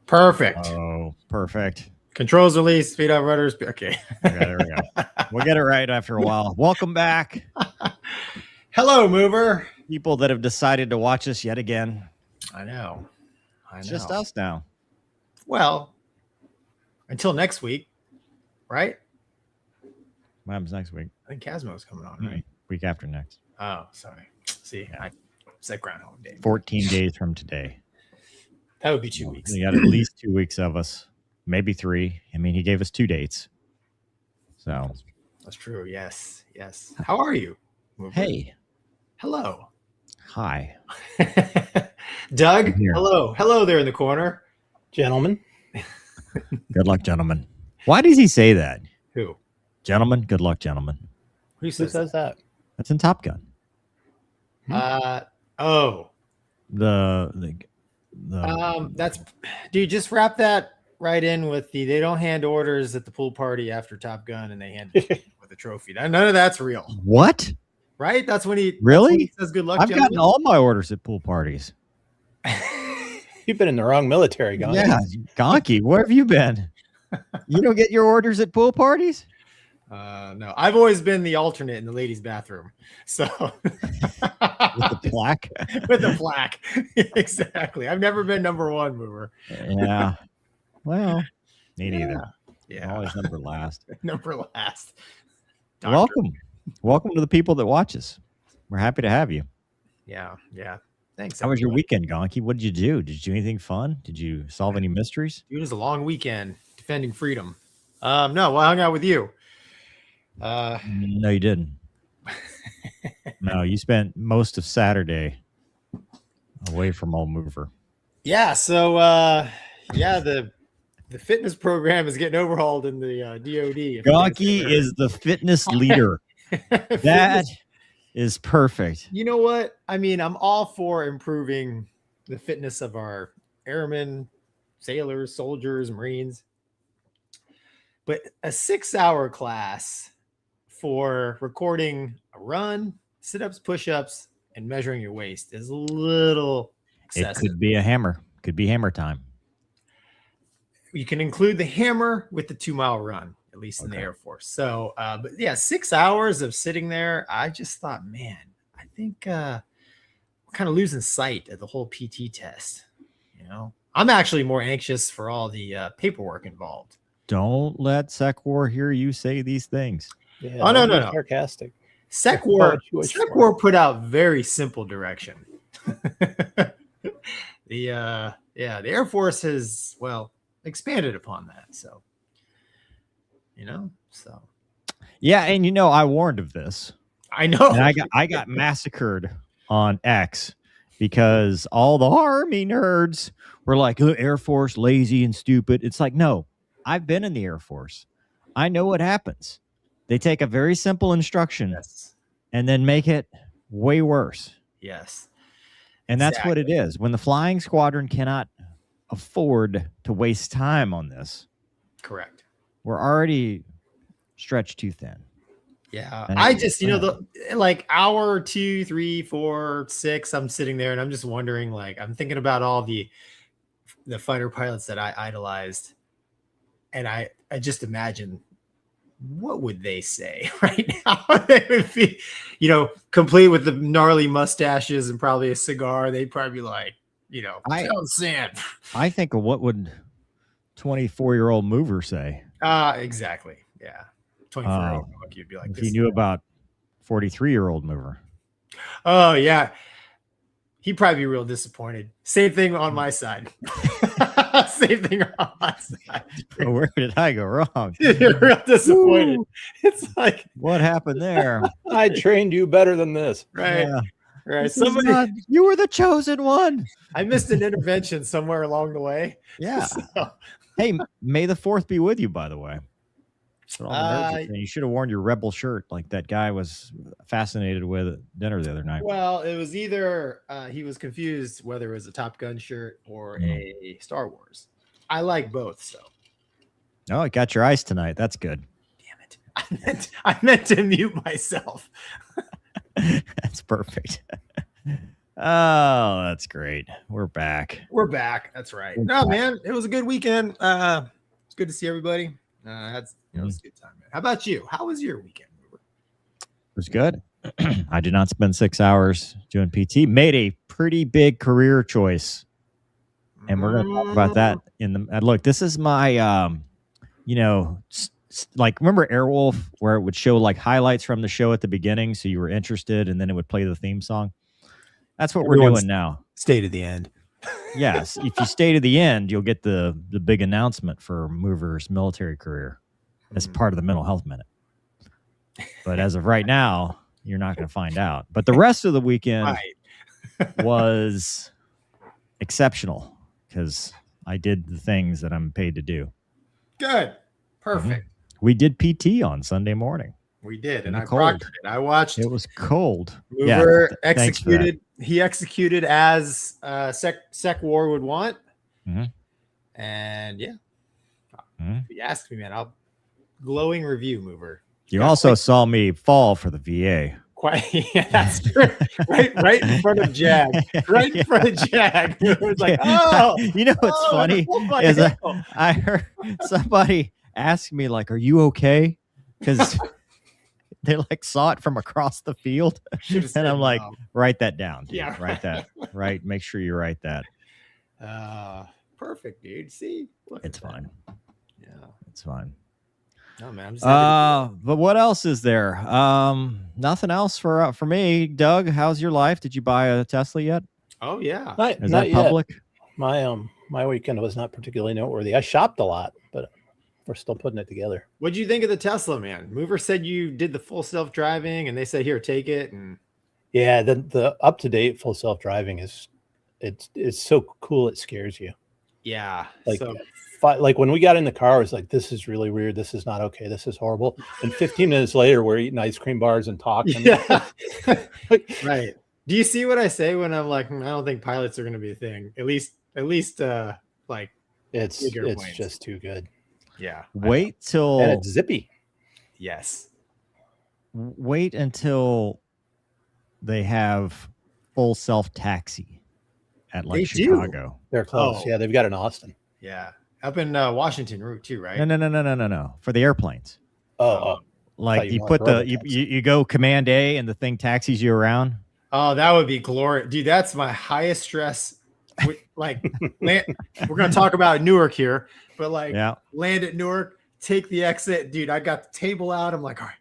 Perfect. Oh, perfect. Controls release, speed up rudders. Okay. Okay, there we go. We'll get it right after a while. Welcome back. Hello, mover. People that have decided to watch us yet again. I know. It's just us now. Well, until next week, right? What happens next week? I think Casmo's coming on, right? Week after next. Oh, sorry. See, I said Groundhog Day. 14 days from today. That would be 2 weeks. You got at least 2 weeks of us, maybe 3. I mean, he gave us 2 dates. So that's true. Yes. Yes. How are you? Hey. Hello. Hi. Doug. Hello. Hello there in the corner. Gentlemen. Good luck, gentlemen. Why does he say that? Who? Gentlemen. Good luck, gentlemen. Who says that? That's in Top Gun. Oh. That's dude, just wrap that right in with they don't hand orders at the pool party after Top Gun and they hand it with a trophy. None of that's real. What? Right? That's when he says good luck. I've gotten all my orders at pool parties. You've been in the wrong military, Gonky. Yeah, Gonky, where have you been? You don't get your orders at pool parties? No, I've always been the alternate in the ladies' bathroom. So with the plaque, with the plaque, exactly. I've never been number one mover. Yeah, well, me neither. Yeah, always number last. Number last. Doctor. Welcome to the people that watch us. We're happy to have you. Yeah. Thanks. How was your weekend, Gonky? What did you do? Did you do anything fun? Did you solve any mysteries? Dude, it was a long weekend defending freedom. No, well, I hung out with you. No, you didn't. No, you spent most of Saturday away from old mover. Yeah, so the fitness program is getting overhauled in the DoD. Gonky is the fitness leader. That is perfect. You know what? I mean, I'm all for improving the fitness of our airmen, sailors, soldiers, Marines. But a 6-hour class for recording a run, sit-ups, push-ups, and measuring your waist is a little excessive. It could be a hammer. Could be hammer time. You can include the hammer with the 2-mile run. at least in the Air Force. So, but yeah, 6 hours of sitting there. I just thought, man, I think we're kind of losing sight of the whole PT test. You know, I'm actually more anxious for all the paperwork involved. Don't let SecWar hear you say these things. Yeah, oh, no. Sarcastic. SecWar put out very simple direction. The Air Force has, well, expanded upon that. So, Yeah, and I warned of this. I know. And I got massacred on X because all the Army nerds were like, oh, Air Force lazy and stupid. It's like, no, I've been in the Air Force. I know what happens. They take a very simple instruction and then make it way worse. Yes. And that's what it is. When the flying squadron cannot afford to waste time on this. Correct. We're already stretched too thin. Yeah. I just, like hour 2, 3, 4, 6, I'm sitting there and I'm just wondering, like, I'm thinking about all the fighter pilots that I idolized. And I just imagine, what would they say right now? They would be, complete with the gnarly mustaches and probably a cigar. They'd probably be like, sand. I think of what would 24-year-old mover say. Exactly. Yeah. 24-year-old you'd be like, if he knew about 43-year-old mover. Oh yeah. He'd probably be real disappointed. Same thing on my side. Same thing on my side. Where did I go wrong? You're real disappointed. Woo. It's like, what happened there? I trained you better than this. Right. Yeah. Right. You were the chosen one. I missed an intervention somewhere along the way. Yeah. So. Hey, May the 4th be with you, by the way. You should have worn your rebel shirt like that guy was fascinated with at dinner the other night. Well, it was either he was confused whether it was a Top Gun shirt or a Star Wars. I like both, so. Oh, it got your ice tonight. That's good. Damn it. I meant to mute myself. That's perfect. Oh, that's great. We're back. That's right. No, man, it was a good weekend. It's good to see everybody. It was a good time, man. How about you? How was your weekend? It was good. I did not spend 6 hours doing PT. Made a pretty big career choice, and we're going to talk about that in the look. This is my, like remember Airwolf, where it would show like highlights from the show at the beginning, so you were interested, and then it would play the theme song. That's what we're doing now. Stay to the end. Yes, if you stay to the end, you'll get the big announcement for Mover's military career as part of the Mental Health Minute. But as of right now, you're not going to find out. But the rest of the weekend was exceptional because I did the things that I'm paid to do. Good. Perfect. We did PT on Sunday morning. We did, and I proctored it. I watched. It was cold. Mover executed. He executed as Sec War would want. And yeah, if you ask me, man, I'll glowing review, Mover. You also saw me fall for the VA. Quite, yeah, that's true. right in front of Jag. Right in front of Jag. It was like, you know what's funny is I heard somebody ask me like, "Are you okay?" Because they like saw it from across the field, and I'm like, "Write that down. Dude. Yeah, write that. Right. Make sure you write that." Perfect, dude. See, it's fine. Yeah, it's fine. No, man. But what else is there? Nothing else for me. Doug, how's your life? Did you buy a Tesla yet? Oh yeah. Is that public? Yet. My weekend was not particularly noteworthy. I shopped a lot, but we're still putting it together. What'd you think of the Tesla, man? Mover said you did the full self-driving, and they said, "Here, take it." And yeah, the up-to-date full self-driving is it's so cool it scares you. Yeah, like when we got in the car, I was like, "This is really weird. This is not okay. This is horrible." And 15 minutes later, we're eating ice cream bars and talking. Yeah, right. Do you see what I say when I'm like, I don't think pilots are going to be a thing. At least, like it's just too good. Yeah. Wait till and it's zippy. Yes. Wait until they have full self taxi at like Chicago. They're close. Yeah, they've got it in Austin. Yeah. Up in Washington route too, right? No. For the airplanes. Oh, Like you meant put rubber the taxi. you go Command A and the thing taxis you around. Oh, that would be glorious, dude. That's my highest stress. Like, we're gonna talk about Newark here, but like, Yeah. land at Newark, take the exit, dude. I got the table out. I'm like, all right,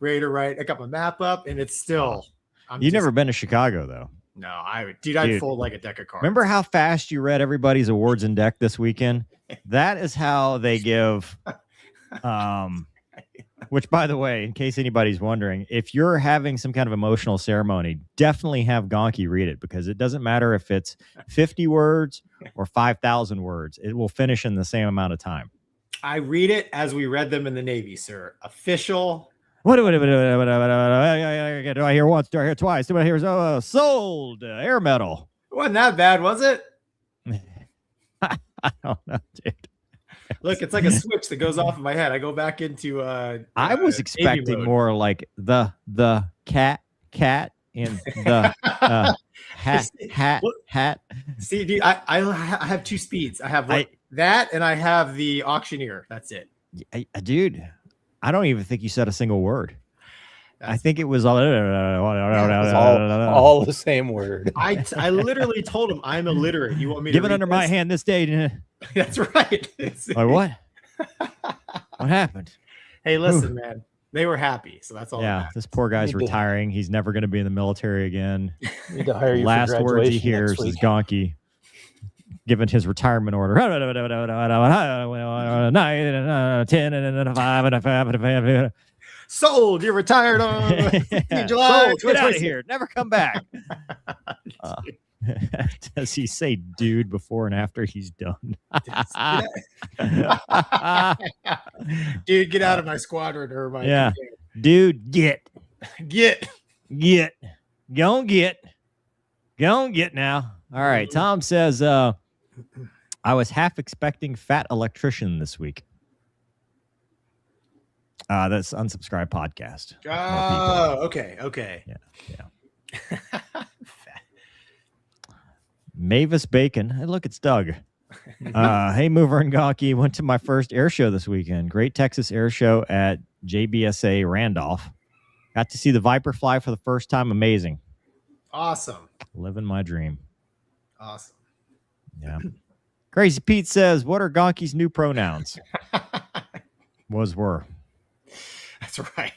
ready to write. I got my map up, and it's still. You've never been to Chicago though. No, I'd fold like a deck of cards. Remember how fast you read everybody's awards and deck this weekend? That is how they give. Which, by the way, in case anybody's wondering, if you're having some kind of emotional ceremony, definitely have Gonky read it, because it doesn't matter if it's 50 words or 5,000 words. It will finish in the same amount of time. I read it as we read them in the Navy, sir. Official. What do I hear once? Do I hear twice? Do I hear sold air metal? Wasn't that bad, was it? I don't know, dude. Look, it's like a switch that goes off in my head. I go back into I was expecting more like the cat and the hat. See, dude, I have two speeds. I have that, and I have the auctioneer. That's it. Dude, I don't even think you said a single word. I think it was all the same word. I literally told him I'm illiterate. You want me to give it under my hand this day? That's right. Like what? What happened? Hey, listen, man. They were happy, so that's all. Yeah, this poor guy's retiring. He's never going to be in the military again. Need to hire you Last for words he graduation hears next is week. Gonky giving his retirement order. 10 and 5 and 5. Sold. You're retired on July. Sold. Get out of here. Never come back. Does he say dude before and after he's done? Dude, get out of my squadron or my command. Dude, get. Go and get now. All right. Tom says I was half expecting fat electrician this week. That's unsubscribed podcast. Oh, okay. Yeah. Mavis Bacon. Hey, look, it's Doug. Hey, Mover and Gonky. Went to my first air show this weekend. Great Texas Air Show at JBSA Randolph. Got to see the Viper fly for the first time. Amazing. Awesome. Living my dream. Awesome. Yeah. Crazy Pete says, what are Gonky's new pronouns? Were. That's right.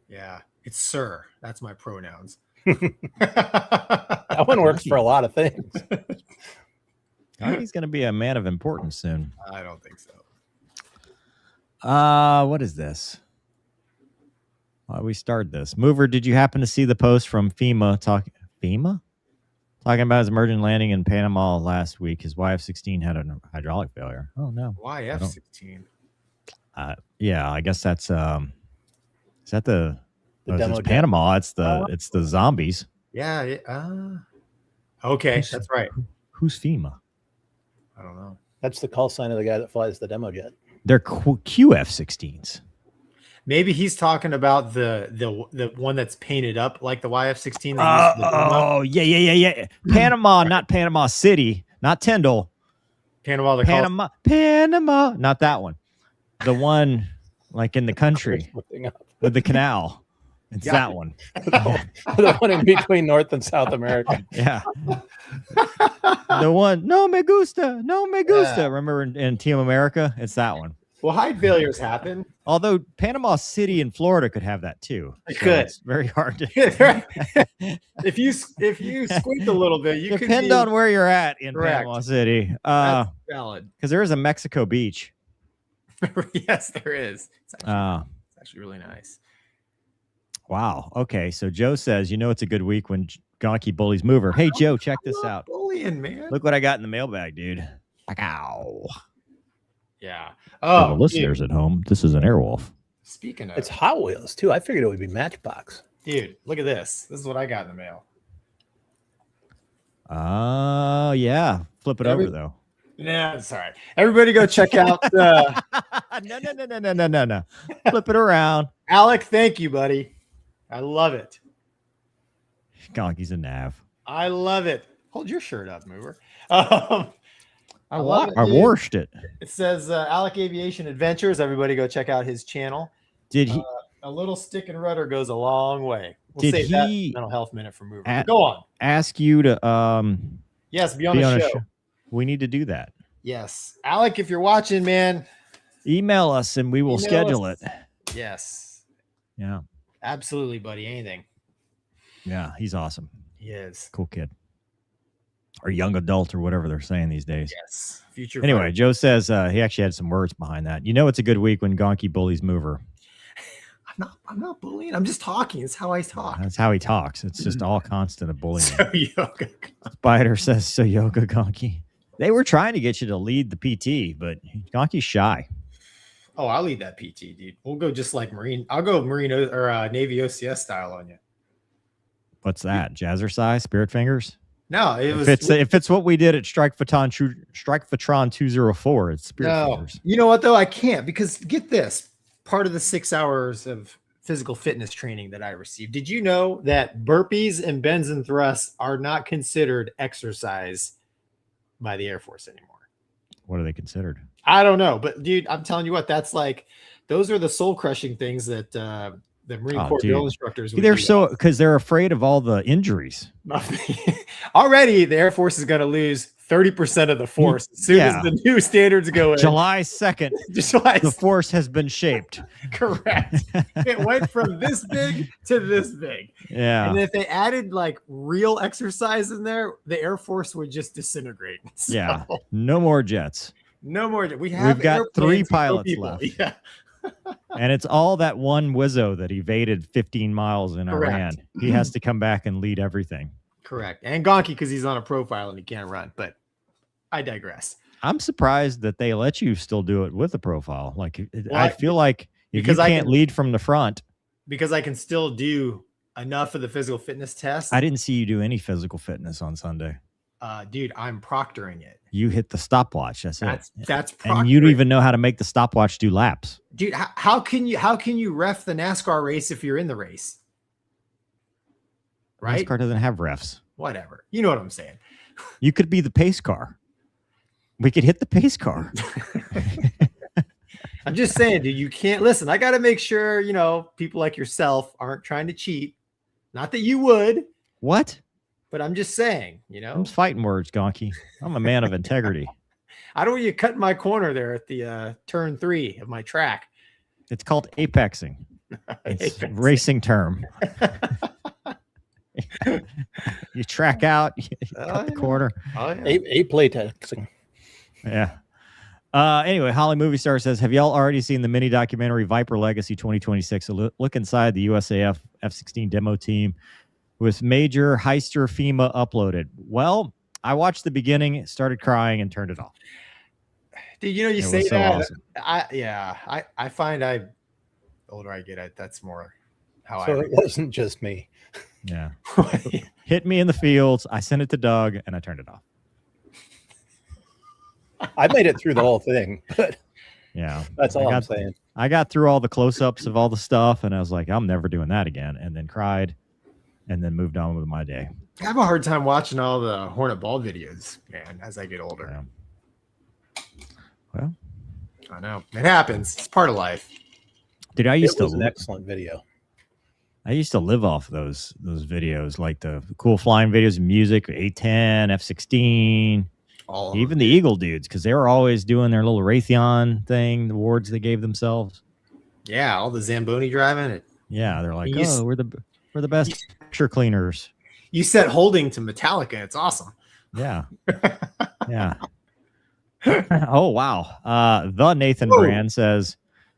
Yeah. It's sir. That's my pronouns. That one works for a lot of things. Gonky's going to be a man of importance soon. I don't think so. What is this? Why we start this? Mover, did you happen to see the post from FEMA talking about his emergent landing in Panama last week? His YF-16 had a hydraulic failure. Oh no. YF-16. Yeah, I guess that's is that the demo jet? Panama? It's the zombies. Yeah. Okay, that's right. Who's FEMA? I don't know. That's the call sign of the guy that flies the demo jet. They're QF-16s. Maybe he's talking about the one that's painted up like the YF-16. Yeah. Panama, not Panama City, not Tyndall. Panama, not that one. The one like in the country with the canal. It's that one. The one in between North and South America. Yeah. The one, no me gusta. Yeah. Remember in Team America? It's that one. Well, hide failures happen. Although Panama City in Florida could have that too. It could. It's very hard to. If you squint a little bit, you depend on where you're at in correct. Panama City. That's valid. Because there is a Mexico Beach. Yes, there is. It's actually really nice. Wow. Okay. So Joe says, it's a good week when Gonky bullies Mover. Hey, Joe, check this out. Bullying, man. Look what I got in the mailbag, dude. Ow. Yeah. For the listeners at home, this is an Airwolf. Speaking of, it's Hot Wheels too. I figured it would be Matchbox. Dude, look at this. This is what I got in the mail. Oh, yeah. Flip it over though. Nah, it's all right. Everybody go check out. No. Flip it around. Alec, thank you, buddy. I love it. Gonky's a nav. I love it. Hold your shirt up, Mover. I love it, dude. watched it. It says Alec Aviation Adventures. Everybody go check out his channel. Did he? A little stick and rudder goes a long way. We'll Did save that he mental health minute for moving. Go on. Ask you to Yes, be on the show. We need to do that. Yes, Alec, if you're watching, man, email us and we will schedule it. Yes. Yeah. Absolutely, buddy. Anything. Yeah, he's awesome. He is. Cool kid. Or young adult or whatever they're saying these days. Yes. Future. Anyway, Joe says he actually had some words behind that. You know, it's a good week when Gonky bullies Mover. I'm not bullying. I'm just talking. It's how I talk. That's how he talks. It's just all constant of bullying. So yoga. Spider says, so yoga Gonky. They were trying to get you to lead the PT, but Gonky's shy. Oh, I'll lead that PT, dude. We'll go just like Marine. I'll go Marine or Navy OCS style on you. What's that? Jazzercise? Spirit fingers? No, if it's what we did at Strikefatron 204, it's Spirit fingers. You know what though? I can't, because get this. Part of the 6 hours of physical fitness training that I received. Did you know that burpees and bends and thrusts are not considered exercise by the Air Force anymore? What are they considered? I don't know, but dude, I'm telling you what, that's like, those are the soul crushing things that the Marine Corps drill instructors would they're so, because they're afraid of all the injuries. Already the Air Force is going to lose 30% of the force as soon as the new standards go in. July 2nd, the force has been shaped. Correct. It went from this big to this big. Yeah. And if they added like real exercise in there, the Air Force would just disintegrate. So, yeah. No more jets. No more. We've got 3 pilots left. Yeah. And it's all that one Wizzo that evaded 15 miles in Iran. He has to come back and lead everything. Correct. And Gonky, because he's on a profile and he can't run. But I digress. I'm surprised that they let you still do it with a profile. Like, I feel like if you can't lead from the front. Because I can still do enough of the physical fitness test. I didn't see you do any physical fitness on Sunday. Dude, I'm proctoring it. You hit the stopwatch. That's proctoring. And you don't even know how to make the stopwatch do laps. Dude, how can you ref the NASCAR race if you're in the race? Right? NASCAR doesn't have refs. Whatever. You know what I'm saying. You could be the pace car. We could hit the pace car. I'm just saying, dude, you can't listen. I got to make sure, people like yourself aren't trying to cheat. Not that you would. What? But I'm just saying, I'm fighting words, Gonky. I'm a man of integrity. I don't want you cut my corner there at the turn 3 of my track. It's called apexing. It's a racing term. You track out, you cut the corner. Oh, yeah. Apexing. Yeah. Anyway, Holly Movie Star says, have y'all already seen the mini documentary Viper Legacy 2026? A look inside the USAF F-16 demo team with Major Heister FEMA uploaded. Well, I watched the beginning, started crying, and turned it off. Dude, you say so that. Awesome. I find the older I get, that's more how I. So it wasn't just me. Yeah. Hit me in the fields. I sent it to Doug, and I turned it off. I made it through the whole thing, but yeah, that's all I'm saying. I got through all the close-ups of all the stuff, and I was like, I'm never doing that again, and then cried, and then moved on with my day. I have a hard time watching all the Hornet Ball videos, man, as I get older. Yeah. Well, I know it happens. It's part of life. Dude, it was an excellent video. I used to live off those videos, like the cool flying videos, music, A10, F-16. Even the Eagle dudes, because they were always doing their little Raytheon thing, the awards they gave themselves. Yeah, all the Zamboni driving it. Yeah, they're like, we're the best picture cleaners. You set holding to Metallica. It's awesome. Yeah. Yeah. Oh, wow. The Nathan Brand says,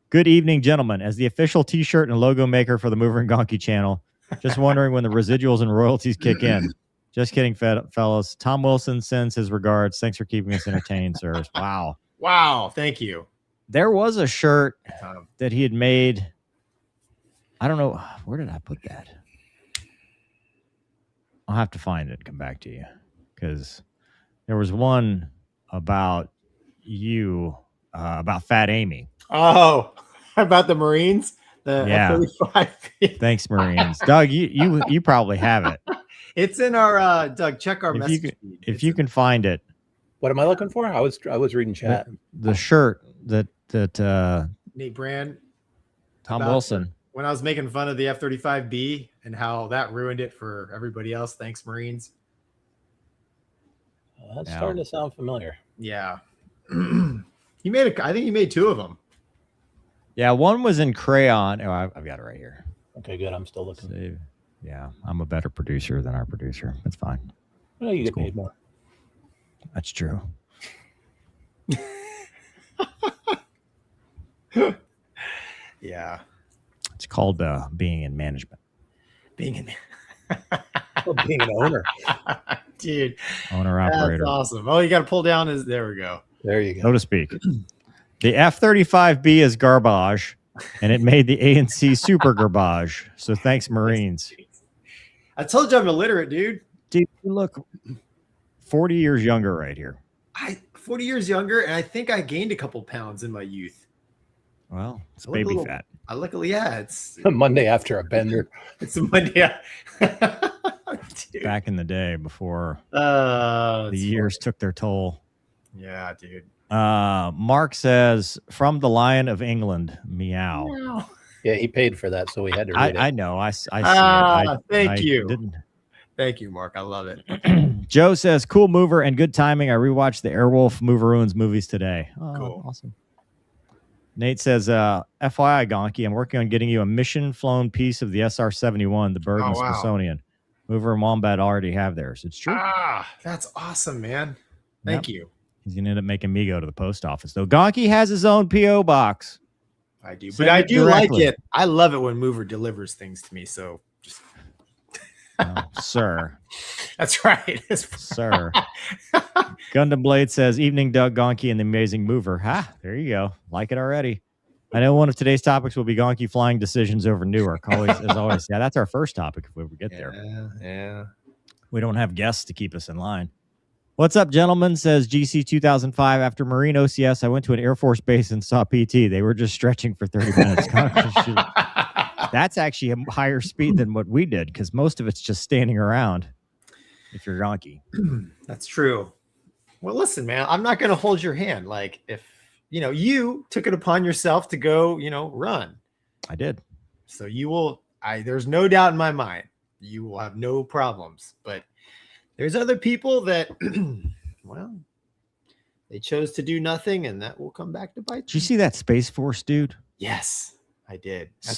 good evening, gentlemen. As the official T-shirt and logo maker for the Mover and Gonky channel, just wondering when the residuals and royalties kick in. Just kidding, fellas. Tom Wilson sends his regards. Thanks for keeping us entertained, sirs. Wow. Wow. Thank you. There was a shirt that he had made. I don't know. Where did I put that? I'll have to find it and come back to you. Because there was one about you, about Fat Amy. Oh, about the Marines? The F-35. Thanks, Marines. Doug, you probably have it. It's in our Doug. Check our message feed. If you can find it, What am I looking for? I was reading chat. The shirt that Nate Brand. Tom Wilson. When I was making fun of the F-35B and how that ruined it for everybody else. Thanks, Marines. That's starting to sound familiar. Yeah. He made I think he made 2 of them. Yeah, one was in crayon. Oh, I've got it right here. Okay, good. I'm still looking. Save. Yeah, I'm a better producer than our producer. That's fine. Well, you get paid more. That's true. Yeah. It's called being in management. Being an owner. Dude. Owner operator. That's awesome. Oh, you got to pull down his. There we go. There you go. So to speak. The F-35B is garbage, and it made the A&C super garbage. So thanks, Marines. I told you I'm illiterate, dude. Dude, you look 40 years younger right here. 40 years younger, and I think I gained a couple pounds in my youth. Well, it's baby fat. I luckily, yeah, it's a Monday after a bender. It's a Monday. Back in the day before the years took their toll. Yeah, dude. Mark says, from the Lion of England, meow. Yeah, he paid for that, so we had to read it. I know. I see it. Thank you. Thank you, Mark. I love it. Joe says, cool mover and good timing. I rewatched the Airwolf Moveroons movies today. Oh, cool. Awesome. Nate says, FYI, Gonky, I'm working on getting you a mission-flown piece of the SR-71, the Bergen Smithsonian. Mover and Wombat already have theirs. It's true. That's awesome, man. Thank you. He's going to end up making me go to the post office, though. Gonky has his own P.O. box. I do. But I do like it. I love it when Mover delivers things to me, so just... sir. That's right. Sir. Gundam Blade says, evening, Doug, Gonky, and the amazing Mover. There you go. Like it already. I know one of today's topics will be Gonky flying decisions over Newark. As always. Yeah, that's our first topic if we ever get there. Yeah. We don't have guests to keep us in line. What's up, gentlemen? Says GC 2005. After Marine OCS, I went to an Air Force base and saw PT. They were just stretching for 30 minutes. That's actually a higher speed than what we did because most of it's just standing around if you're Gonky. That's true. Well, listen, man, I'm not going to hold your hand. Like if, you took it upon yourself to go, run. I did. So you will, there's no doubt in my mind, you will have no problems. But there's other people that, well, they chose to do nothing and that will come back to bite. Did you see that Space Force dude? Yes. I did. That's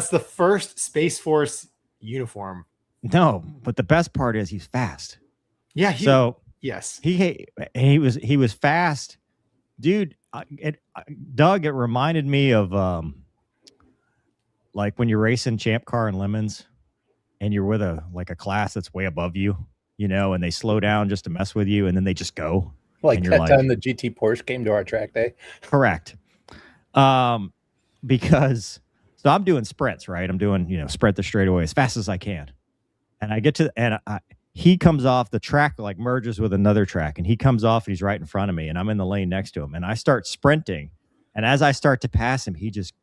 the first Space Force uniform. No, but the best part is he's fast. Yeah. Yes, he was fast, dude. Doug, it reminded me of like when you're racing Champ Car and Lemons, and you're with a class that's way above you, and they slow down just to mess with you, and then they just go. Like that time the GT Porsche came to our track day. Correct. Because so I'm doing sprints, right? I'm doing, sprint the straightaway as fast as I can. And I get to, he comes off, the track like merges with another track, and he comes off and he's right in front of me, and I'm in the lane next to him. And I start sprinting. And as I start to pass him, he just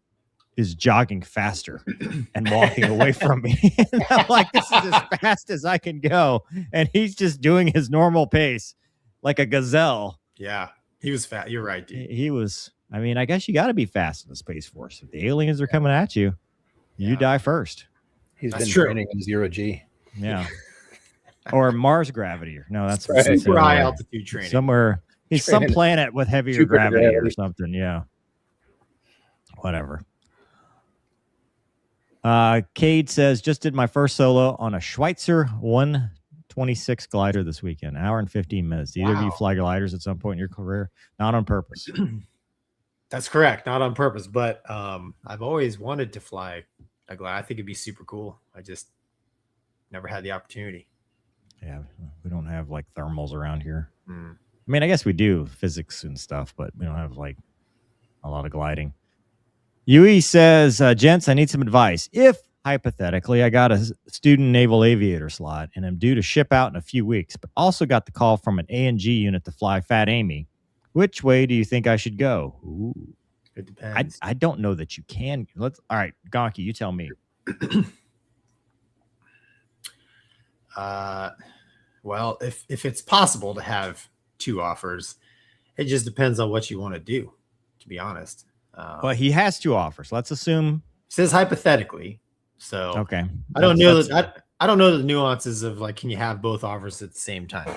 is jogging faster and walking away from me. And I'm like, this is as fast as I can go. And he's just doing his normal pace like a gazelle. Yeah, he was fast. You're right, dude. He was. I mean, I guess you got to be fast in the Space Force. If the aliens are coming at you, you die first. He's been training in 0G. Yeah. Or Mars gravity. No, that's super high altitude training. Somewhere, he's some planet with heavier gravity or something. Yeah. Whatever. Cade says, just did my first solo on a Schweitzer 126 glider this weekend. Hour and 15 minutes. Do either of you fly gliders at some point in your career? Not on purpose. That's correct. Not on purpose, but I've always wanted to fly a glider. I think it'd be super cool. I just never had the opportunity. Yeah, we don't have like thermals around here. I mean, I guess we do physics and stuff, but we don't have like a lot of gliding. Yui says, gents, I need some advice. If hypothetically I got a student naval aviator slot and I'm due to ship out in a few weeks, but also got the call from an A&G unit to fly Fat Amy, which way do you think I should go? Ooh. It depends. I don't know that you can. All right, Gonky, you tell me. Well, if it's possible to have 2 offers. It just depends on what you want to do, to be honest. But he has 2 offers. Let's assume. Says hypothetically. So Okay. I don't know that I don't know the nuances of like, can you have both offers at the same time?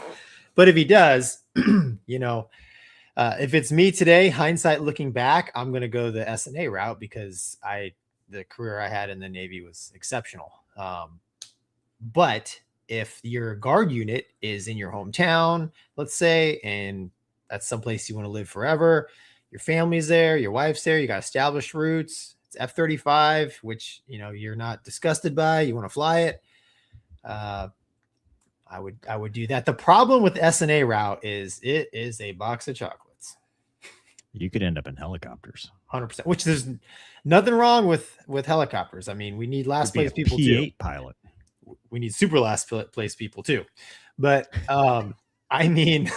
But if he does, you know, if it's me today, hindsight looking back, I'm going to go the SNA route because the career I had in the Navy was exceptional. But if your guard unit is in your hometown, let's say, and that's someplace you want to live forever, your family's there, your wife's there, you got established roots, it's F-35, which, you know, you're not disgusted by, you want to fly it. I would do that. The problem with SNA route is it is a box of chocolates. You could end up in helicopters. 100%, which there's nothing wrong with helicopters. I mean, we need last place people P8 too. pilot. We need super last place people too. But I mean,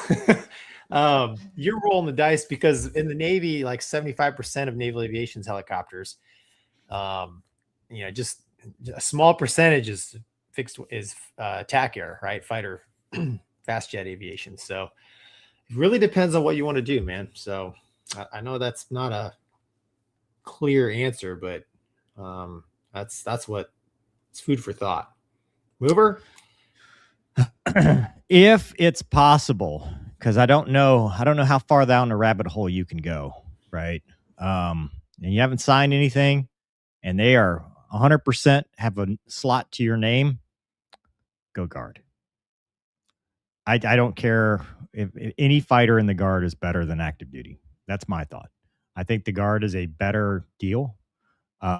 you're rolling the dice because in the Navy, like 75% of naval aviation's helicopters, you know, just a small percentage is TAC air, right? Fighter, fast jet aviation. So it really depends on what you want to do, man. So I know that's not a clear answer, but that's what it's food for thought. Mover? If it's possible, because I don't know how far down the rabbit hole you can go, right? And you haven't signed anything, and they are 100% have a slot to your name. Go guard. I don't care if any fighter in the guard is better than active duty. That's my thought. I think the guard is a better deal.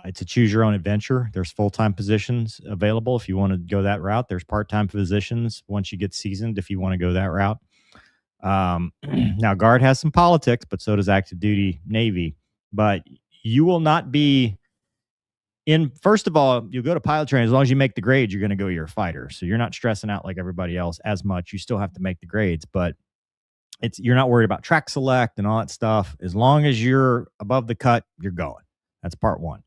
It's a choose your own adventure. There's full-time positions available if you want to go that route. There's part-time positions once you get seasoned if you want to go that route. Now, guard has some politics, but so does active duty Navy. But you will not be in, first of all, you'll go to pilot training. As long as you make the grades, you're going to go your fighter. So you're not stressing out like everybody else as much. You still have to make the grades, but you're not worried about track select and all that stuff. As long as you're above the cut, you're going. That's part one.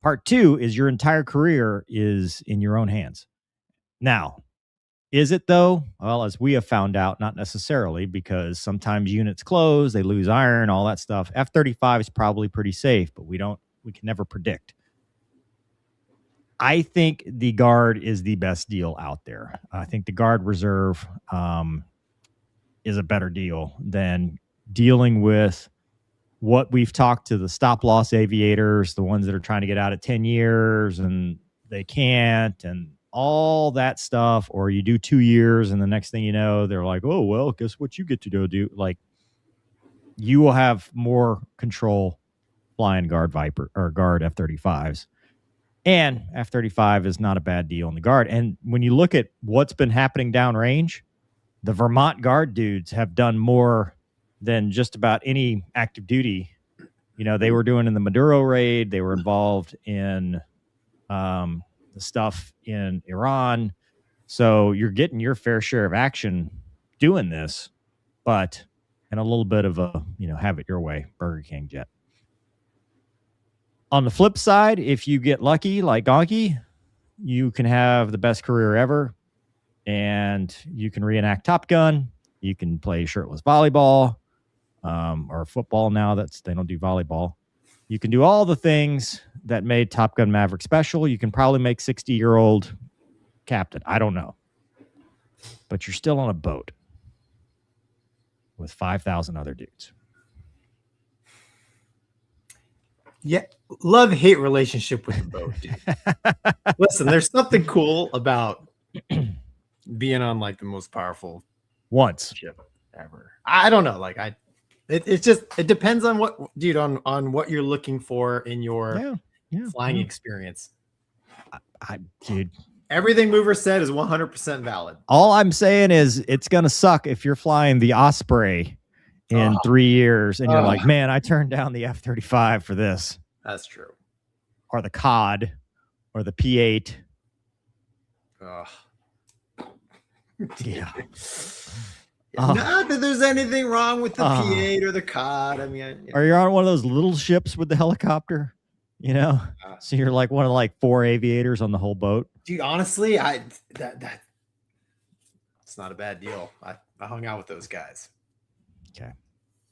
Part two is your entire career is in your own hands. Now, is it though? Well, as we have found out, not necessarily, because sometimes units close, they lose iron, all that stuff. F-35 is probably pretty safe, but we can never predict. I think the guard is the best deal out there. I think the guard reserve is a better deal than dealing with what we've talked to the stop loss aviators, the ones that are trying to get out at 10 years and they can't, and all that stuff. Or you do 2 years and the next thing you know, they're like, oh, well, guess what you get to go do? Like, you will have more control flying guard Viper or guard F-35s. And F-35 is not a bad deal in the guard. And when you look at what's been happening downrange, the Vermont guard dudes have done more than just about any active duty. You know, they were doing in the Maduro raid. They were involved in the stuff in Iran. So you're getting your fair share of action doing this, but in a little bit of a, have it your way, Burger King jet. On the flip side, if you get lucky like Gonky, you can have the best career ever, and you can reenact Top Gun. You can play shirtless volleyball or football now. They don't do volleyball. You can do all the things that made Top Gun Maverick special. You can probably make 60-year-old captain. I don't know. But you're still on a boat with 5,000 other dudes. Yeah, love-hate relationship with the boat, dude. Listen, there's something cool about being on like the most powerful ship ever. I don't know, like it depends on what, dude, on what you're looking for in your flying experience. Dude, everything Mover said is 100% valid. All I'm saying is it's gonna suck if you're flying the Osprey in 3 years and you're like, man, I turned down the F-35 for this. That's true. Or the COD or the P8. Yeah. Not that there's anything wrong with the P8 or the COD. I mean, or you're on one of those little ships with the helicopter, so you're like one of like 4 aviators on the whole boat. Dude, honestly, that it's not a bad deal. I hung out with those guys. Okay.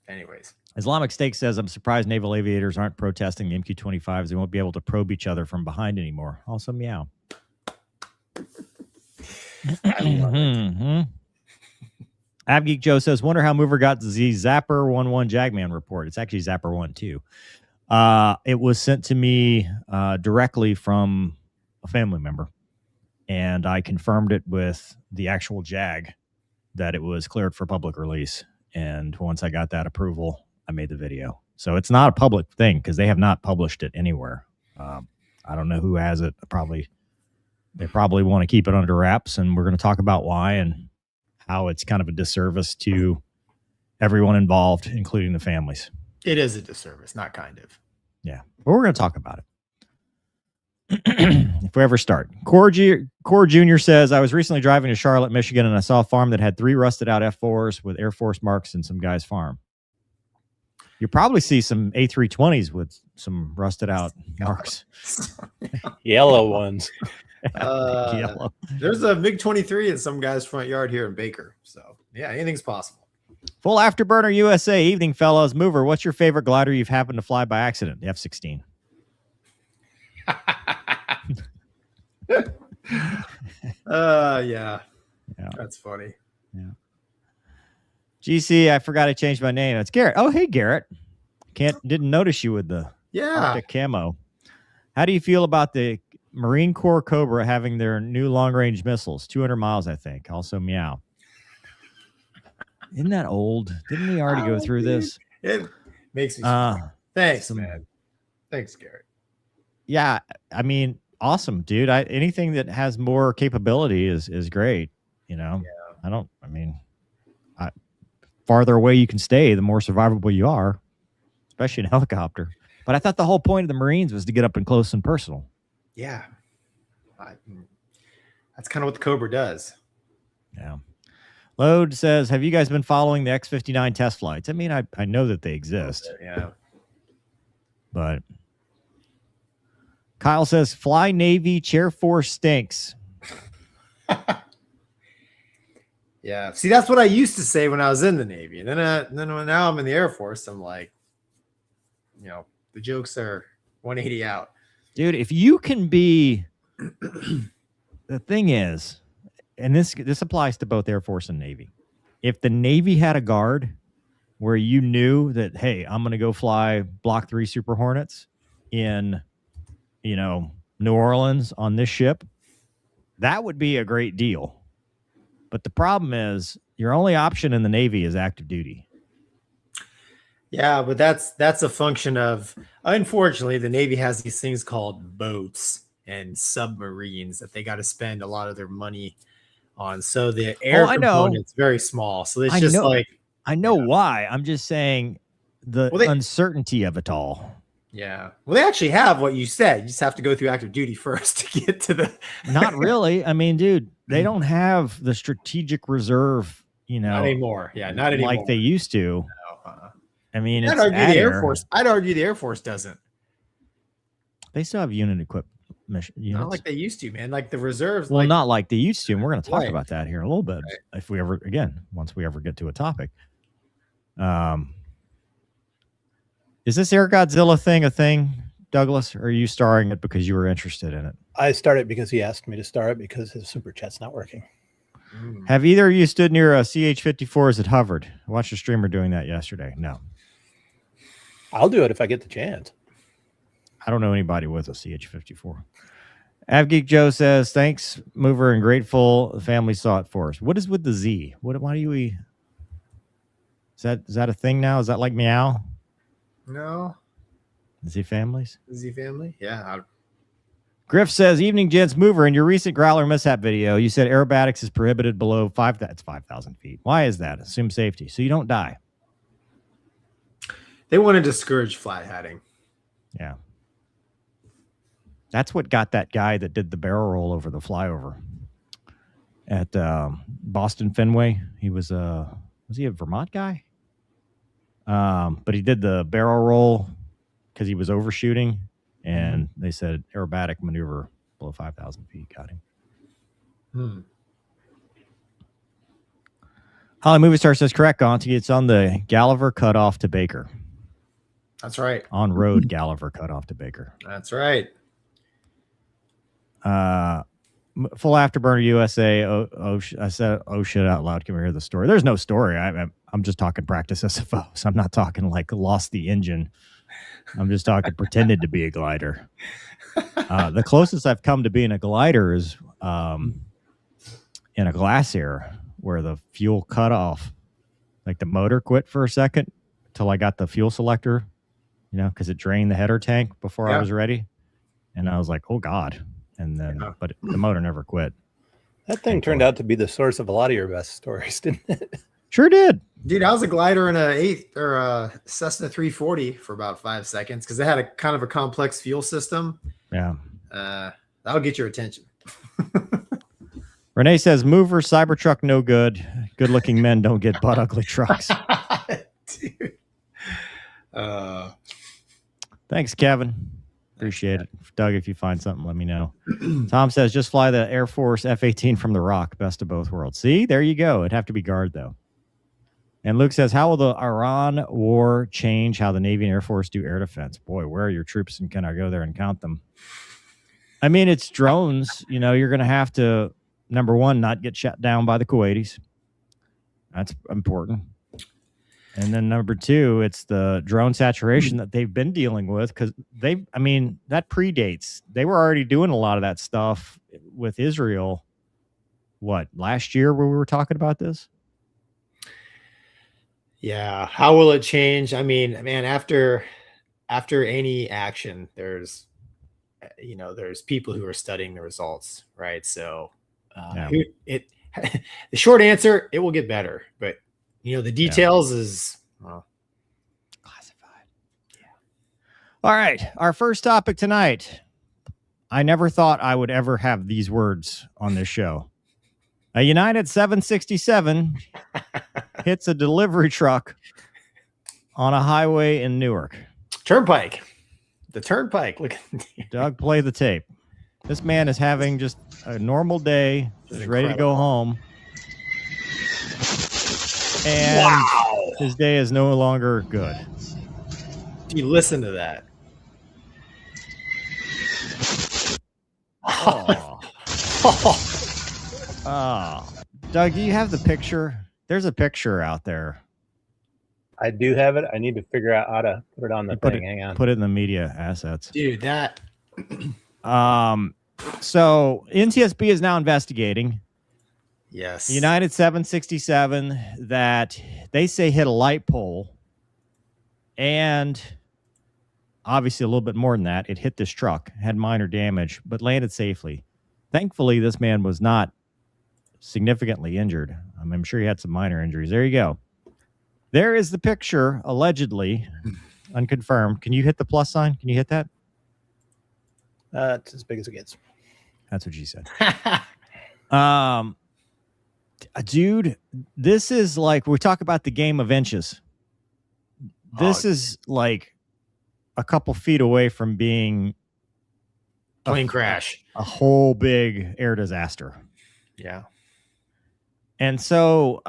Anyways. Islamic State says, I'm surprised naval aviators aren't protesting the MQ-25s. They won't be able to probe each other from behind anymore. Also, meow. I love it. Abgeek Joe says, wonder how Mover got the Zapper 11 Jagman report. It's actually Zapper 12. It was sent to me directly from a family member, and I confirmed it with the actual JAG that it was cleared for public release. And once I got that approval, I made the video. So it's not a public thing because they have not published it anywhere. I don't know who has it. They probably want to keep it under wraps, and we're going to talk about why and how it's kind of a disservice to everyone involved, including the families. It is a disservice, not kind of. Yeah, but we're going to talk about it. If we ever start. Core Jr. says, I was recently driving to Charlotte, Michigan, and I saw a farm that had 3 rusted out F4s with Air Force marks in some guy's farm. You probably see some A320s with some rusted out marks. Yellow ones. Yellow. There's a MiG-23 in some guy's front yard here in Baker. So, yeah, anything's possible. Full Afterburner USA. Evening, fellows. Mover, what's your favorite glider you've happened to fly by accident? The F-16. Yeah. Yeah. That's funny. Yeah. GC, I forgot I changed my name. It's Garrett. Oh, hey, Garrett. Didn't notice you with the Arctic camo. How do you feel about the Marine Corps Cobra having their new long-range missiles? 200 miles, I think. Also, meow. Isn't that old? Didn't we already go through this? It makes me thanks, man. Thanks, Garrett. Yeah, I mean, awesome, dude. Anything that has more capability is great. You know, farther away you can stay, the more survivable you are, especially in a helicopter. But I thought the whole point of the Marines was to get up and close and personal. Yeah. That's kind of what the Cobra does. Yeah. Load says, have you guys been following the X-59 test flights? I mean, I know that they exist. Yeah. But Kyle says, fly Navy, chair 4 stinks. Yeah. See, that's what I used to say when I was in the Navy. And then now I'm in the Air Force, I'm like, the jokes are 180 out. Dude, if you can be the thing is, and this applies to both Air Force and Navy. If the Navy had a guard where you knew that, hey, I'm going to go fly Block 3 Super Hornets in, New Orleans on this ship, that would be a great deal. But the problem is your only option in the Navy is active duty. Yeah, but that's a function of, unfortunately, the Navy has these things called boats and submarines that they got to spend a lot of their money on. So the air component's very small. So it's just I know why. I'm just saying the uncertainty of it all. Yeah. Well, they actually have what you said. You just have to go through active duty first to get to the. Not really. I mean, dude, they don't have the strategic reserve, Not anymore. Yeah, not anymore. Like they used to. No, I mean, I'd argue the Air Force. I'd argue the Air Force doesn't. They still have unit equipment. Not like they used to, man. Like the reserves. Well, not like they used to. And we're going to talk about that here in a little bit. Right. If we ever, once we ever get to a topic. Is this Air Godzilla thing a thing, Douglas? Or are you starring it because you were interested in it? I started because he asked me to start it because his super chat's not working. Have either of you stood near a CH-54s that hovered? I watched a streamer doing that yesterday. No. I'll do it if I get the chance. I don't know anybody with a CH-54. Avgeek Joe says, thanks, Mover, and grateful the family saw it for us. What is with the Z? Why do we... Is that a thing now? Is that like meow? No. Z families? Z family? Yeah. Griff says, evening, gents. Mover, in your recent Growler mishap video, you said aerobatics is prohibited below 5,000 feet. Why is that? Assume safety, so you don't die. They want to discourage flat hatting. Yeah. That's what got that guy that did the barrel roll over the flyover at Boston Fenway. He was he a Vermont guy? But he did the barrel roll because he was overshooting, and they said aerobatic maneuver below 5,000 feet got him. Holly Movie Star says correct, Gonky. It's on the Gulliver cutoff to Baker. That's right. On road Gulliver cutoff to Baker. That's right. Full Afterburner USA. I said oh shit out loud. Can we hear the story? There's no story. I'm just talking practice SFOs. I'm not talking like lost the engine. I'm just talking pretended to be a glider. The closest I've come to being a glider is in a Glacier where the fuel cut off, like the motor quit for a second till I got the fuel selector, because it drained the header tank before I was ready. And I was like, oh God. And then, but the motor never quit. That thing turned out to be the source of a lot of your best stories, didn't it? Sure did. Dude, I was a glider in a Cessna 340 for about 5 seconds because it had a kind of a complex fuel system. Yeah. That'll get your attention. Renee says, mover, Cybertruck, no good. Good-looking men don't get butt ugly trucks. Dude. Thanks, Kevin. Appreciate it. Doug, if you find something, let me know. Tom says, just fly the Air Force F-18 from the Rock. Best of both worlds. See, there you go. It'd have to be guard, though. And Luke says, how will the Iran war change how the Navy and Air Force do air defense? Boy, where are your troops, and can I go there and count them? I mean, it's drones. You're going to have to, number one, not get shut down by the Kuwaitis. That's important. And then number two, it's the drone saturation that they've been dealing with because that predates. They were already doing a lot of that stuff with Israel. What, last year where we were talking about this? Yeah. How will it change? I mean, man, after any action, there's people who are studying the results, right? So the short answer, it will get better, but the details is classified. Yeah. All right. Our first topic tonight. I never thought I would ever have these words on this show. A United 767 hits a delivery truck on a highway in Newark. Turnpike. The turnpike. Look. Doug, play the tape. This man is having just a normal day. He's ready to go home. And his day is no longer good. You listen to that. Oh. Doug, do you have the picture? There's a picture out there. I do have it. I need to figure out how to put it on the thing. Hang on. Put it in the media assets. Dude, that. So NTSB is now investigating. Yes. United 767 that they say hit a light pole, and obviously a little bit more than that. It hit this truck, had minor damage, but landed safely. Thankfully, this man was not significantly injured. I'm sure he had some minor injuries. There you go. There is the picture, allegedly, unconfirmed. Can you hit the plus sign? Can you hit that? It's as big as it gets. That's what she said. Dude, this is like, we talk about the game of inches. This is like a couple feet away from being plane crash, a whole big air disaster. Yeah. And so,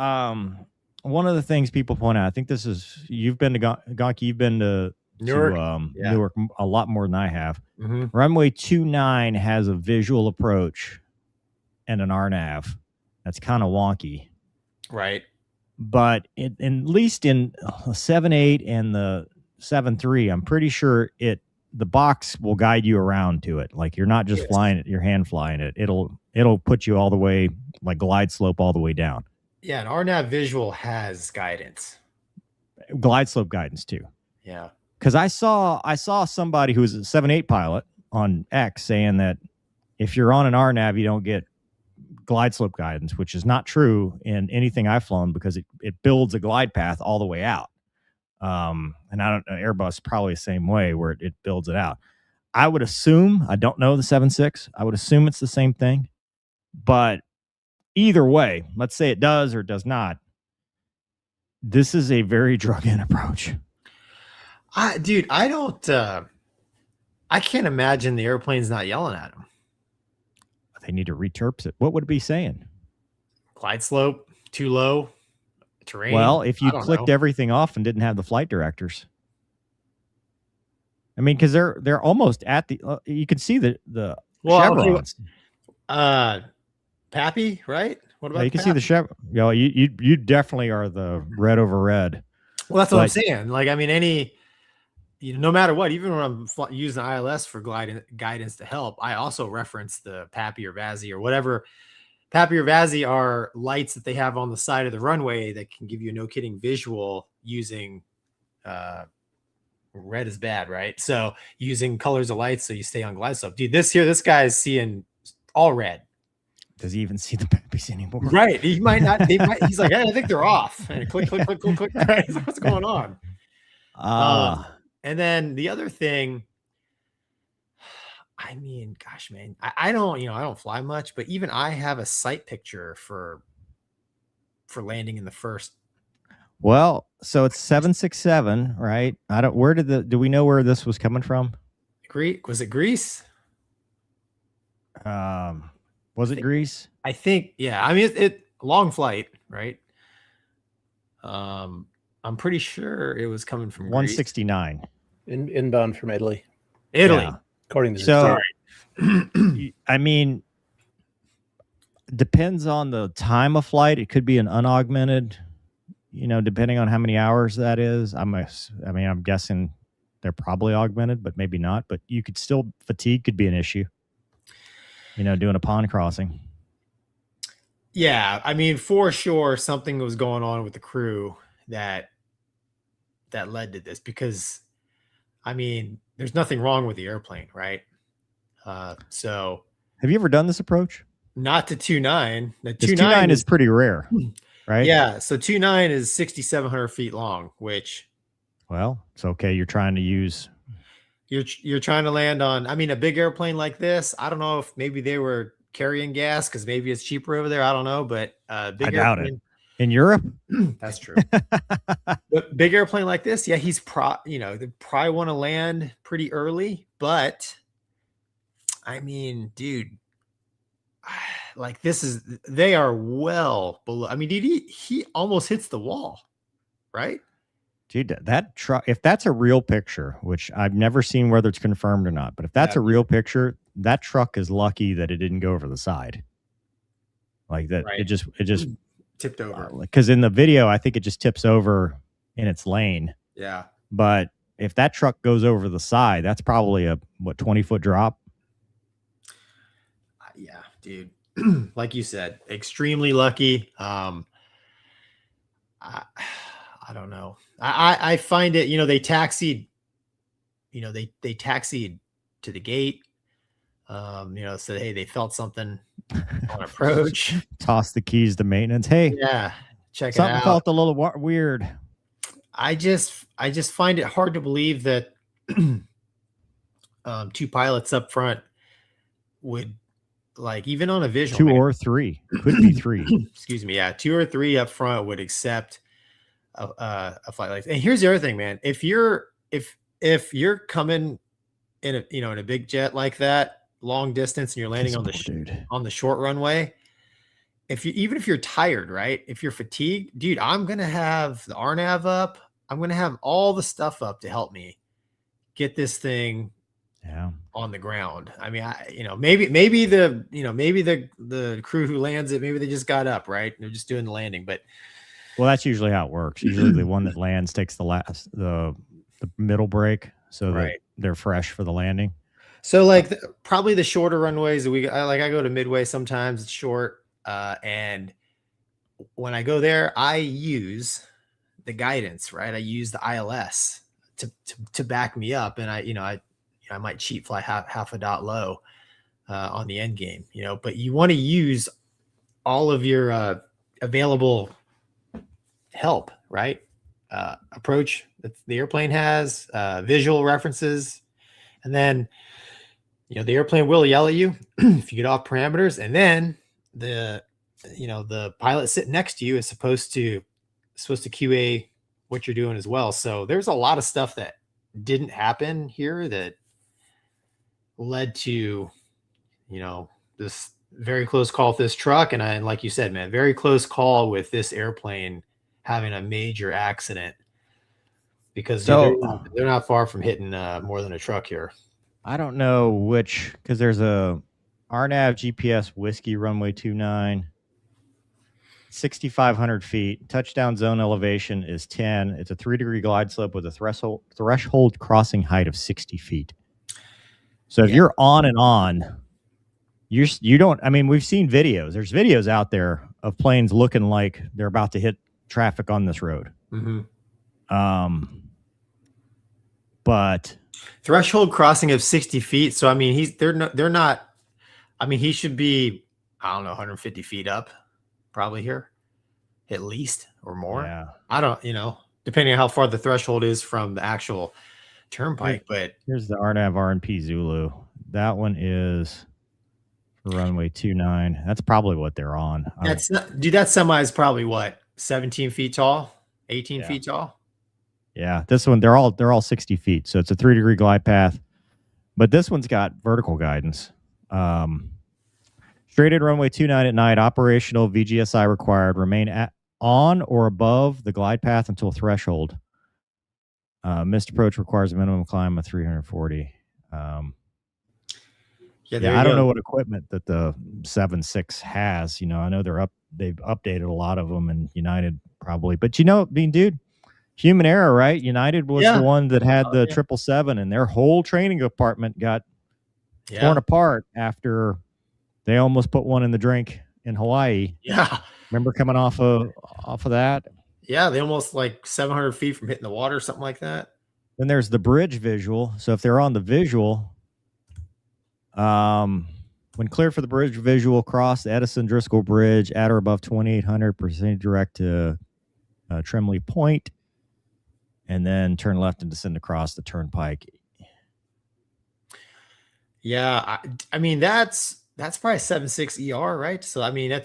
one of the things people point out, I think this is, you've been to Gonky, you've been to Newark, Newark a lot more than I have. Mm-hmm. Runway 29 has a visual approach and an RNAV. That's kind of wonky. Right. But at least in 7.8 and the 7.3, I'm pretty sure the box will guide you around to it. Like you're not just flying it, your hand flying it. It'll put you all the way, like glide slope all the way down. Yeah, and RNAV visual has guidance. Glide slope guidance too. Yeah. Because I saw somebody who was a 7.8 pilot on X saying that if you're on an RNAV, you don't get glide slope guidance, which is not true in anything I've flown because it builds a glide path all the way out. And Airbus probably the same way where it builds it out. I would assume, I don't know the 7.6, I would assume it's the same thing. But either way, let's say it does or does not, this is a very drug-in approach. I can't imagine the airplane's not yelling at him. They need to reterps it. What would it be saying? Glide slope, too low, terrain. Well, if I you don't clicked know. everything off and didn't have the flight directors. I mean, because they're almost at the. You can see the chevrons. Pappy, right? What Yeah, about you can see the Pappy? chevron. You know, you definitely are the red over red. Well, that's what I'm But- saying. Like, I mean, no matter what, even when I'm using ILS for guidance to help, I also reference the Pappy or Vazzy or whatever. Pappy or Vazzy are lights that they have on the side of the runway that can give you a no kidding visual using red is bad, right? So using colors of lights so you stay on glide slope. Dude, this guy's seeing all red. Does he even see the Pappies anymore? Right. He might not. He's like, hey, I think they're off. And click. Right? He's like, what's going on? And then the other thing, I mean, gosh, man, I don't fly much, but even I have a sight picture for landing in the first. Well, so it's 767, right? Do we know where this was coming from? Was it Greece? Was it Greece? I think, yeah. I mean, it long flight, right? I'm pretty sure it was coming from 169. Inbound from Italy. Italy. Yeah, according to the So, I mean, depends on the time of flight. It could be an unaugmented, depending on how many hours that is. I'm guessing they're probably augmented, but maybe not. But you could still, fatigue could be an issue, doing a pond crossing. Yeah, I mean, for sure, something was going on with the crew that led to this, because, I mean, there's nothing wrong with the airplane, right? So, have you ever done this approach? Not to 2.9. The 2.9 is pretty rare, right? Yeah, so 2.9 is 6,700 feet long, which, well, it's okay. You're trying to use. You're trying to land on. I mean, a big airplane like this. I don't know if maybe they were carrying gas because maybe it's cheaper over there. I don't know, but big I doubt it. In Europe, that's true. But big airplane like this, yeah, he's they probably want to land pretty early, but I mean, dude, like they are well below. I mean, dude, he almost hits the wall, right? Dude, that truck, if that's a real picture, which I've never seen whether it's confirmed or not, but if that's a real picture, that truck is lucky that it didn't go over the side. Like that, right. It just tipped over. Because in the video, I think it just tips over in its lane. Yeah. But if that truck goes over the side, that's probably a 20-foot drop. Yeah, dude. Like you said, extremely lucky. I don't know. I find it, they taxied, they taxied to the gate, said, hey, they felt something on approach. Toss the keys to maintenance. Hey, yeah, check it out. Something felt a little weird. I just find it hard to believe that two pilots up front would, like, even on a visual, two or three, could be three. Excuse me. Yeah, 2 or 3 up front would accept a flight like that. And here's the other thing, man. If you're coming in a big jet like that, long distance, and you're landing on the short runway, even if you're tired, right? If you're fatigued, dude, I'm gonna have the RNAV up. I'm gonna have all the stuff up to help me get this thing on the ground. I mean, maybe the crew who lands it, maybe they just got up, right? They're just doing the landing, but. Well, that's usually how it works. Usually the one that lands takes the middle break, so that they're fresh for the landing. So like probably the shorter runways, I go to Midway sometimes, it's short. And when I go there, I use the guidance, right? I use the ILS to back me up. And I might cheat fly half a dot low on the end game, but you want to use all of your available help, right? Approach that the airplane has, visual references, and then the airplane will yell at you if you get off parameters, and then the pilot sitting next to you is supposed to QA what you're doing as well. So there's a lot of stuff that didn't happen here that led to this very close call with this truck, and like you said, man, very close call with this airplane having a major accident because So- they're not far from hitting more than a truck here. I don't know which, because there's a RNAV GPS Whiskey Runway 29, 6,500 feet. Touchdown zone elevation is 10. It's a 3-degree glide slope with a threshold crossing height of 60 feet. So if you're on and on, you don't. I mean, we've seen videos. There's videos out there of planes looking like they're about to hit traffic on this road. But threshold crossing of 60 feet. So I mean, they're not. I mean, he should be, I don't know, 150 feet up, probably here, at least or more. Yeah. I don't, depending on how far the threshold is from the actual turnpike. But here's the RNAV RNP Zulu. That one is for runway 29. That's probably what they're on. That semi is probably what, 17 feet tall, 18 feet tall. Yeah, this one they're all 60 feet, so it's a 3-degree glide path. But this one's got vertical guidance. Straighted runway 29 at night. Operational VGSI required. Remain on or above the glide path until threshold. Missed approach requires a minimum climb of 340. I don't know what equipment that the 7.6 has. I know they've updated a lot of them, and United probably. But dude, human error, right? United was the one that had the 777, and their whole training department got torn apart after they almost put one in the drink in Hawaii. Yeah. Remember coming off of that? Yeah, they almost like 700 feet from hitting the water, something like that. Then there's the bridge visual. So if they're on the visual, when cleared for the bridge visual, cross the Edison-Driscoll Bridge at or above 2,800, proceed direct to Trimley Point, and then turn left and descend across the turnpike. Yeah, I mean, that's probably 7.6 ER, right? So, I mean,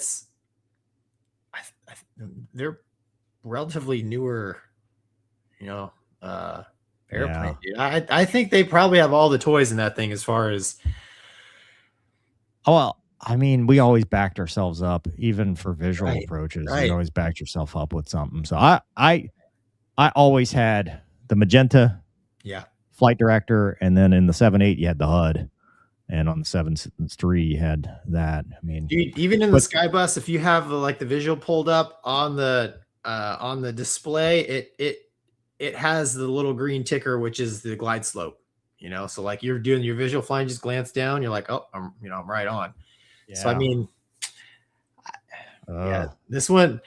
they're relatively newer, airplane. Yeah. I think they probably have all the toys in that thing as far as. Well, I mean, we always backed ourselves up, even for visual approaches. Right. You always backed yourself up with something. So I always had the magenta, flight director, and then in the 7.8 you had the HUD, and on the 7.3 you had that. I mean, dude, even in the Skybus, if you have the visual pulled up on the display, it has the little green ticker, which is the glide slope. So like you're doing your visual flying, just glance down, you're like, oh, I'm right on. Yeah. So I mean, this one,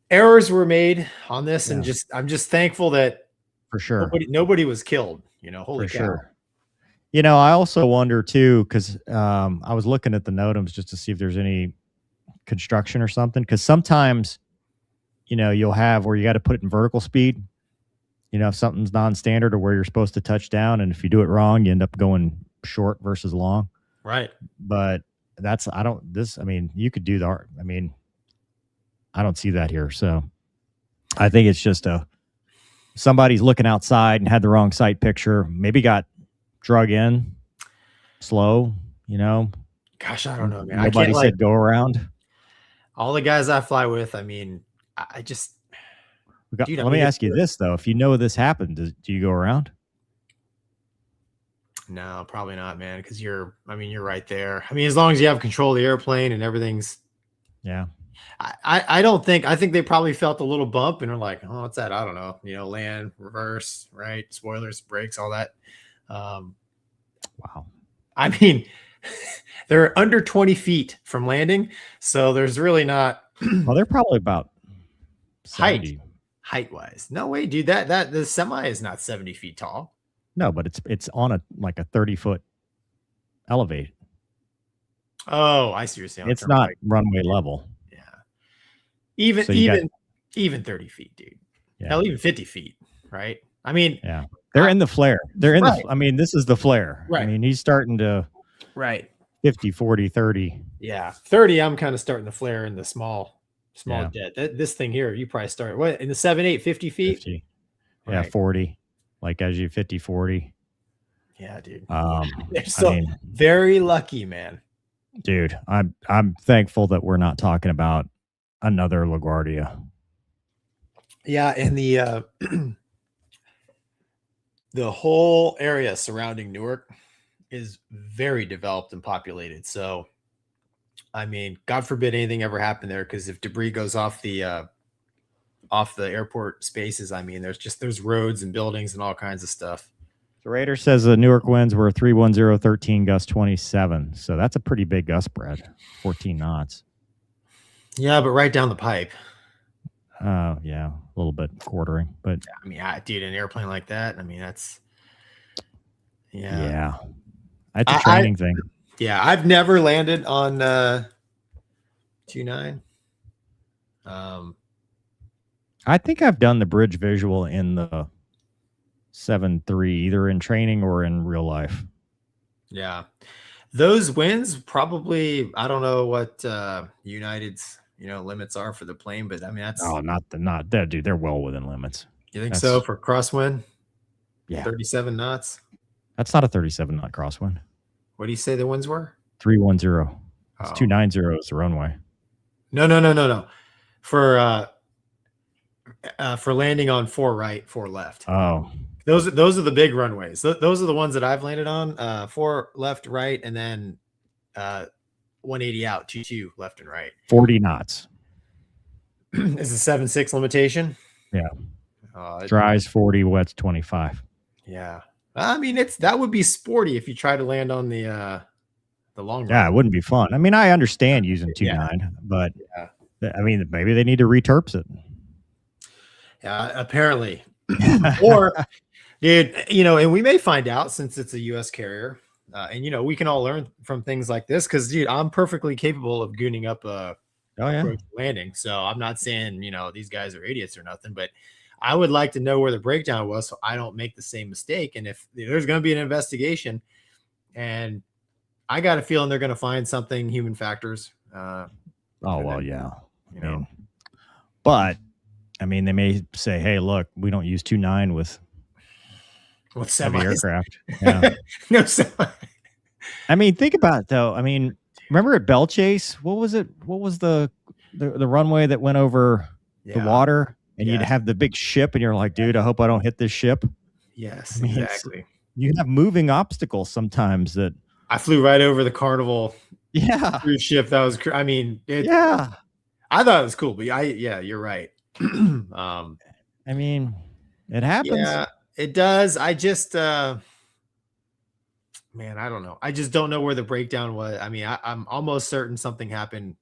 errors were made on this, and I'm just thankful that for sure nobody was killed. Holy cow. Sure. I also wonder too, because I was looking at the NOTAMs just to see if there's any construction or something. Because sometimes, you'll have where you got to put it in vertical speed. If something's non-standard or where you're supposed to touch down, and if you do it wrong, you end up going short versus long. Right. But you could do the. I mean, I don't see that here. So I think it's just somebody's looking outside and had the wrong sight picture. Maybe got drug in slow, Gosh, I don't know, man. Nobody said go around. All the guys I fly with, I mean, I just. Let me ask you this though: if you know this happened, do you go around? No, probably not, man. Because you're right there. I mean, as long as you have control of the airplane and everything's. Yeah. I don't think. I think they probably felt a little bump and are like, oh, what's that? I don't know. Land, reverse, right? Spoilers, brakes, all that. Wow. I mean, they're under 20 feet from landing, so there's really not. Well, they're probably about 70. Height-wise. No way, dude. That the semi is not 70 feet tall. No, but it's on a 30-foot elevate. Oh, I see what you're saying. It's not runway level. Yeah. Even 30 feet, dude. Yeah. Hell, even 50 feet, right? I mean, yeah. They're in the flare. They're in the. I mean, this is the flare. Right. I mean, he's starting to. Right. 50, 40, 30. Yeah, 30. I'm kind of starting to flare in the small jet. This thing here, you probably start in the 7.8, 50 feet. 50. Yeah, right. 40. Like as you 50, 40. Yeah, dude. They're so very lucky, man. Dude, I'm thankful that we're not talking about another LaGuardia. Yeah, and the whole area surrounding Newark is very developed and populated. So, I mean, God forbid anything ever happened there, because if debris goes off the airport spaces, I mean, there's roads and buildings and all kinds of stuff. The Raider says the Newark winds were 310, gust 27. So that's a pretty big gust spread, 14 knots. Yeah, but right down the pipe. Yeah, a little bit quartering, but I mean, dude, an airplane like that, I mean, that's yeah, that's a training thing. Yeah, I've never landed on 29. I think I've done the bridge visual in the 7.3, either in training or in real life. Yeah, those winds probably, I don't know what United's limits are for the plane, but I mean, that's not that, dude. They're well within limits. You think so for crosswind? Yeah, 37 knots. That's not a 37 knot crosswind. What do you say the winds were? 310. It's 290 is the runway. No. For landing on 4 right, 4 left. Oh, those are the big runways. Those are the ones that I've landed on. 4 left, right, and then 180 out, 22 left and right. 40 knots. Is the 7.6 limitation? Yeah. Dries 40, wets 25. Yeah. I mean, that would be sporty if you try to land on the long run. Yeah, it wouldn't be fun. I mean, I understand using 2.9, but I mean, maybe they need to returps it. Yeah, apparently. Or, dude, and we may find out, since it's a U.S. carrier, and we can all learn from things like this, because, dude, I'm perfectly capable of gooning up a landing. So I'm not saying these guys are idiots or nothing, but I would like to know where the breakdown was so I don't make the same mistake. And if there's going to be an investigation, and I got a feeling they're going to find something, human factors. But I mean, they may say, "Hey, look, we don't use 2.9 with heavy aircraft." Yeah. No semi. I mean, think about it though. I mean, remember at Bell Chase, what was it? What was the runway that went over the water, and you'd have the big ship, and you're like, "Dude, I hope I don't hit this ship." Yes, I mean, exactly. You have moving obstacles sometimes that. I flew right over the Carnival. Yeah. Cruise ship. That was. I mean, I thought it was cool, but you're right. I mean, it happens. Yeah, it does. I just, man, I don't know. I just don't know where the breakdown was. I mean, I'm almost certain something happened,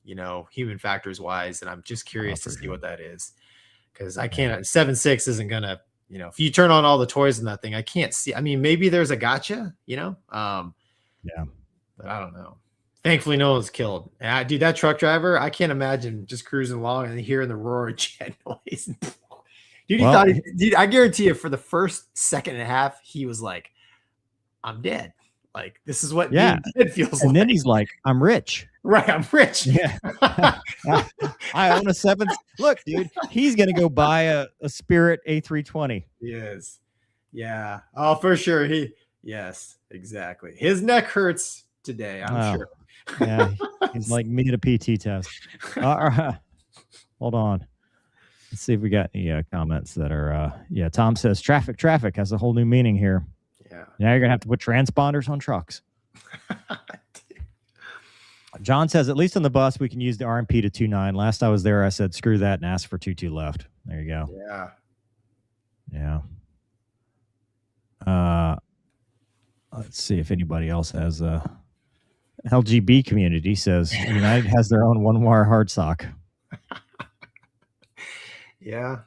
human factors wise, and I'm just curious to see what that is, because I can't. 7.6 isn't gonna, if you turn on all the toys in that thing, I can't see. I mean, maybe there's a gotcha, yeah, but I don't know. Thankfully, no one's killed. Dude, that truck driver, I can't imagine just cruising along and hearing the roar of jet noise. Dude, dude, I guarantee you, for the first second and a half, he was like, "I'm dead. Like, this is what being dead feels like." And then he's like, "I'm rich." Right, I'm rich. Yeah. I own a 7. Look, dude, he's gonna go buy a Spirit A320. Yes. Yeah. Oh, for sure. Yes, exactly. His neck hurts today, I'm sure. Yeah, he's like me at a PT test. All right. Hold on. Let's see if we got any comments that are. Tom says traffic has a whole new meaning here. Yeah. Now you're gonna have to put transponders on trucks. John says, at least on the bus, we can use the RMP to 2.9. Last I was there, I said, screw that, and asked for 2.2 left. There you go. Yeah. Let's see if anybody else has LGB community says United has their own one-wire hard sock. Yeah.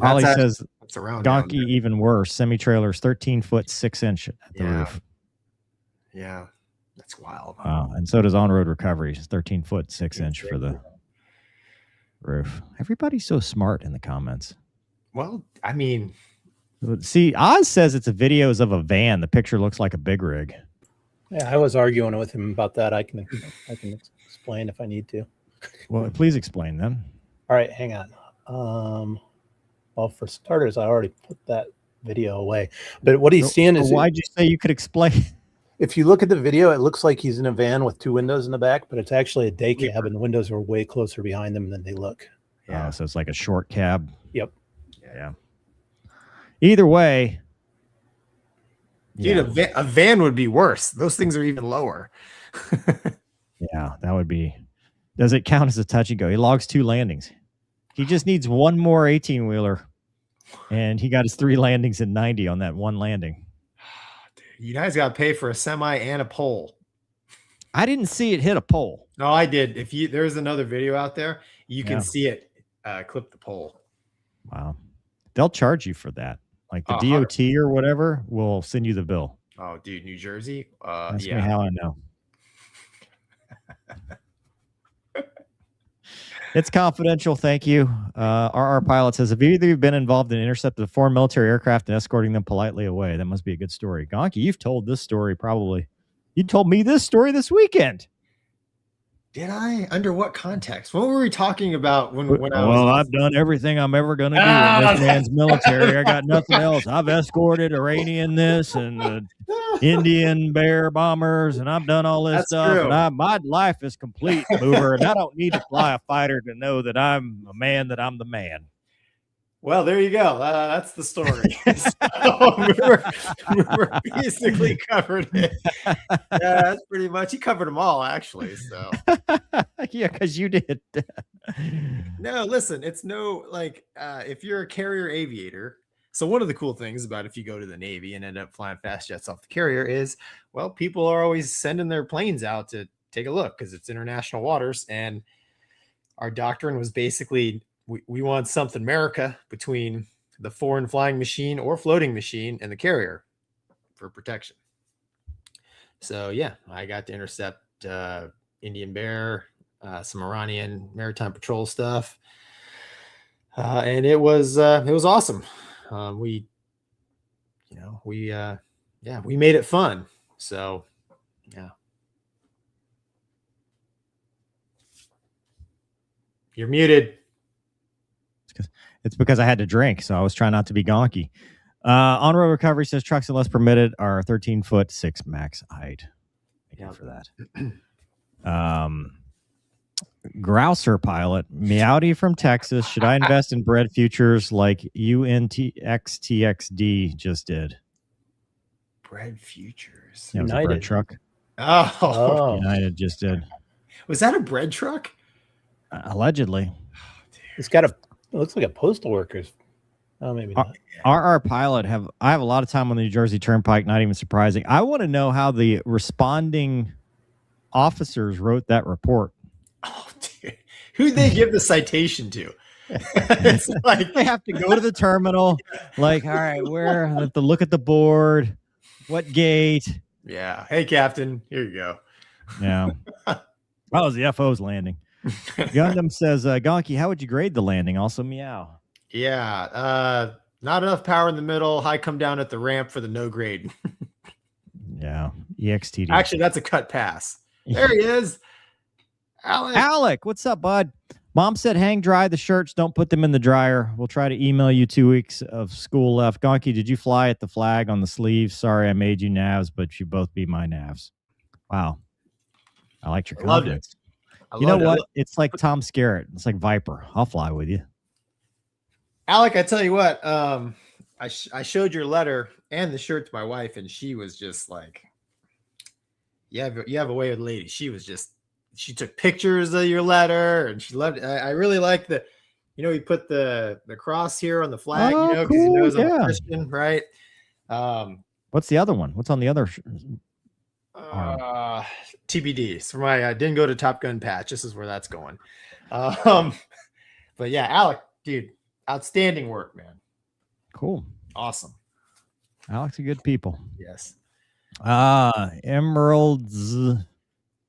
Ollie says that's around Gonky even worse. Semi-trailers 13 foot 6 inch at the roof. Yeah. That's wild. And so does on-road recovery. It's 13 foot 6 inch for the roof. Everybody's so smart in the comments. Well, I mean, see, Oz says it's a videos of a van. The picture looks like a big rig. Yeah, I was arguing with him about that. I can explain if I need to. Well, please explain then. All right, hang on. Well, for starters, I already put that video away. But what he's seeing is, why'd you say you could explain? If you look at the video, it looks like he's in a van with 2 windows in the back, but it's actually a day cab, and the windows are way closer behind them than they look. Yeah. So it's like a short cab. Yep. Yeah. Either way. Dude, a van would be worse. Those things are even lower. Yeah, that would be. Does it count as a touch and go? He logs 2 landings. He just needs one more 18-wheeler, and he got his 3 landings in 90 on that one landing. You guys got to pay for a semi and a pole. I didn't see it hit a pole. No, I did. There's another video out there, you can see it clip the pole. Wow. They'll charge you for that. Like the DOT or whatever will send you the bill. Oh, dude, New Jersey? Ask me how I know. It's confidential. Thank you. RR Pilot says, have either of you been involved in intercepting a foreign military aircraft and escorting them politely away? That must be a good story. Gonky, you've told this story probably. You told me this story this weekend. Did I? Under what context? What were we talking about when I was? Well, I've done everything I'm ever going to do in this man's military. I got nothing else. I've escorted Iranian this and Indian bear bombers, and I've done all this stuff. True. And my life is complete, mover, and I don't need to fly a fighter to know that I'm a man, that I'm the man. Well, there you go. That's the story. we basically covered it. Yeah, that's pretty much. He covered them all, actually. So yeah, because you did. No, listen, it's no like if you're a carrier aviator. So one of the cool things about if you go to the Navy and end up flying fast jets off the carrier is, well, people are always sending their planes out to take a look because it's international waters. And our doctrine was basically, we want something America between the foreign flying machine or floating machine and the carrier for protection. So yeah, I got to intercept Indian Bear, some Iranian maritime patrol stuff, and it was awesome. We made it fun. So yeah, you're muted. It's because I had to drink, so I was trying not to be gonky. On-road recovery says trucks unless permitted are 13'6" max height. Thank you for that. Grouser Pilot, Meowdy from Texas. Should I invest in bread futures like UNTXTXD just did? Bread futures. Yeah, it was a bread truck. Oh, United just did. Was that a bread truck? Allegedly. It's got it looks like a postal worker's. Oh, maybe not. RR Pilot I have a lot of time on the New Jersey Turnpike, not even surprising. I want to know how the responding officers wrote that report. Oh, dude. Who'd they give the citation to? It's like they have to go to the terminal. Like, all right, where? Have to look at the board. What gate? Yeah. Hey, Captain. Here you go. Yeah. That was the FO's landing. Gundam says, Gonky, how would you grade the landing? Also, meow. Yeah. Not enough power in the middle. High come down at the ramp for the no grade. Yeah. EXTD. Actually, that's a cut pass. There he is. Alec, what's up, bud? Mom said hang dry the shirts. Don't put them in the dryer. We'll try to email you 2 weeks of school left. Gonky, did you fly at the flag on the sleeves? Sorry I made you navs, but you both be my navs. Wow. I liked your confidence. You know what? It's like Tom Skerritt. It's like Viper. I'll fly with you. Alec, I tell you what, I showed your letter and the shirt to my wife, and she was just like, you have a way with ladies. She took pictures of your letter, and she loved it. I really like you put the cross here on the flag, because he knows I'm a Christian, right? What's the other one? What's on the other? TBD. So I didn't go to Top Gun patch. This is where that's going. But yeah, Alec, dude, outstanding work, man. Cool. Awesome. Alec's a good people. Yes. Emeralds.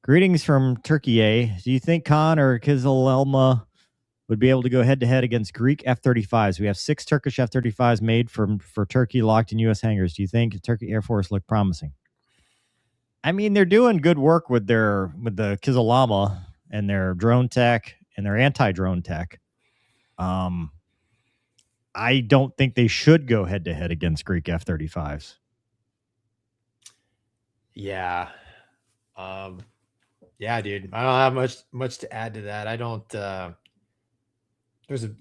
Greetings from Turkey. Do you think Khan or Kizilelma would be able to go head-to-head against Greek F-35s? We have 6 Turkish F-35s made for Turkey locked in U.S. hangars. Do you think Turkey Air Force look promising? I mean, they're doing good work with the Kizilelma and their drone tech and their anti-drone tech. I don't think they should go head-to-head against Greek F-35s. Yeah. Yeah, dude. I don't have much to add to that. I don't.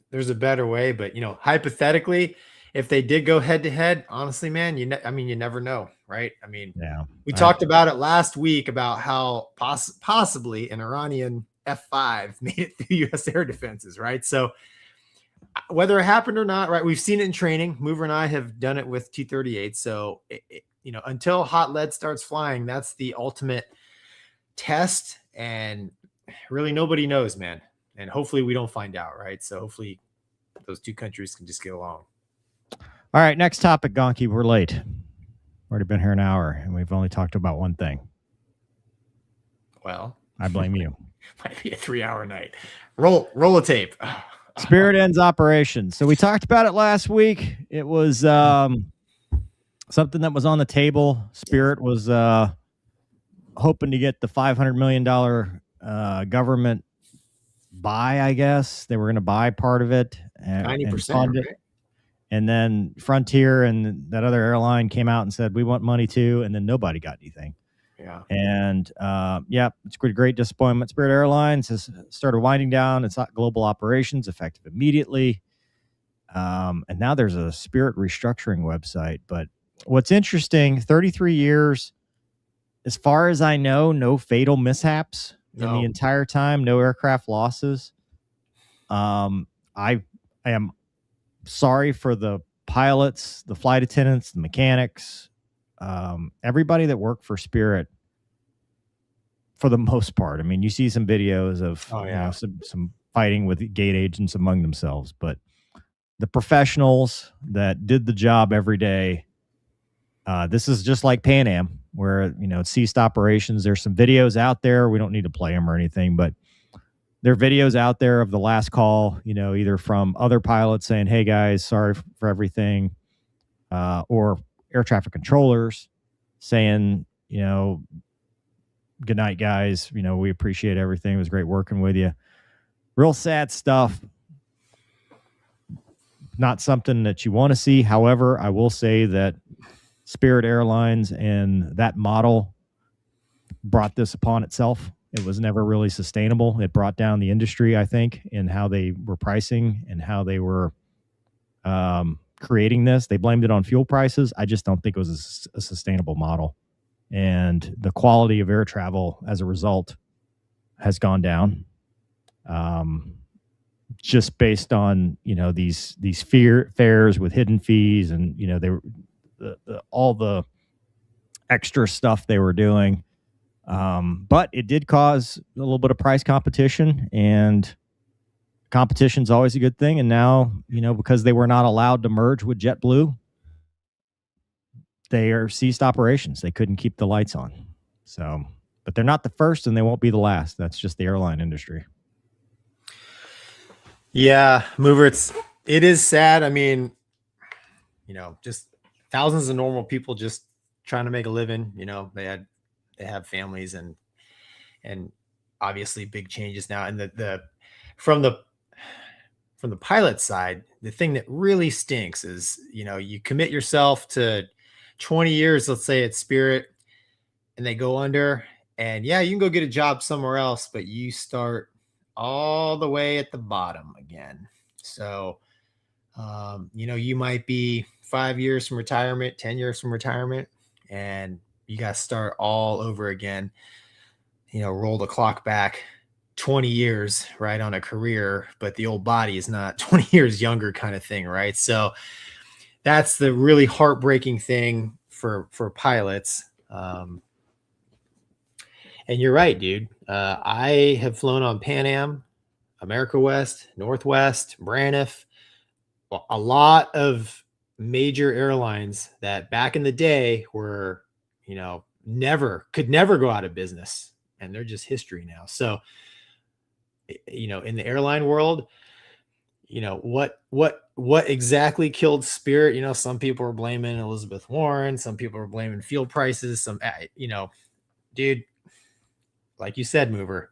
there's a better way, but hypothetically, if they did go head to head, honestly, man, you never know, right? I mean, Yeah. we talked about it last week about how possibly an Iranian F-5 made it through U.S. air defenses, right? So whether it happened or not, right? We've seen it in training. Mover and I have done it with T-38. So until hot lead starts flying, that's the ultimate test, and really nobody knows, man. And hopefully we don't find out, right? So hopefully those two countries can just get along. All right, next topic, Gonky. We're late. We've already been here an hour, and we've only talked about one thing. Well, I blame you. Might be a 3-hour night. Roll a tape. Spirit ends operations. So we talked about it last week. It was something that was on the table. Spirit was hoping to get the $500 million government buy, I guess. They were going to buy part of it. 90%. Right? And then Frontier and that other airline came out and said, we want money too. And then nobody got anything. Yeah. And it's a great disappointment. Spirit Airlines has started winding down its global operations effective immediately. And now there's a Spirit restructuring website. But what's interesting, 33 years, as far as I know, no fatal mishaps in the entire time, no aircraft losses. I am sorry for the pilots, the flight attendants, the mechanics, everybody that worked for Spirit for the most part. I mean, you see some videos of some fighting with gate agents among themselves, but the professionals that did the job every day, this is just like Pan Am, where, it ceased operations. There's some videos out there. We don't need to play them or anything, but there are videos out there of the last call, either from other pilots saying, hey guys, sorry for everything, or air traffic controllers saying, good night, guys. We appreciate everything. It was great working with you. Real sad stuff. Not something that you want to see. However, I will say that Spirit Airlines and that model brought this upon itself. It was never really sustainable. It brought down the industry, I think, in how they were pricing and how they were creating this. They blamed it on fuel prices. I just don't think it was a sustainable model. And the quality of air travel as a result has gone down. Just based on, these fares with hidden fees and, they were all the extra stuff they were doing. But it did cause a little bit of price competition, and competition's always a good thing. And now, because they were not allowed to merge with JetBlue, they are ceased operations. They couldn't keep the lights on. So, but they're not the first and they won't be the last. That's just the airline industry. Yeah, Mover, it is sad. I mean, just thousands of normal people just trying to make a living. They have families and obviously big changes now. And from the pilot side, the thing that really stinks is, you commit yourself to 20 years, let's say at Spirit, and they go under, and you can go get a job somewhere else, but you start all the way at the bottom again. So, you might be 5 years from retirement, 10 years from retirement, and you got to start all over again, roll the clock back 20 years, right, on a career, but the old body is not 20 years younger kind of thing, right? So that's the really heartbreaking thing for pilots. And you're right, dude. I have flown on Pan Am, America West, Northwest, Braniff, a lot of major airlines that back in the day were, could never go out of business, and they're just history now. So, in the airline world, what exactly killed Spirit? Some people are blaming Elizabeth Warren, some people are blaming fuel prices, some, dude, like you said, Mover,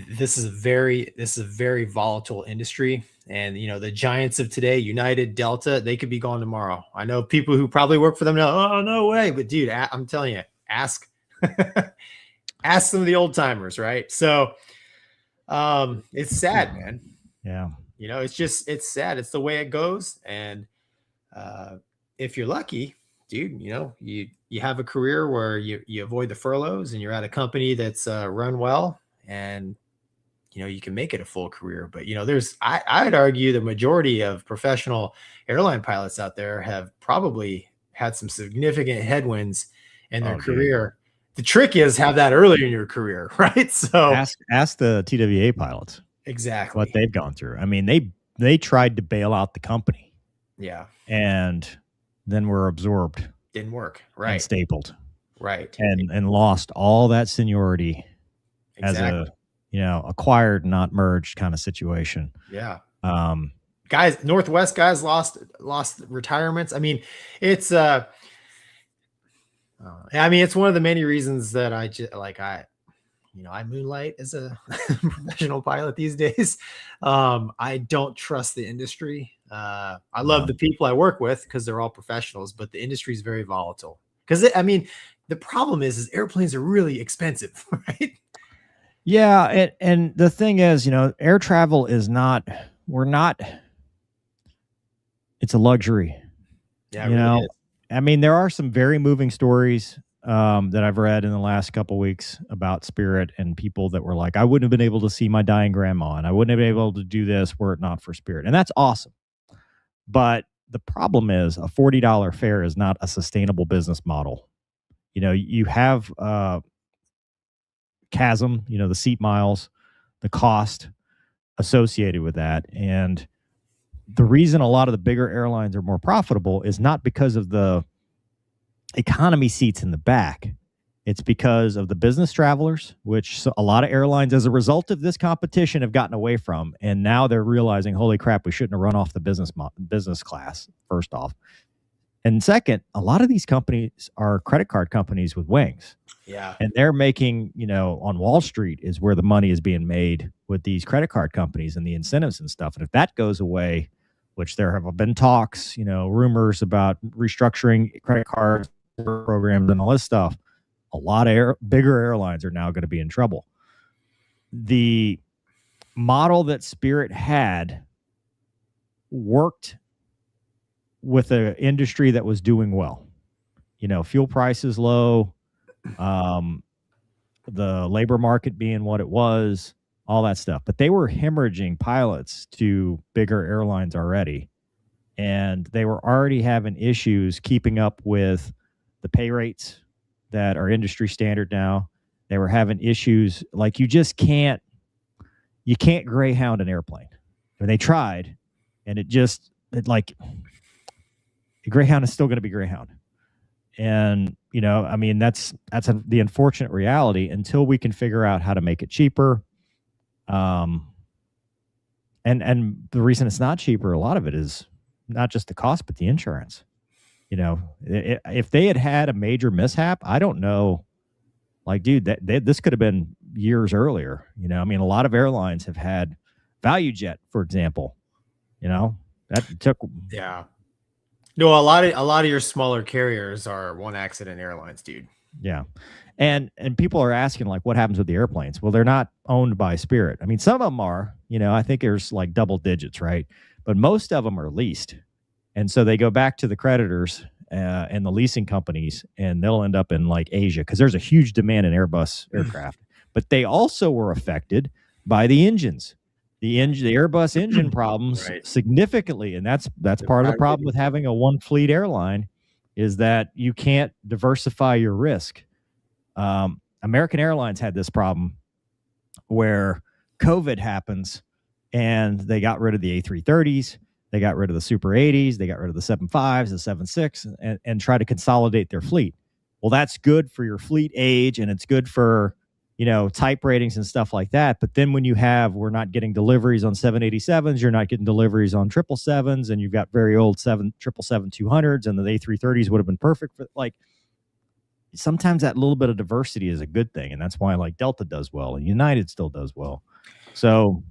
this is a very volatile industry. And, the giants of today, United, Delta, they could be gone tomorrow. I know people who probably work for them now. Oh, no way. But dude, I'm telling you, ask some of the old timers. Right. So, it's sad, man. Yeah. You know, it's sad. It's the way it goes. And if you're lucky, dude, you know, you have a career where you avoid the furloughs and you're at a company that's run well, and you know, you can make it a full career. But you know, I'd argue the majority of professional airline pilots out there have probably had some significant headwinds in their career. The trick is have that early in your career, right? So ask the TWA pilots exactly what they've gone through. I mean, they tried to bail out the company. Yeah. And then were absorbed. Didn't work. Right. And stapled. Right. And lost all that seniority as a, you know, acquired, not merged kind of situation. Yeah. Guys, Northwest guys lost retirements. I mean, it's it's one of the many reasons that I moonlight as a professional pilot these days. I don't trust the industry. I love the people I work with because they're all professionals, but the industry is very volatile. Because the problem is airplanes are really expensive, right? Yeah, and the thing is, you know, air travel is not. It's a luxury. Yeah, you really know. is. I mean, there are some very moving stories that I've read in the last couple of weeks about Spirit and people that were like, I wouldn't have been able to see my dying grandma, and I wouldn't have been able to do this were it not for Spirit. And that's awesome. But the problem is a $40 fare is not a sustainable business model. You know, you have chasm, you know, the seat miles, the cost associated with that. And the reason a lot of the bigger airlines are more profitable is not because of the economy seats in the back. It's because of the business travelers, which a lot of airlines, as a result of this competition, have gotten away from. And now they're realizing, holy crap, we shouldn't have run off the business class, first off. And second, a lot of these companies are credit card companies with wings. Yeah. And they're making, you know, on Wall Street is where the money is being made with these credit card companies and the incentives and stuff. And if that goes away, which there have been talks, you know, rumors about restructuring credit card programs and all this stuff, a lot of bigger airlines are now going to be in trouble. The model that Spirit had worked with an industry that was doing well. You know, fuel prices low, the labor market being what it was, all that stuff. But they were hemorrhaging pilots to bigger airlines already. And they were already having issues keeping up with the pay rates that are industry standard now. They were having issues like you can't Greyhound an airplane. I mean, they tried, and Greyhound is still going to be Greyhound. And, you know, I mean, that's the unfortunate reality until we can figure out how to make it cheaper. And the reason it's not cheaper, a lot of it is not just the cost, but the insurance. You know, if they had a major mishap, I don't know. Like, dude, this could have been years earlier. You know, I mean, a lot of airlines have had ValueJet, for example. You know, that took. Yeah. No, a lot of your smaller carriers are one accident airlines, dude. Yeah. And people are asking, like, what happens with the airplanes? Well, they're not owned by Spirit. I mean, some of them are, you know, I think there's like double digits, right? But most of them are leased. And so they go back to the creditors and the leasing companies, and they'll end up in like Asia because there's a huge demand in Airbus aircraft. But they also were affected by the engines. The Airbus engine problems significantly. And that's part of the problem with having a one fleet airline is that you can't diversify your risk. American Airlines had this problem where COVID happens and they got rid of the A330s, they got rid of the Super 80s, they got rid of the 75s, the 76, and try to consolidate their fleet. Well, that's good for your fleet age and it's good for, you know, type ratings and stuff like that. But then when we're not getting deliveries on 787s, you're not getting deliveries on 777s, and you've got very old 777-200s, and the A330s would have been perfect for, like, sometimes that little bit of diversity is a good thing. And that's why, like, Delta does well and United still does well. So,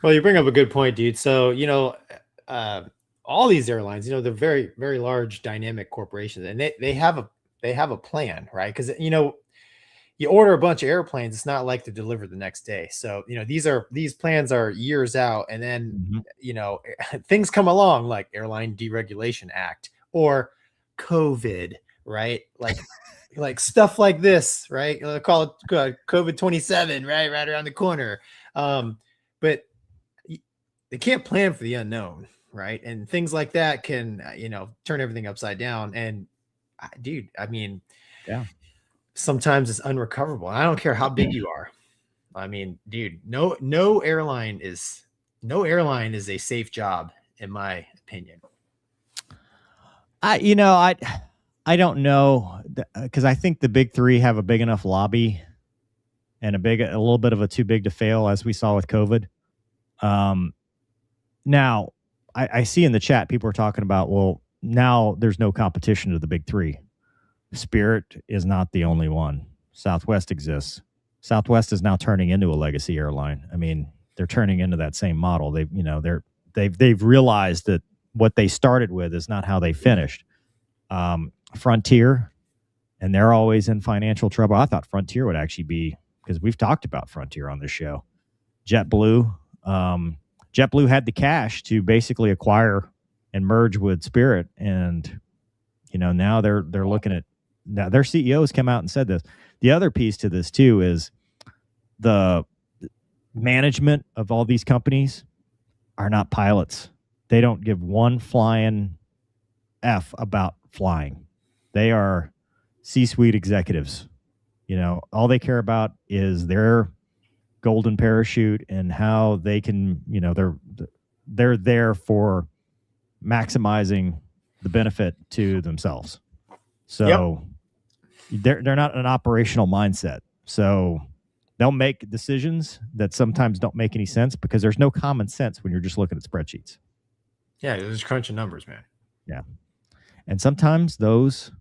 well, you bring up a good point, dude. So, you know, all these airlines, you know, they're very, very large dynamic corporations, and they have a plan, right? Because, you know, you order a bunch of airplanes, it's not like they're delivered the next day. So, these plans are years out, and then, things come along like Airline Deregulation Act or COVID, right? Like stuff like this, right? Call it COVID 27, right around the corner. But they can't plan for the unknown, right? And things like that can, turn everything upside down. And dude, I mean, yeah, sometimes it's unrecoverable. I don't care how big you are. I mean, dude, no airline is a safe job, in my opinion. I don't know, because I think the big three have a big enough lobby and a little bit of a too big to fail, as we saw with COVID. Now I see in the chat people are talking about, well, now there's no competition to the big three. Spirit is not the only one. Southwest exists. Southwest is now turning into a legacy airline. I mean, they're turning into that same model. They've realized that what they started with is not how they finished. Frontier, and they're always in financial trouble. I thought Frontier would actually be, because we've talked about Frontier on this show. JetBlue had the cash to basically acquire and merge with Spirit, and now they're looking at, now their CEOs come out and said this. The other piece to this too is the management of all these companies are not pilots. They don't give one flying F about flying. They are C-suite executives. All they care about is their golden parachute and how they can, they're there for maximizing the benefit to themselves. So they're not an operational mindset. So they'll make decisions that sometimes don't make any sense because there's no common sense when you're just looking at spreadsheets. Yeah, they're just crunching numbers, man. Yeah. And sometimes those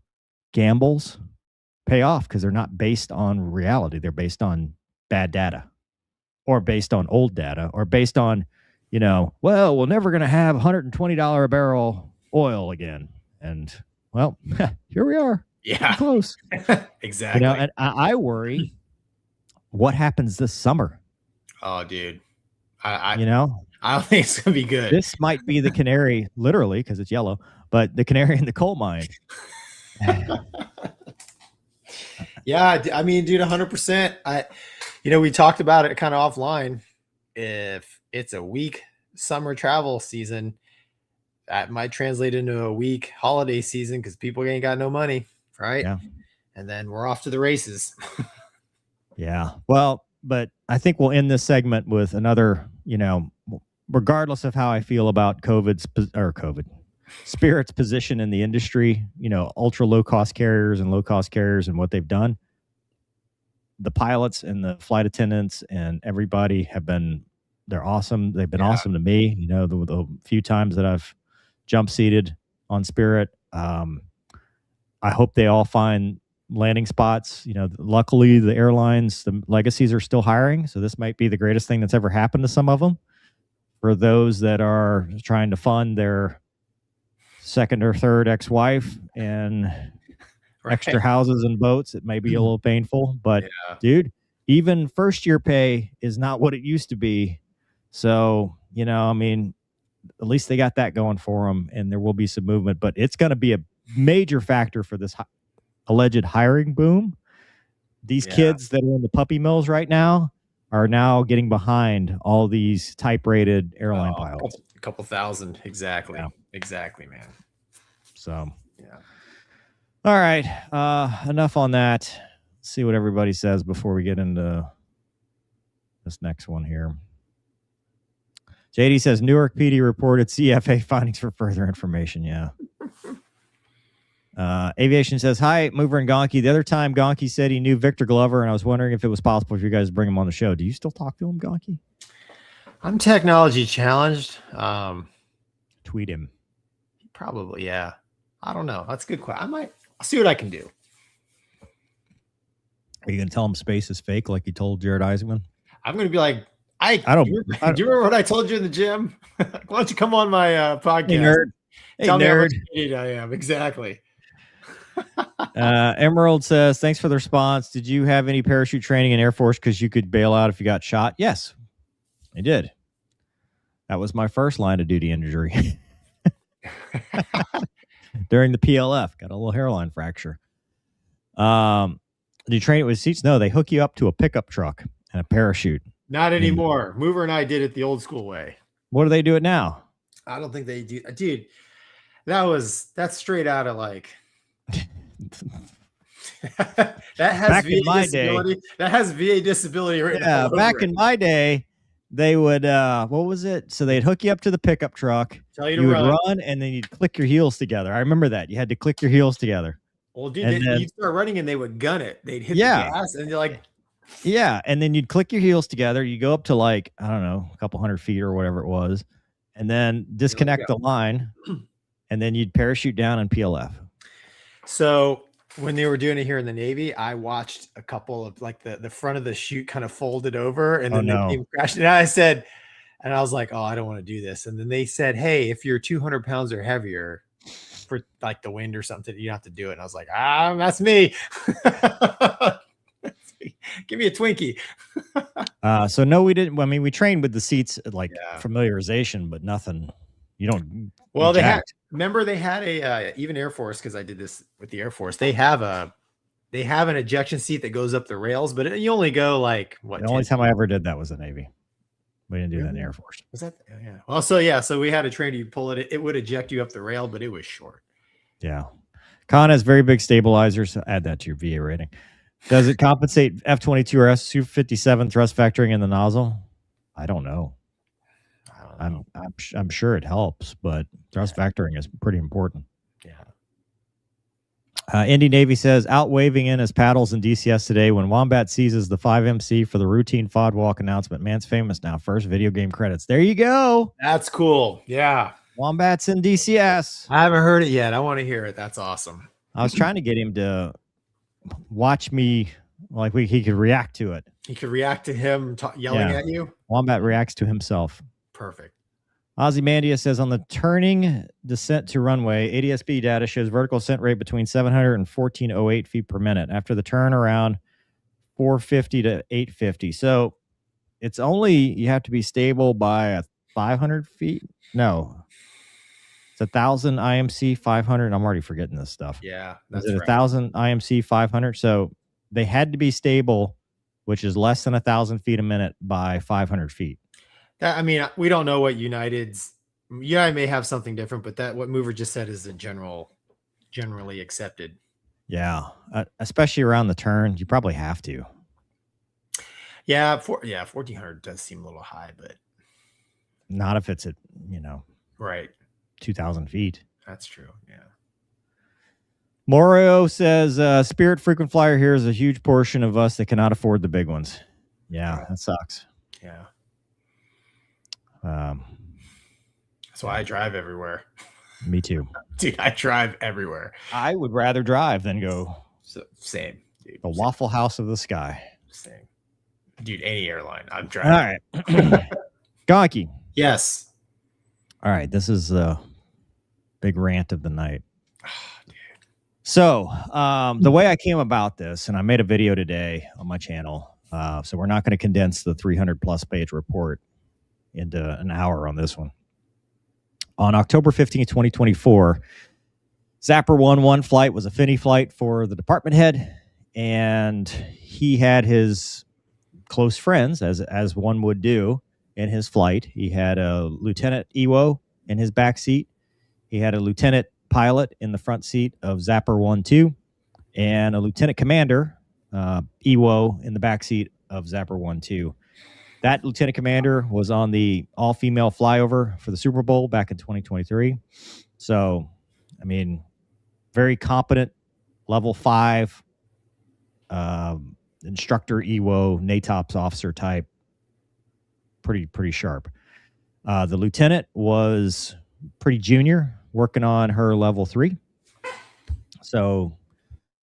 gambles pay off because they're not based on reality. They're based on bad data, or based on old data, or based on, well, we're never going to have $120 a barrel oil again. And well, here we are. Yeah. Close. Exactly. And I worry what happens this summer. Oh, dude. I don't think it's going to be good. This might be the canary, literally, because it's yellow, but the canary in the coal mine. Yeah, I mean, dude, 100%. We talked about it kind of offline. If it's a weak summer travel season, that might translate into a weak holiday season because people ain't got no money, right? Yeah. And then we're off to the races. Yeah. Well, but I think we'll end this segment with another, regardless of how I feel about Spirit's position in the industry, ultra low cost carriers and low cost carriers and what they've done. The pilots and the flight attendants and everybody they're awesome. They've been awesome to me. The few times that I've jump seated on Spirit. I hope they all find landing spots. Luckily the airlines, the legacies are still hiring. So this might be the greatest thing that's ever happened to some of them. For those that are trying to fund their second or third ex-wife and extra houses and boats, it may be a little painful, but dude, even first year pay is not what it used to be. So, at least they got that going for them, and there will be some movement, but it's going to be a major factor for this alleged hiring boom. These kids that are in the puppy mills right now are now getting behind all these type-rated airline pilots. A couple thousand. Exactly. Yeah. Exactly, man. So, all right. Enough on that. Let's see what everybody says before we get into this next one here. JD says Newark PD reported CFA findings for further information. Yeah. Aviation says, hi, Mover and Gonky. The other time Gonky said he knew Victor Glover, and I was wondering if it was possible for you guys to bring him on the show. Do you still talk to him, Gonky? I'm technology challenged. Tweet him. Probably, yeah. I don't know. That's a good question. I'll see what I can do. Are you going to tell him space is fake like you told Jared Eisenman? I'm going to be like, do you remember what I told you in the gym? Why don't you come on my podcast? Hey, nerd. Tell me how much idiot I am. Exactly. Emerald says, thanks for the response. Did you have any parachute training in Air Force because you could bail out if you got shot? Yes, I did. That was my first line of duty injury. During the PLF, got a little hairline fracture. Do you train it with seats? No, they hook you up to a pickup truck and a parachute. Not anymore. Mover and I did it the old school way. What do they do it now? I don't think they do. Dude, that's straight out of like that has Back VA in my disability. day. That has VA disability written all Yeah, over back it. in my day, they would what was it? So they'd hook you up to the pickup truck. Tell you to You would run. run and then you'd click your heels together. I remember that. You had to click your heels together. Well, dude, And then- you'd start running and they would gun it. They'd hit Yeah. the gas and you're like, Yeah, and then you'd click your heels together. You go up to like, I don't know, a couple hundred feet or whatever it was, and then disconnect the line, and then you'd parachute down and PLF. so when they were doing it here in the Navy, I watched a couple of like the front of the chute kind of folded over and then they came crashing. And I said, and I was like, oh, I don't want to do this. And then they said, hey, if you're 200 pounds or heavier for like the wind or something, you have to do it. And I was like, that's me. Give me a Twinkie. So no, we didn't. I mean, we trained with the seats like familiarization, but nothing. You don't. Well, remember they had a even Air Force, because I did this with the Air Force. They have an ejection seat that goes up the rails, but you only go like what? The only time I ever did that was the Navy. We didn't do that in the Air Force. Was that? Yeah. Well, so we had a trainer. You pull it. It would eject you up the rail, but it was short. Yeah. Con has very big stabilizers. So add that to your VA rating. Does it compensate F-22 or Su-57 thrust vectoring in the nozzle? I don't know. I'm sure it helps, but thrust vectoring is pretty important. Yeah. Indy Navy says, out waving in his paddles in DCS today when Wombat seizes the 5MC for the routine FOD walk announcement. Man's famous now. First video game credits. There you go. That's cool. Yeah. Wombats in DCS. I haven't heard it yet. I want to hear it. That's awesome. I was trying to get him to watch me, like he could react to it. He could react to him yelling at you. Wombat reacts to himself. Perfect. Ozymandias says on the turning descent to runway, ADS-B data shows vertical ascent rate between 700 and 1408 feet per minute. After the turn around 450 to 850. So it's only, you have to be stable by 500 feet. No, it's 1,000 IMC 500. I'm already forgetting this stuff. Yeah. Is it 1,000 IMC 500? So they had to be stable, which is less than 1,000 feet a minute by 500 feet. I mean, we don't know what United may have something different, but what Mover just said is the generally accepted. Yeah. Especially around the turn, you probably have to. Yeah. 1,400 does seem a little high, but not if it's at, right. 2,000 feet. That's true. Yeah. Morio says, Spirit frequent flyer here is a huge portion of us that cannot afford the big ones. Yeah, that sucks. Yeah. That's why I drive everywhere. Me too. Dude, I drive everywhere. I would rather drive than go. Same. Dude, the Waffle House of the sky. Same. Dude, any airline. I'm driving. All right. Gonky. Yes. All right. This is a big rant of the night. So the way I came about this, and I made a video today on my channel. So we're not going to condense the 300 plus page report into an hour on this one. On October 15th, 2024, Zapper 11 flight was a Finney flight for the department head, and he had his close friends, as one would do in his flight. He had a Lieutenant Ewo in his back seat. He had a lieutenant pilot in the front seat of Zapper 12, and a lieutenant commander, Ewo, in the back seat of Zapper 12. That lieutenant commander was on the all-female flyover for the Super Bowl back in 2023. So, I mean, very competent, level 5 instructor, Ewo, NATOPS officer type. Pretty sharp. The lieutenant was pretty junior, working on her level 3. So,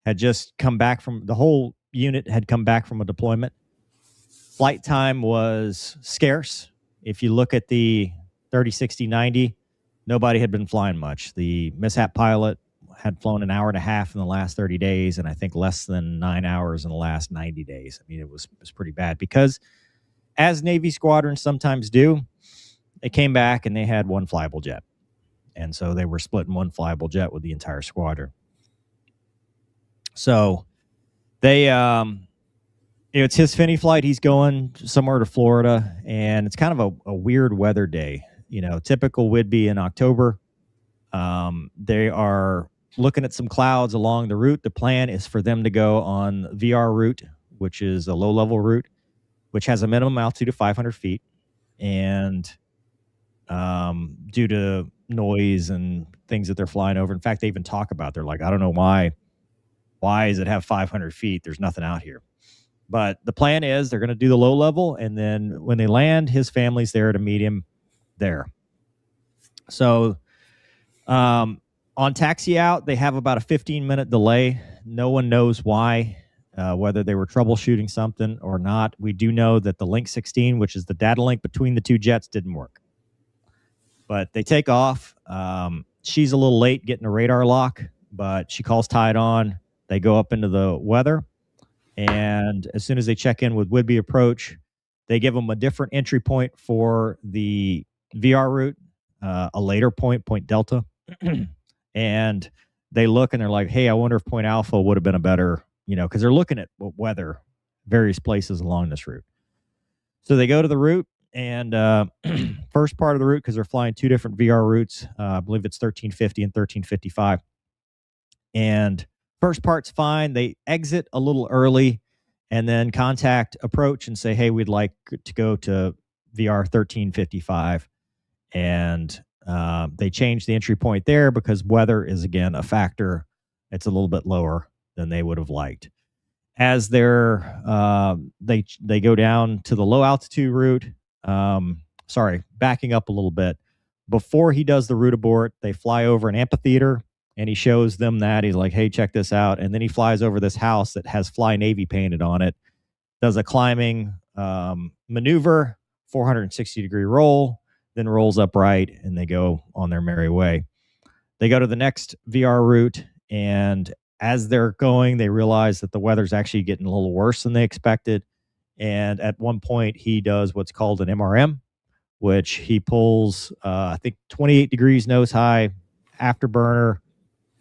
had just come back from, the whole unit had come back from a deployment. Flight time was scarce. If you look at the 30, 60, 90, nobody had been flying much. The Mishap pilot had flown an hour and a half in the last 30 days, and I think less than 9 hours in the last 90 days. I mean, it was pretty bad because, as Navy squadrons sometimes do, they came back and they had one flyable jet. And so they were splitting one flyable jet with the entire squadron. So they, it's his Finney flight. He's going somewhere to Florida, and it's kind of a weird weather day. Typical Whidbey in October. They are looking at some clouds along the route. The plan is for them to go on VR route, which is a low-level route, which has a minimum altitude of 500 feet. And due to noise and things that they're flying over, in fact, they even talk about, they're like, I don't know why does it have 500 feet? There's nothing out here. But the plan is they're going to do the low level, and then when they land, his family's there to meet him there. So on taxi out, they have about a 15-minute delay. No one knows why, whether they were troubleshooting something or not. We do know that the Link 16, which is the data link between the two jets, didn't work. But they take off. She's a little late getting a radar lock, but she calls Tide on. They go up into the weather. And as soon as they check in with Whidbey approach, they give them a different entry point for the VR route, a later point Delta. And they look and they're like, hey, I wonder if Point Alpha would have been a better, because they're looking at weather, various places along this route. So they go to the route, and first part of the route, because they're flying two different VR routes, I believe it's 1350 and 1355. And first part's fine. They exit a little early and then contact approach and say, hey, we'd like to go to VR 1355. And they change the entry point there because weather is, again, a factor. It's a little bit lower than they would have liked. As they're they go down to the low altitude route. Backing up a little bit. Before he does the route abort, they fly over an amphitheater, and he shows them that. He's like, hey, check this out. And then he flies over this house that has Fly Navy painted on it, does a climbing maneuver, 460-degree roll, then rolls upright, and they go on their merry way. They go to the next VR route, and as they're going, they realize that the weather's actually getting a little worse than they expected. And at one point, he does what's called an MRM, which he pulls, I think, 28 degrees nose high, afterburner.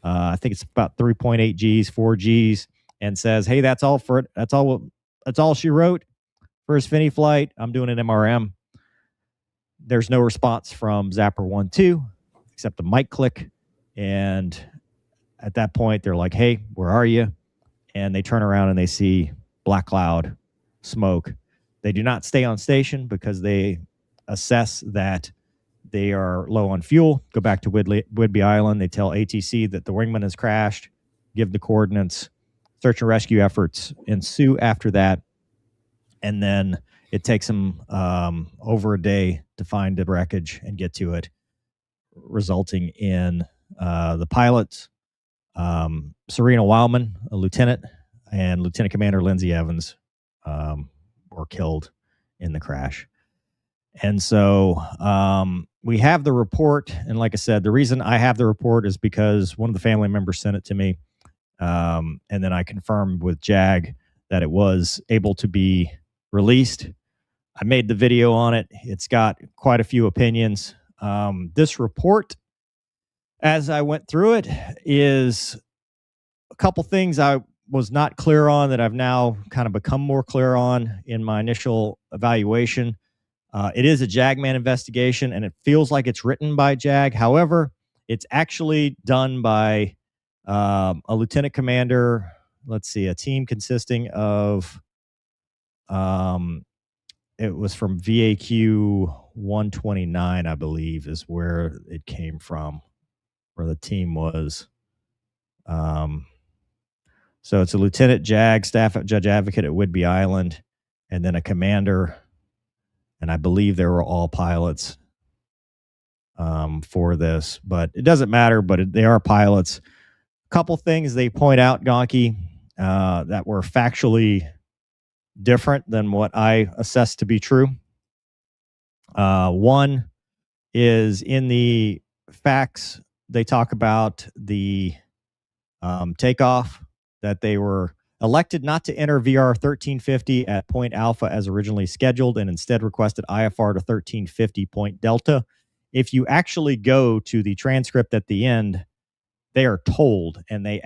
I think it's about 3.8 Gs, 4 Gs, and says, hey, that's all for it. That's all she wrote for his Finney flight. I'm doing an MRM. There's no response from Zapper 1-2 except a mic click. And at that point, they're like, hey, where are you? And they turn around and they see black cloud, smoke. They do not stay on station because they assess that they are low on fuel. Go back to Whidbey Island. They tell ATC that the wingman has crashed, give the coordinates. Search and rescue efforts ensue after that. And then it takes them over a day to find the wreckage and get to it, resulting in the pilots, Serena Wildman, a lieutenant, and Lieutenant Commander Lindsay Evans were killed in the crash. And so we have the report. And like I said, the reason I have the report is because one of the family members sent it to me. And then I confirmed with JAG that it was able to be released. I made the video on it. It's got quite a few opinions. This report, as I went through it, is a couple things I was not clear on that I've now kind of become more clear on in my initial evaluation. It is a JAGMAN investigation, and it feels like it's written by JAG. However, it's actually done by a lieutenant commander. Let's see, a team consisting of, it was from VAQ 129, I believe, is where it came from, where the team was. So it's a lieutenant JAG, staff judge advocate at Whidbey Island, and then a commander. And I believe they were all pilots for this, but it doesn't matter. But they are pilots. A couple things they point out, Gonky, that were factually different than what I assessed to be true. One is in the facts, they talk about the takeoff, that they were elected not to enter VR 1350 at Point Alpha as originally scheduled and instead requested IFR to 1350 Point Delta. If you actually go to the transcript at the end, they are told and they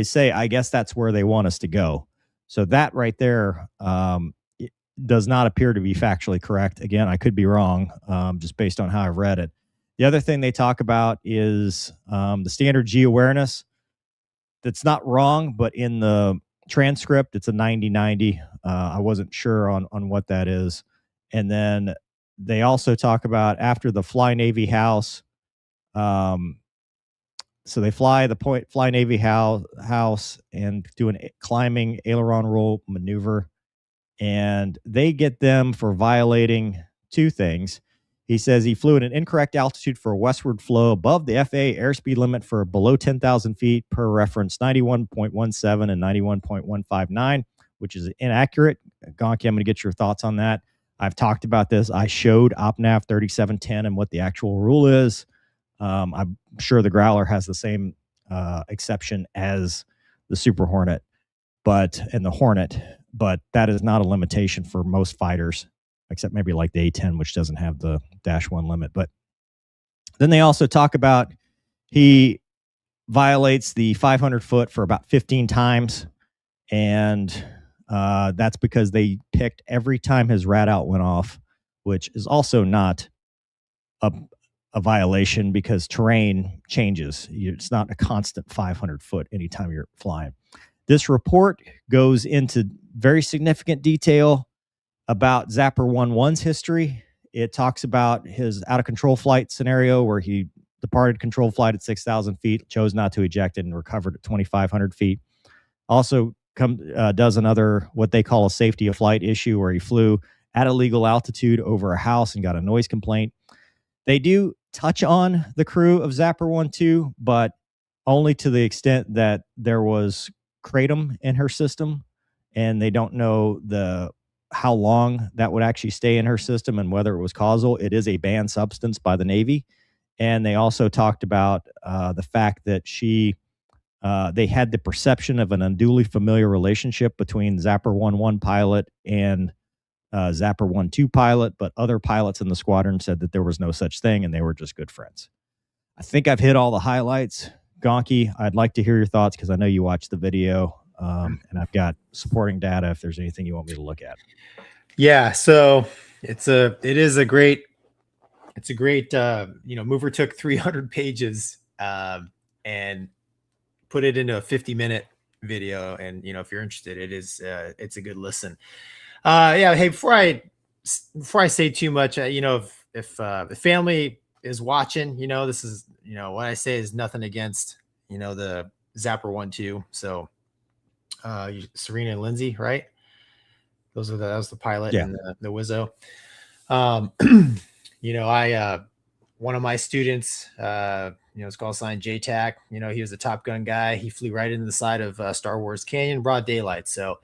say, I guess that's where they want us to go. So that right there does not appear to be factually correct. Again, I could be wrong, just based on how I've read it. The other thing they talk about is the standard G awareness. That's not wrong, but in the transcript, it's a 90-90. I wasn't sure on what that is. And then they also talk about after the Fly Navy house. So they fly Navy house and do an climbing aileron roll maneuver. And they get them for violating two things. He says he flew at an incorrect altitude for a westward flow above the FAA airspeed limit for below 10,000 feet per reference 91.17 and 91.159, which is inaccurate. Gonky, I'm going to get your thoughts on that. I've talked about this. I showed OpNav 3710 and what the actual rule is. I'm sure the Growler has the same exception as the Super Hornet, and the Hornet, but that is not a limitation for most fighters, except maybe like the A-10, which doesn't have the -1 limit. But then they also talk about he violates the 500 foot for about 15 times, and that's because they picked every time his rat out went off, which is also not a violation because terrain changes. It's not a constant 500 foot anytime you're flying. This report goes into very significant detail about Zapper 11's history. It talks about his out of control flight scenario where he departed control flight at 6,000 feet, chose not to eject it, and recovered at 2,500 feet. Also does another, what they call a safety of flight issue, where he flew at a legal altitude over a house and got a noise complaint. They do touch on the crew of Zapper 12, but only to the extent that there was kratom in her system, and they don't know how long that would actually stay in her system and whether it was causal. It is a banned substance by the Navy. And they also talked about the fact that they had the perception of an unduly familiar relationship between Zapper 11 pilot and Zapper 12 pilot, but other pilots in the squadron said that there was no such thing and they were just good friends. I think I've hit all the highlights. Gonky, I'd like to hear your thoughts because I know you watched the video, and I've got supporting data if there's anything you want me to look at. Yeah, so it's a great mover took 300 pages and put it into a 50-minute video, and if you're interested, it's a good listen. Hey, before I say too much, if the family is watching, this is what I say is nothing against the Zapper 12. So Serena and Lindsay, right? That was the pilot, yeah, and the Wizzo. One of my students, it's called sign JTAC. He was a Top Gun guy. He flew right into the side of Star Wars Canyon, broad daylight. So,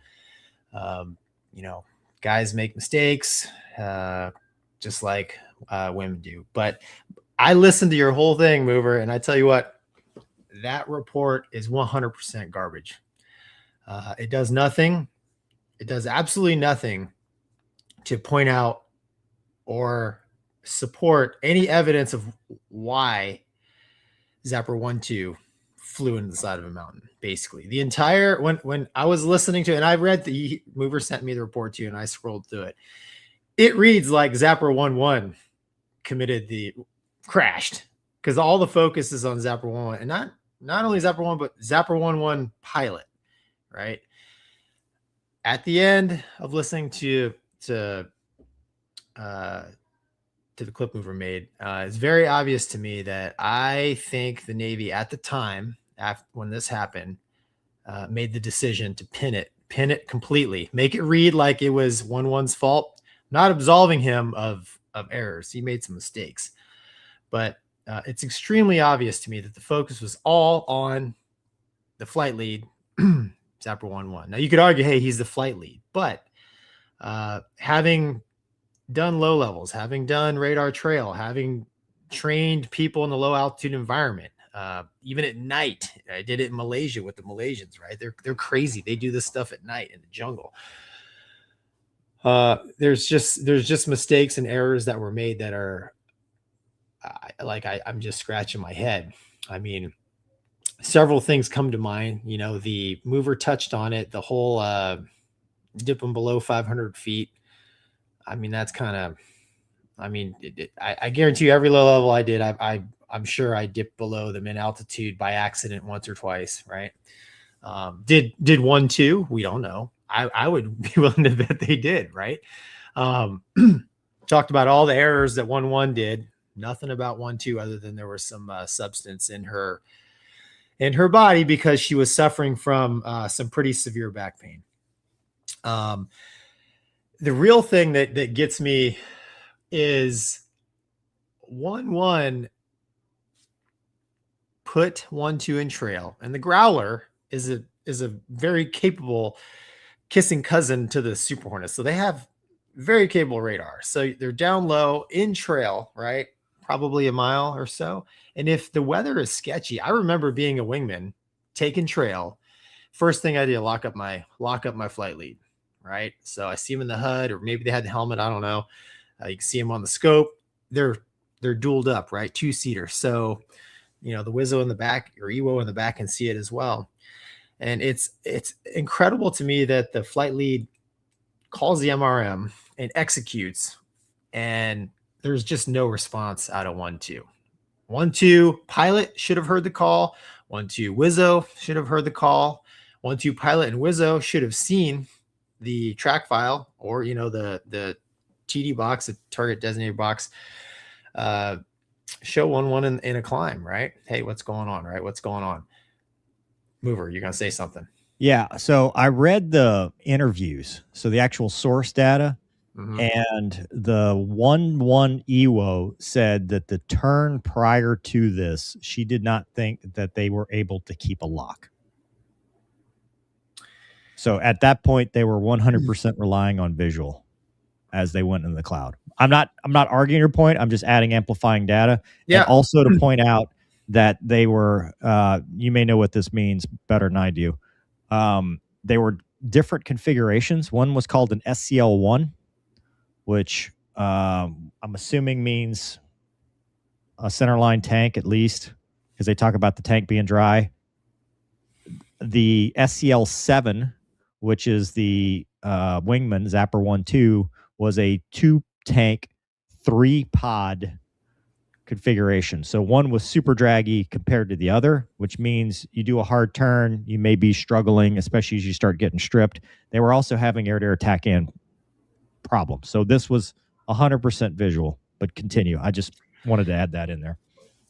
guys make mistakes, just like women do. But I listened to your whole thing, Mover, and I tell you what, that report is 100% garbage. It does nothing. It does absolutely nothing to point out or support any evidence of why Zapper 12 flew into the side of a mountain. Basically, the entire when I was listening to it, and I read the Mover sent me the report too, and I scrolled through it. It reads like Zapper 11 crashed because all the focus is on Zapper 11, and not only Zapper 1, but Zapper 11 pilot, right? At the end of listening to the clip Mover made, it's very obvious to me that I think the Navy at the time, when this happened, made the decision to pin it completely, make it read like it was 11's fault. Not absolving him of errors. He made some mistakes, but it's extremely obvious to me that the focus was all on the flight lead, Zapper 11. Now you could argue, hey, he's the flight lead, but having done low levels, having done radar trail, having trained people in the low altitude environment, Even at night. I did it in Malaysia with the Malaysians, right? They're crazy. They do this stuff at night in the jungle. There's just mistakes and errors that were made that are I'm just scratching my head. I mean, several things come to mind. You know, the mover touched on it, the whole dipping below 500 feet. I mean, that's kind of, I guarantee you every low level I did, I'm sure I dipped below them in altitude by accident once or twice, right? Did one, two? We don't know. I would be willing to bet they did, right? Talked about all the errors that 1-1 did. Nothing about 1-2 other than there was some substance in her body because she was suffering from some pretty severe back pain. The real thing that gets me is 1-1 put 1-2 in trail, and the Growler is a very capable kissing cousin to the Super Hornet. So they have very capable radar. So they're down low in trail, right? Probably a mile or so. And if the weather is sketchy, I remember being a wingman, taking trail. First thing I did, lock up my flight lead, right? So I see him in the HUD, or maybe they had the helmet. I don't know. You can see him on the scope. They're dualed up, right? 2-seater. So, you know, the Wizzo in the back or Ewo in the back can see it as well. And it's incredible to me that the flight lead calls the MRM and executes, and there's just no response out of 1-2. 1-2 pilot should have heard the call. 1-2 Wizzo should have heard the call. 1-2 pilot and Wizzo should have seen the track file, or, you know, the TD box, the target designated box, show 1-1 in a climb, right? Hey, what's going on, right? What's going on? Mover, you're going to say something. Yeah. So I read the interviews, so the actual source data, and the 1-1 Ewo said that the turn prior to this, she did not think that they were able to keep a lock. So at that point, they were 100% relying on visual as they went in the cloud. I'm not arguing your point. I'm just adding amplifying data. Yeah. And also to point out that they were, you may know what this means better than I do. They were different configurations. One was called an SCL1, which I'm assuming means a centerline tank, at least, because they talk about the tank being dry. The SCL7, which is the Wingman Zapper 1-2, was a 2-tank, 3-pod configuration. So one was super draggy compared to the other, which means you do a hard turn, you may be struggling, especially as you start getting stripped. They were also having air-to-air tack-in problems. So this was 100% visual, but continue. I just wanted to add that in there.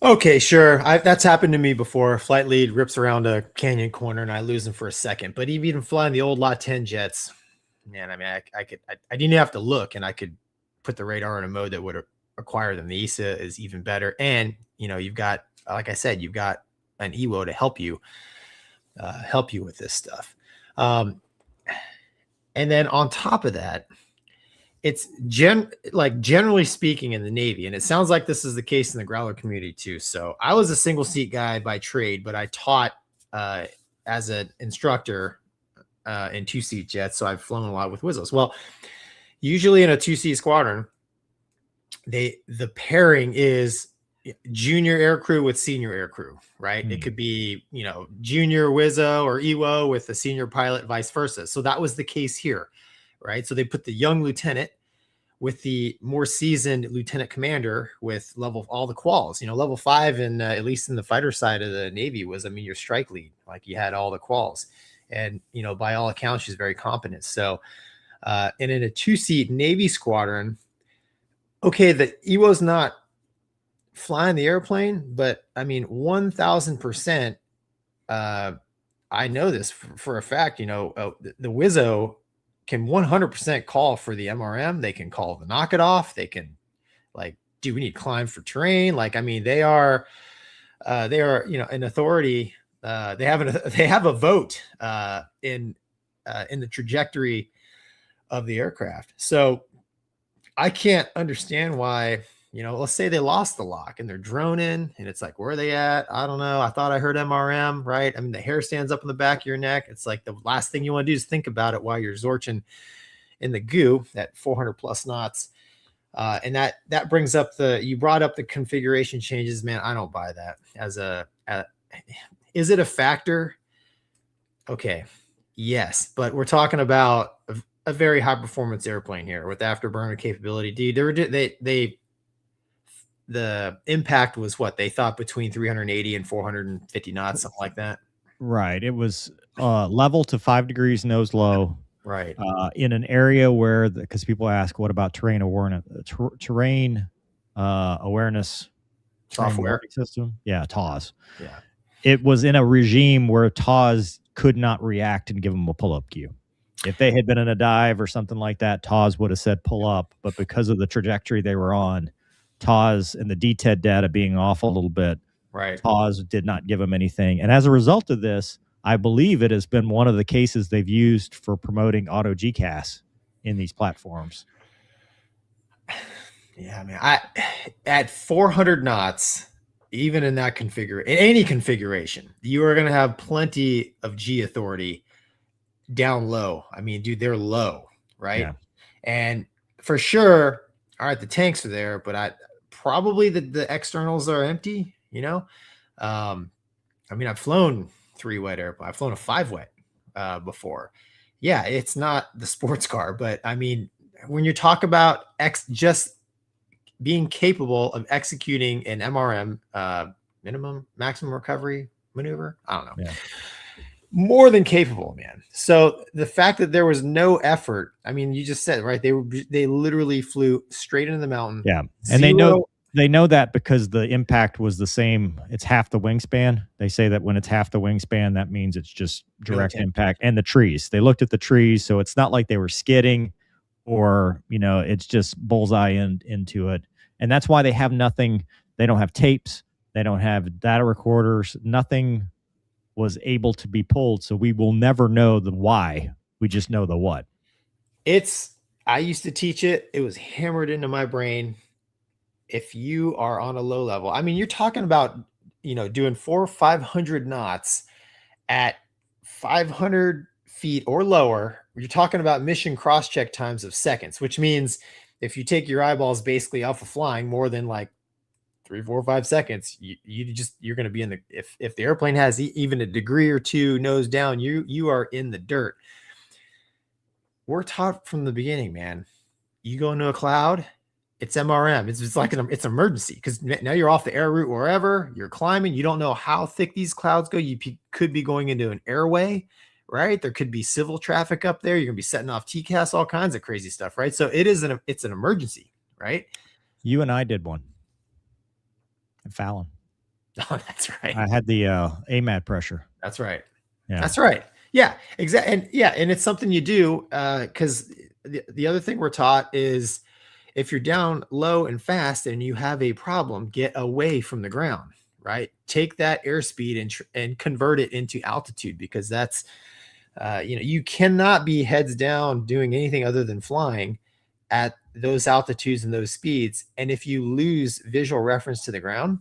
Okay, sure. That's happened to me before. Flight lead rips around a canyon corner and I lose him for a second. But even flying the old Lot 10 jets, man, I mean, I didn't have to look, and I could put the radar in a mode that would acquire them. The ESA is even better. And, you know, you've got, like I said, you've got an Ewo to help you with this stuff. And then on top of that, it's generally speaking in the Navy, and it sounds like this is the case in the Growler community too. So I was a single seat guy by trade, but I taught as an instructor in 2-seat jets. So I've flown a lot with Wizzles. Well, usually in a 2-seat squadron, the pairing is junior air crew with senior air crew, right? It could be, you know, junior Wizzo or Ewo with a senior pilot, vice versa. So that was the case here, right? So they put the young lieutenant with the more seasoned lieutenant commander with all the quals. You know, level 5, and at least in the fighter side of the Navy was, I mean, your strike lead, like you had all the quals, and, you know, by all accounts, she's very competent. So, and in a 2-seat Navy squadron, okay, the Ewo's not flying the airplane, but I mean, 1000%. I know this for a fact. You know, the Wizzo can 100% call for the MRM. They can call the knock it off. They can, like, do we need climb for terrain? Like, I mean, they are, you know, an authority. They have a vote in the trajectory of the aircraft. So I can't understand why let's say they lost the lock and they're droning and it's like, where are they at? I don't know. I thought I heard MRM, right? I mean, the hair stands up in the back of your neck. It's like the last thing you want to do is think about it while you're zorching in the goo at 400 plus knots. And that brings up you brought up the configuration changes, man. I don't buy that is it a factor? Okay. Yes. But we're talking about a very high performance airplane here with afterburner capability. Dude, the impact was what they thought between 380 and 450 knots, something like that. Right. It was level to 5 degrees nose low. Right. In an area where, because people ask, what about terrain awareness? Terrain awareness software system? Yeah, TAWS. Yeah. It was in a regime where TAWS could not react and give them a pull-up cue. If they had been in a dive or something like that, TAWS would have said pull up. But because of the trajectory they were on, TAWS and the DTED data being off a little bit, right, TAWS did not give them anything. And as a result of this, I believe it has been one of the cases they've used for promoting auto GCAS in these platforms. Yeah, man. At 400 knots, even in that in any configuration, you are going to have plenty of G authority down low. I mean, dude, they're low, right? Yeah. And for sure, all right, the tanks are there, but probably the externals are empty, I mean, I've flown 3 wet airplane. I've flown a 5 wet before. Yeah, it's not the sports car, but I mean, when you talk about just being capable of executing an MRM, maximum recovery maneuver, I don't know. Yeah. More than capable, man. So the fact that there was no effort, I mean, you just said, right? They literally flew straight into the mountain. Yeah. And they know that because the impact was the same. It's half the wingspan. They say that when it's half the wingspan, that means it's just direct impact. And the trees, they looked at the trees. So it's not like they were skidding or, it's just bullseye into it. And that's why they have nothing. They don't have tapes. They don't have data recorders. Nothing was able to be pulled. So we will never know the why. We just know the what. I used to teach it. It was hammered into my brain. If you are on a low level, I mean, you're talking about, doing 400 or 500 knots at 500 feet or lower. You're talking about mission cross-check times of seconds, which means if you take your eyeballs basically off of flying more than like 3, 4, 5 seconds, you're going to be in the, if the airplane has even a degree or two nose down, you are in the dirt. We're taught from the beginning, man, you go into a cloud, it's MRM. It's like it's emergency because now you're off the air route wherever you're climbing. You don't know how thick these clouds go. You could be going into an airway, right? There could be civil traffic up there. You're gonna be setting off TCAS, all kinds of crazy stuff, right? So it's an emergency, right? You and I did one at Fallon. Oh, that's right. I had the AMAT pressure. That's right. Yeah, that's right. Yeah, exactly. And it's something you do because the other thing we're taught is, if you're down low and fast and you have a problem, get away from the ground, right? Take that airspeed and convert it into altitude, because that's, you cannot be heads down doing anything other than flying at those altitudes and those speeds. And if you lose visual reference to the ground,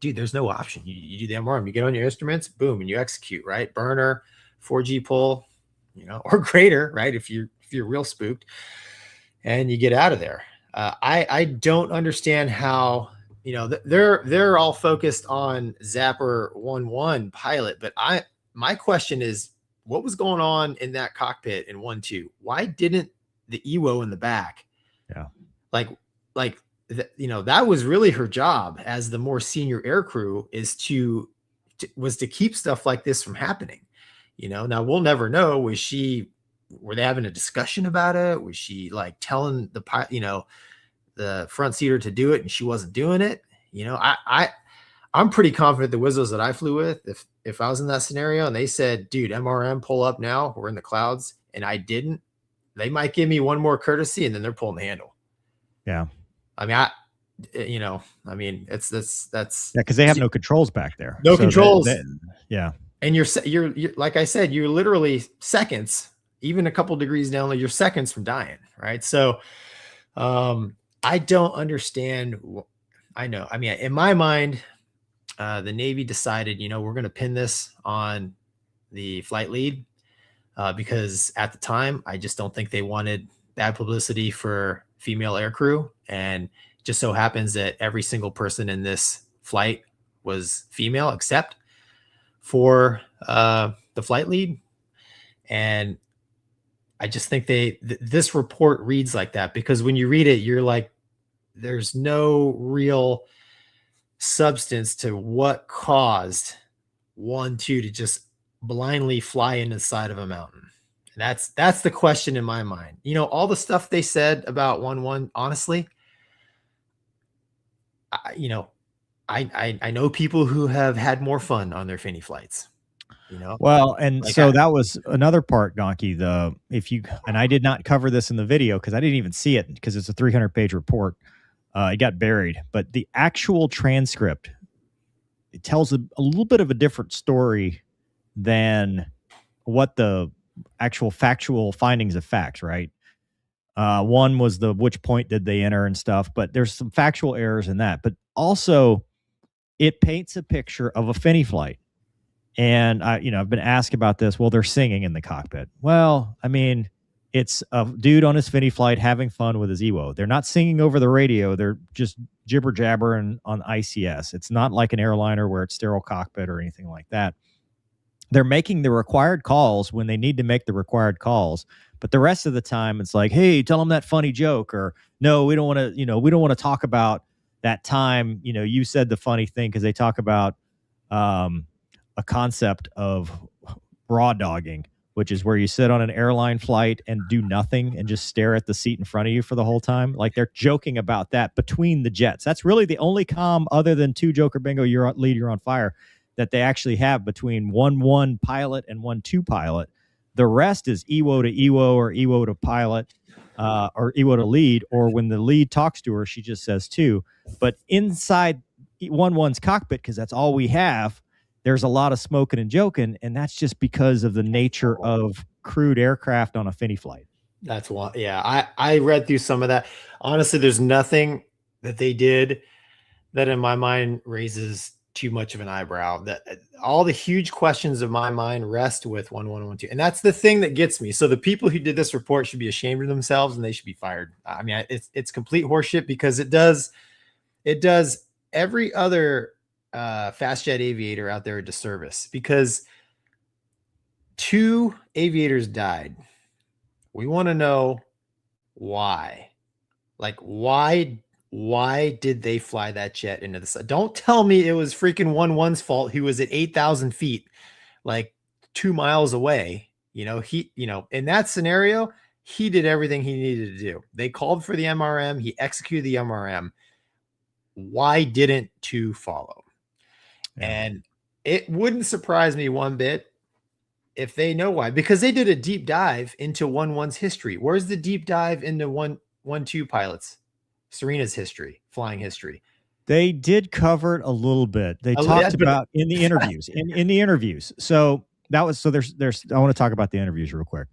dude, there's no option. You do the MRM, you get on your instruments, boom, and you execute, right? Burner, 4G pull, or greater, right? If you're real spooked. And you get out of there. I don't understand how, they're all focused on Zapper 1-1 pilot, but my question is, what was going on in that cockpit in 1-2? Why didn't the EWO in the back? Yeah, that was really her job as the more senior air crew, was to keep stuff like this from happening. Now we'll never know. Were they having a discussion about it? Was she like telling the front seater to do it and she wasn't doing it? I'm pretty confident the Wizzos that I flew with, if I was in that scenario and they said, dude, MRM, pull up now, we're in the clouds, and I didn't, they might give me one more courtesy and then they're pulling the handle. Yeah. I mean, that's because they have no controls back there. No controls. Yeah. And you're like I said, you're literally seconds, even a couple degrees down, you're seconds from dying, right? So I don't understand. I know. I mean, in my mind, the Navy decided, we're going to pin this on the flight lead because at the time, I just don't think they wanted bad publicity for female aircrew. And it just so happens that every single person in this flight was female, except for the flight lead. And I just think this report reads like that because when you read it, you're like, there's no real substance to what caused 1-2 to just blindly fly into the side of a mountain. And that's the question in my mind. All the stuff they said about 1-1, honestly, I know people who have had more fun on their Finny flights. Well, and like so that was another part, Gonky. And I did not cover this in the video because I didn't even see it because it's a 300-page report. It got buried, but the actual transcript, it tells a little bit of a different story than what the actual factual findings of facts, right? One was which point did they enter and stuff, but there's some factual errors in that. But also, it paints a picture of a Finny flight. And I've been asked about this. Well, they're singing in the cockpit. Well, I mean, it's a dude on his Finny flight having fun with his EWO. They're not singing over the radio. They're just jibber jabbering on ICS. It's not like an airliner where it's sterile cockpit or anything like that. They're making the required calls when they need to make the required calls. But the rest of the time, it's like, hey, tell them that funny joke, or no, we don't want to. We don't want to talk about that time. You said the funny thing because they talk about a concept of raw dogging, which is where you sit on an airline flight and do nothing and just stare at the seat in front of you for the whole time. Like they're joking about that between the jets. That's really the only comm other than 2 Joker Bingo, you're on fire, that they actually have between 1-1 pilot and 1-2 pilot. The rest is EWO to EWO or EWO to pilot or EWO to lead, or when the lead talks to her, she just says 2. But inside 1-1's cockpit, because that's all we have, there's a lot of smoking and joking, and that's just because of the nature of crewed aircraft on a Finny flight. That's why. Yeah, I read through some of that. Honestly, there's nothing that they did that in my mind raises too much of an eyebrow. That all the huge questions of my mind rest with 1-1, 1-2, and that's the thing that gets me. So the people who did this report should be ashamed of themselves, and they should be fired. I mean, it's complete horseshit because it does every other fast jet aviator out there a disservice because 2 aviators died. We want to know why. Like, why did they fly that jet into the sun? Don't tell me it was freaking 1-1's fault. He was at 8,000 feet, like 2 miles away. In that scenario, he did everything he needed to do. They called for the MRM. He executed the MRM. Why didn't 2 follow? Yeah. And it wouldn't surprise me one bit if they know why, because they did a deep dive into 1-1's history. Where's the deep dive into 1-2 pilots? Serena's history, flying history. They did cover it a little bit. They talked about in the interviews, in the interviews. So that was, so there's, I want to talk about the interviews real quick.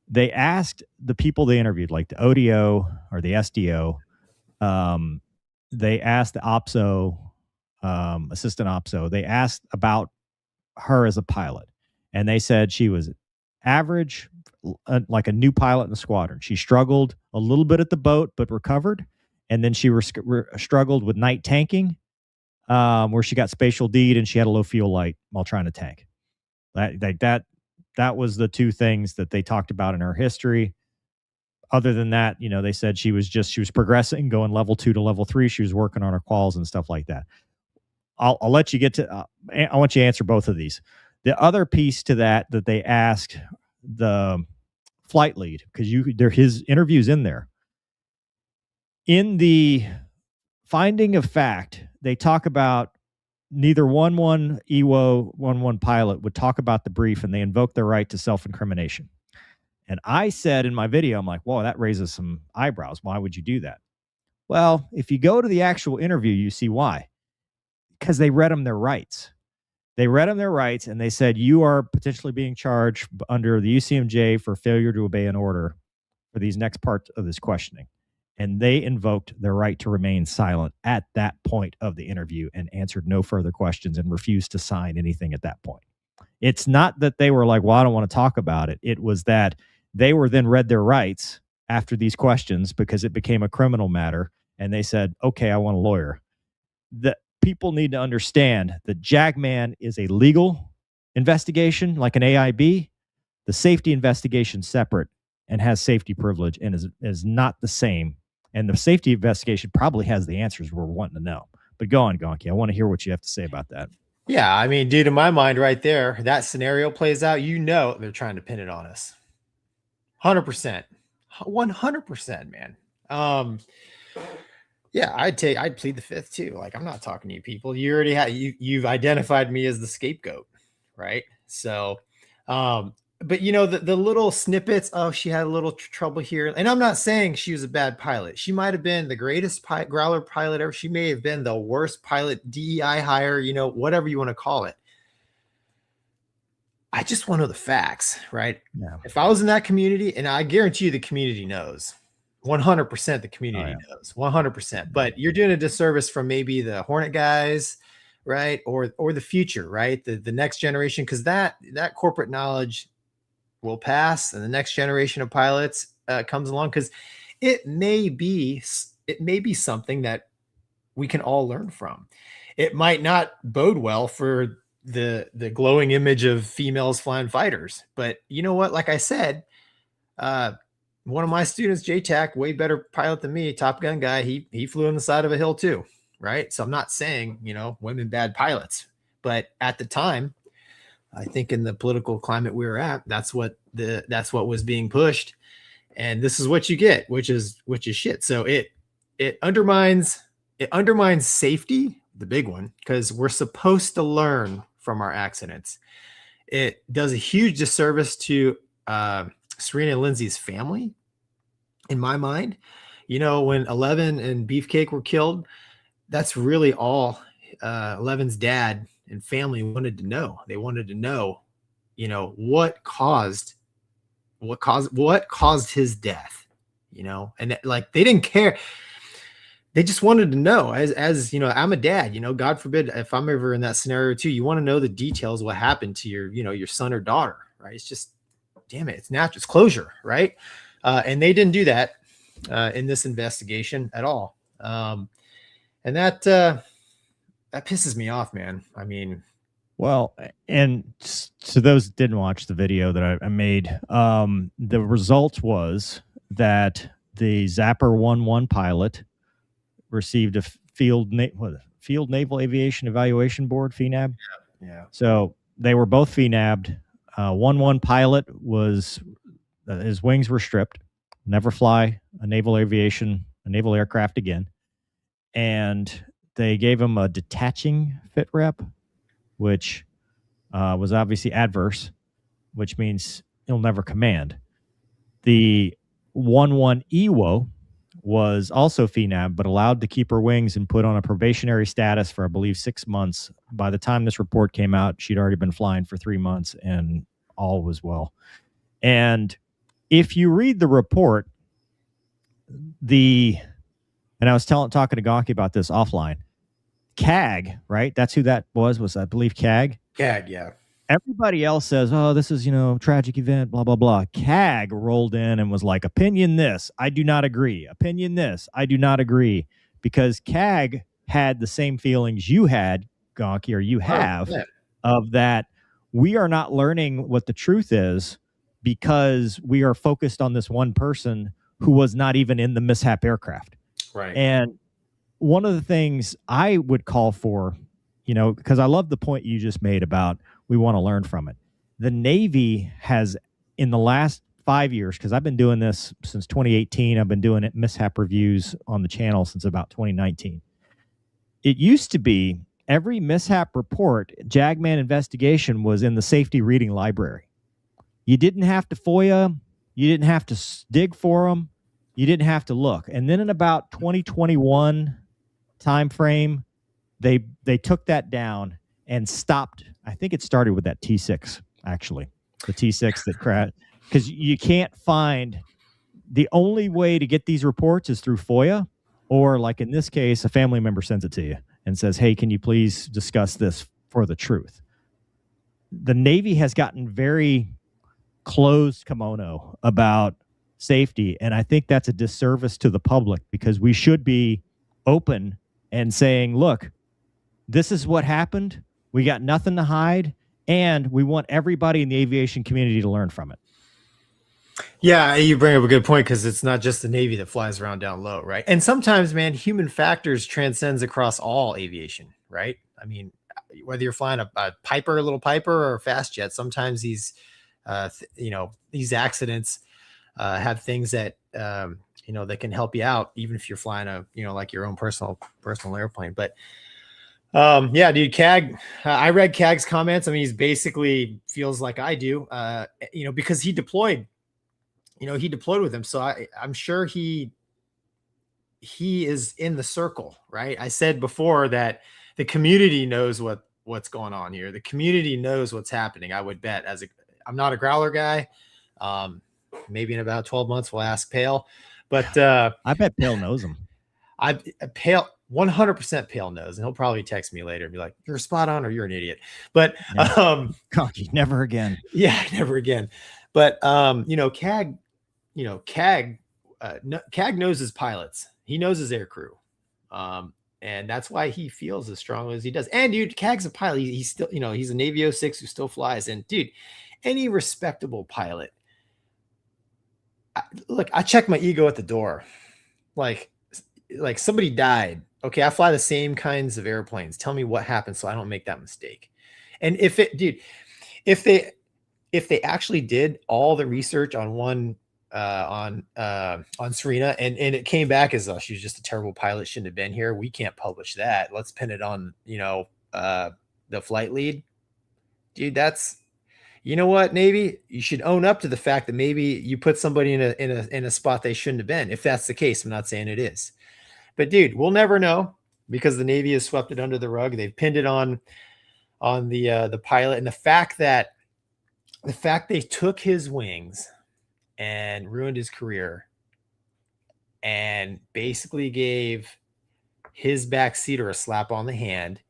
They asked the people they interviewed, like the ODO or the SDO. They asked the OPSO, assistant OPSO. They asked about her as a pilot, and they said she was average, like a new pilot in the squadron. She struggled a little bit at the boat, but recovered. And then she struggled with night tanking, where she got spatial D'd and she had a low fuel light while trying to tank. That was the 2 things that they talked about in her history. Other than that, they said she was progressing, going level 2 to level 3. She was working on her quals and stuff like that. I'll let you get to. I want you to answer both of these. The other piece to that they asked the flight lead, because his interview's in there. In the finding of fact, they talk about neither 1-1 EWO, 1-1 pilot would talk about the brief, and they invoke their right to self-incrimination. And I said in my video, I'm like, whoa, that raises some eyebrows. Why would you do that? Well, if you go to the actual interview, you see why. Because they read them their rights. They read them their rights, and they said, you are potentially being charged under the UCMJ for failure to obey an order for these next parts of this questioning. And they invoked their right to remain silent at that point of the interview and answered no further questions and refused to sign anything at that point. It's not that they were like, well, I don't want to talk about it. It was that they were then read their rights after these questions because it became a criminal matter. And they said, okay, I want a lawyer. The people need to understand that JAGMAN is a legal investigation like an AIB. The safety investigation separate and has safety privilege and is not the same. And the safety investigation probably has the answers we're wanting to know. But go on, Gonky. I want to hear what you have to say about that. Yeah, I mean, dude, in my mind right there, that scenario plays out, they're trying to pin it on us. 100%. 100%, man. Yeah, I'd plead the fifth too. Like, I'm not talking to you people. You already you've identified me as the scapegoat, right? So, but the little snippets of she had a little trouble here, and I'm not saying she was a bad pilot. She might have been the greatest Growler pilot ever. She may have been the worst pilot, DEI hire, whatever you want to call it. I just want to know the facts, right? Yeah. If I was in that community, and I guarantee you the community knows, 100% the community knows, 100%. But you're doing a disservice from maybe the Hornet guys, right? Or the future, right? The next generation, because that corporate knowledge will pass, and the next generation of pilots comes along, because it may be something that we can all learn from. It might not bode well for the glowing image of females flying fighters, but you know what? Like I said, one of my students, JTAC, way better pilot than me, Top Gun guy, he flew on the side of a hill too, right? So I'm not saying, women bad pilots, but at the time, I think in the political climate we were at, that's what was being pushed, and this is what you get, which is shit. So it undermines safety, the big one, because we're supposed to learn from our accidents. It does a huge disservice to Serena and Lindsay's family, in my mind. When Eleven and Beefcake were killed, that's really all Eleven's dad and family wanted to know. They wanted to know, what caused his death, and like, they didn't care. They just wanted to know, as I'm a dad, God forbid if I'm ever in that scenario too, you want to know the details, what happened to your son or daughter, right? It's just, damn it, it's natural, it's closure, right? And they didn't do that in this investigation at all. And that pisses me off, man. I mean, well, and to those that didn't watch the video that I made, the result was that the Zapper 1-1 pilot received a Field Naval Aviation Evaluation Board, FNAB. Yeah. So they were both FNAB'd. 1-1 pilot was his wings were stripped, never fly a naval aircraft again, and they gave him a detaching fit rep, which was obviously adverse, which means he'll never command. The 1-1 EWO was also FNAB, but allowed to keep her wings and put on a probationary status for, I believe, 6 months. By the time this report came out, she'd already been flying for 3 months, and all was well. And if you read the report, and I was talking to Gonky about this offline, CAG, right? That's who that was I believe CAG? CAG, yeah. Everybody else says, oh, this is, tragic event, blah, blah, blah. CAG rolled in and was like, opinion this, I do not agree. Opinion this, I do not agree. Because CAG had the same feelings you had, Gonky, or you have, of that we are not learning what the truth is because we are focused on this one person who was not even in the mishap aircraft. Right. And one of the things I would call for, because I love the point you just made about we want to learn from it. The Navy has, in the last 5 years, because I've been doing this since 2018, I've been doing mishap reviews on the channel since about 2019. It used to be every mishap report, JAGMAN investigation, was in the safety reading library. You didn't have to FOIA. You didn't have to dig for them. You didn't have to look. And then in about 2021 timeframe, they took that down and stopped. I think it started with that T6, actually. The T6 that crashed. Because you can't find the only way to get these reports is through FOIA, or like in this case, a family member sends it to you and says, hey, can you please discuss this for the truth? The Navy has gotten very closed kimono about safety, and I think that's a disservice to the public, because we should be open and saying, look, this is what happened. We got nothing to hide, and we want everybody in the aviation community to learn from it. Yeah, you bring up a good point, because it's not just the Navy that flies around down low, right? And sometimes, man, human factors transcends across all aviation, right? I mean, whether you're flying a little Piper, or a fast jet, sometimes these, these accidents have things that that can help you out, even if you're flying a like your own personal airplane. But yeah, dude, CAG. I read CAG's comments. I mean, he's basically feels like I do, because he deployed. He deployed with him, so I'm sure he is in the circle, right? I said before that the community knows what's going on here. The community knows what's happening. I would bet. I'm not a Growler guy. Maybe in about 12 months we'll ask Pale, but I bet Pale knows him. Pale 100% Pale knows, and he'll probably text me later and be like, "You're spot on," or "You're an idiot." But Gonky, never again. Yeah, never again. But CAG. CAG knows his pilots. He knows his air crew. And that's why he feels as strongly as he does. And dude, CAG's a pilot. He's still, he's a Navy 06 who still flies. And dude, any respectable pilot, I check my ego at the door. Like somebody died. Okay, I fly the same kinds of airplanes. Tell me what happened so I don't make that mistake. And if they actually did all the research on one on Serena, and it came back as she was just a terrible pilot, shouldn't have been here, we can't publish that. Let's pin it on the flight lead. Dude, that's, what, Navy, you should own up to the fact that maybe you put somebody in a spot they shouldn't have been. If that's the case, I'm not saying it is, but dude, we'll never know, because the Navy has swept it under the rug. They've pinned it on the pilot, and the fact they took his wings and ruined his career, and basically gave his backseater a slap on the hand,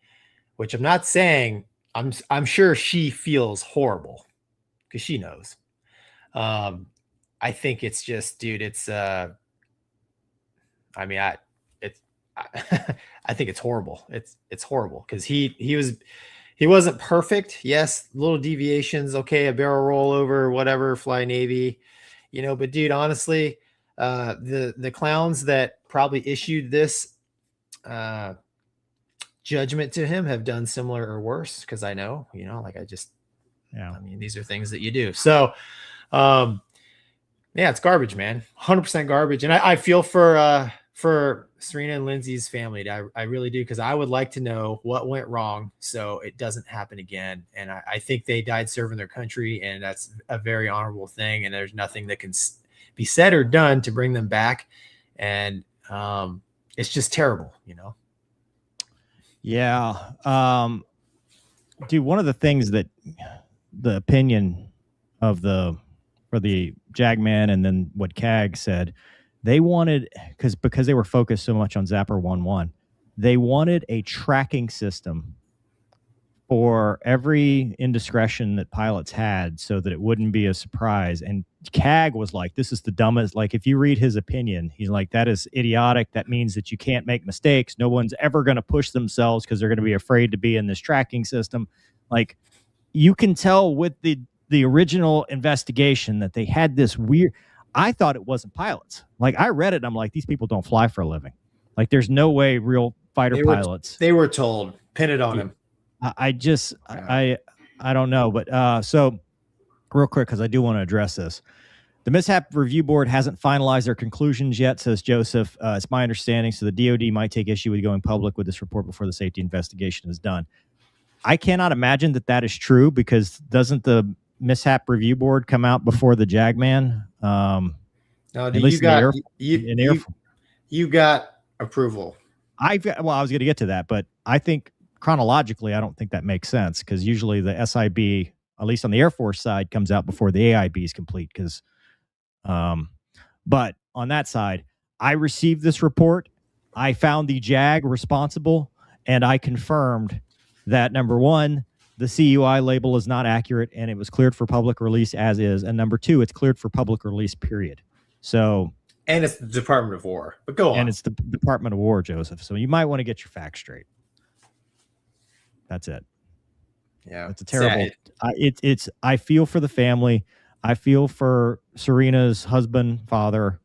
which I'm not saying, I'm sure she feels horrible, because she knows. I think it's just, dude, it's I think it's horrible. It's horrible, because he wasn't perfect. Yes, little deviations, okay, a barrel rollover, whatever, fly Navy. But dude, honestly, the clowns that probably issued this judgment to him have done similar or worse, because I know, I mean, these are things that you do. So, yeah, it's garbage, man. 100% garbage. And I feel for Serena and Lindsay's family. I really do, because I would like to know what went wrong so it doesn't happen again. And I think they died serving their country, and that's a very honorable thing. And there's nothing that can be said or done to bring them back. And it's just terrible, Yeah. Dude, one of the things that the opinion of for the Jagman, and then what CAG said, they wanted, because they were focused so much on Zapper 1.1, they wanted a tracking system for every indiscretion that pilots had, so that it wouldn't be a surprise. And CAG was like, this is the dumbest. Like, if you read his opinion, he's like, that is idiotic. That means that you can't make mistakes. No one's ever going to push themselves because they're going to be afraid to be in this tracking system. Like, you can tell with the original investigation that they had this weird. I thought it wasn't pilots. Like, I read it and I'm like, these people don't fly for a living. Like, there's no way real fighter pilots. They were told, pin it on him. I don't know. But so real quick, because I do want to address this. The Mishap Review Board hasn't finalized their conclusions yet, says Joseph. It's my understanding, so the DOD might take issue with going public with this report before the safety investigation is done. I cannot imagine that is true, because doesn't the Mishap Review Board come out before the Jagman? No, you got approval. I was going to get to that, but I think chronologically, I don't think that makes sense, because usually the SIB, at least on the Air Force side, comes out before the AIB is complete. Because, But on that side, I received this report. I found the JAG responsible, and I confirmed that, number one, the CUI label is not accurate, and it was cleared for public release as is. And number two, it's cleared for public release, period. So, and it's the Department of War. But go on. And it's the Department of War, Joseph. So you might want to get your facts straight. That's it. Yeah, it's a terrible. I feel for the family. I feel for Serena's husband, father.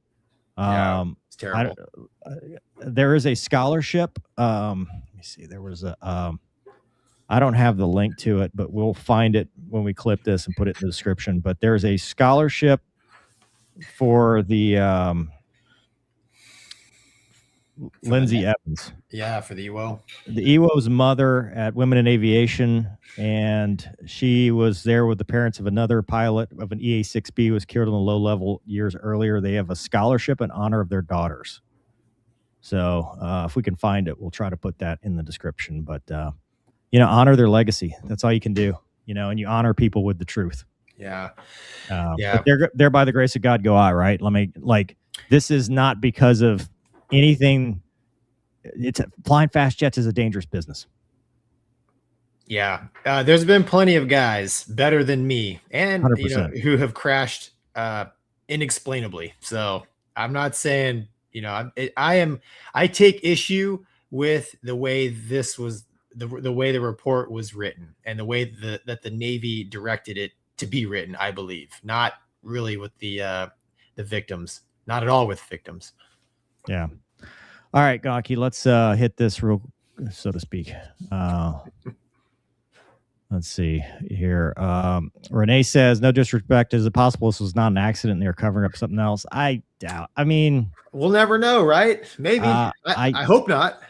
It's terrible. There is a scholarship. Let me see. There was a. I don't have the link to it, but we'll find it when we clip this and put it in the description. But there's a scholarship for the Lindsay Evans. Yeah, for the EWO. The EWO's mother at Women in Aviation, and she was there with the parents of another pilot of an EA-6B who was killed on the low level years earlier. They have a scholarship in honor of their daughters. So if we can find it, we'll try to put that in the description. But, honor their legacy. That's all you can do, and you honor people with the truth. Yeah. But they're by the grace of God go I, right? This is not because of anything. Flying fast jets is a dangerous business. Yeah. There's been plenty of guys better than me and, 100%. Who have crashed inexplainably. So I'm not saying, I take issue with the way this was, the way the report was written and the way that the Navy directed it to be written, I believe, not really with the victims, not at all with victims. Yeah. All right, Gonky, let's hit this real, so to speak. Let's see here. Renee says, no disrespect. Is it possible this was not an accident and they're covering up something else? I doubt. I mean, we'll never know, right? Maybe. I hope not.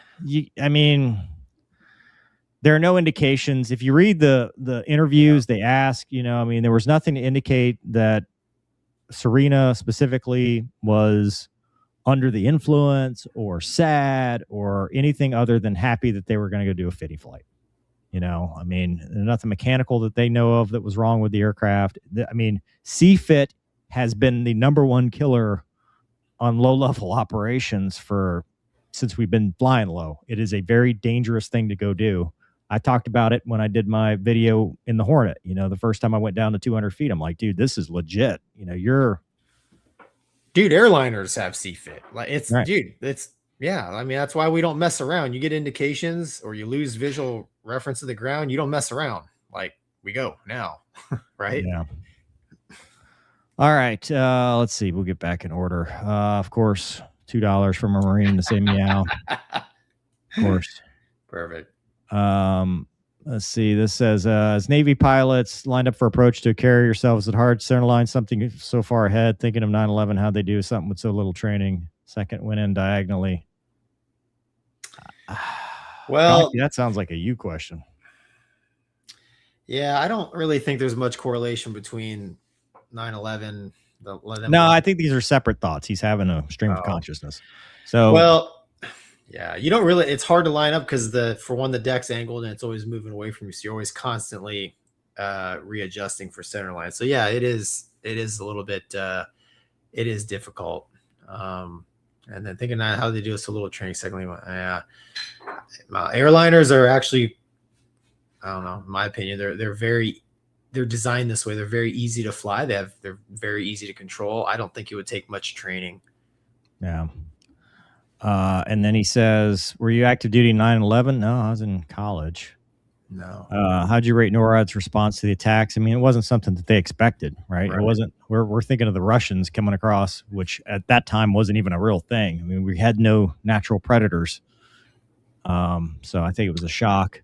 There are no indications. If you read the interviews, they ask, there was nothing to indicate that Serena specifically was under the influence or sad or anything other than happy that they were going to go do a fitting flight. Nothing mechanical that they know of that was wrong with the aircraft. CFIT has been the number one killer on low-level operations since we've been flying low. It is a very dangerous thing to go do. I talked about it when I did my video in the Hornet. The first time I went down to 200 feet, I'm like, dude, this is legit. Dude, airliners have CFIT. Right. That's why we don't mess around. You get indications or you lose visual reference to the ground. You don't mess around. We go now. Right. Yeah. All right. Let's see. We'll get back in order. Of course, $2 from a Marine to say meow. Of course. Perfect. Let's see. This says, as Navy pilots lined up for approach to a carrier yourselves at hard center line, something so far ahead, thinking of 9/11, how'd they do something with so little training? Second went in diagonally. Well, that sounds like a you question. Yeah, I don't really think there's much correlation between 9/11. No, I think these are separate thoughts. He's having a stream of consciousness. So, well, yeah, you don't really. It's hard to line up because the deck's angled and it's always moving away from you, so you're always constantly readjusting for center line. So yeah, it is a little bit. It is difficult. And then thinking how they do this a little training. Secondly, airliners are actually, I don't know, in my opinion, they're designed this way. They're very easy to fly. They're very easy to control. I don't think it would take much training. Yeah. And then he says, were you active duty 9/11? No, I was in college. No. How'd you rate NORAD's response to the attacks? It wasn't something that they expected, right? It wasn't. We're thinking of the Russians coming across, which at that time wasn't even a real thing. We had no natural predators. So I think it was a shock.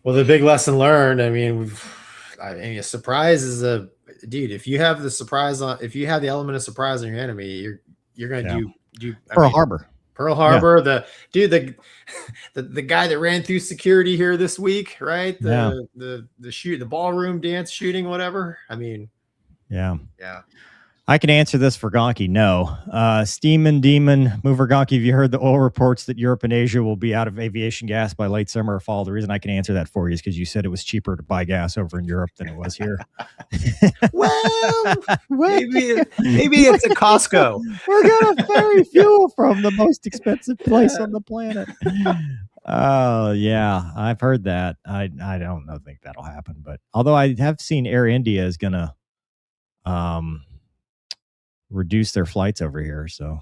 Well, the big lesson learned, a surprise is dude, if you have the element of surprise on your enemy, you're going to do Pearl Harbor. Yeah. The guy that ran through security here this week, right? The ballroom dance shooting, whatever. Yeah. I can answer this for Gonky. No. Steeman Demon Mover Gonky, have you heard the oil reports that Europe and Asia will be out of aviation gas by late summer or fall? The reason I can answer that for you is because you said it was cheaper to buy gas over in Europe than it was here. Well, maybe it's a Costco. We're gonna ferry fuel from the most expensive place on the planet. Oh yeah, I've heard that. I don't know, think that'll happen, but although I have seen Air India is gonna reduce their flights over here. So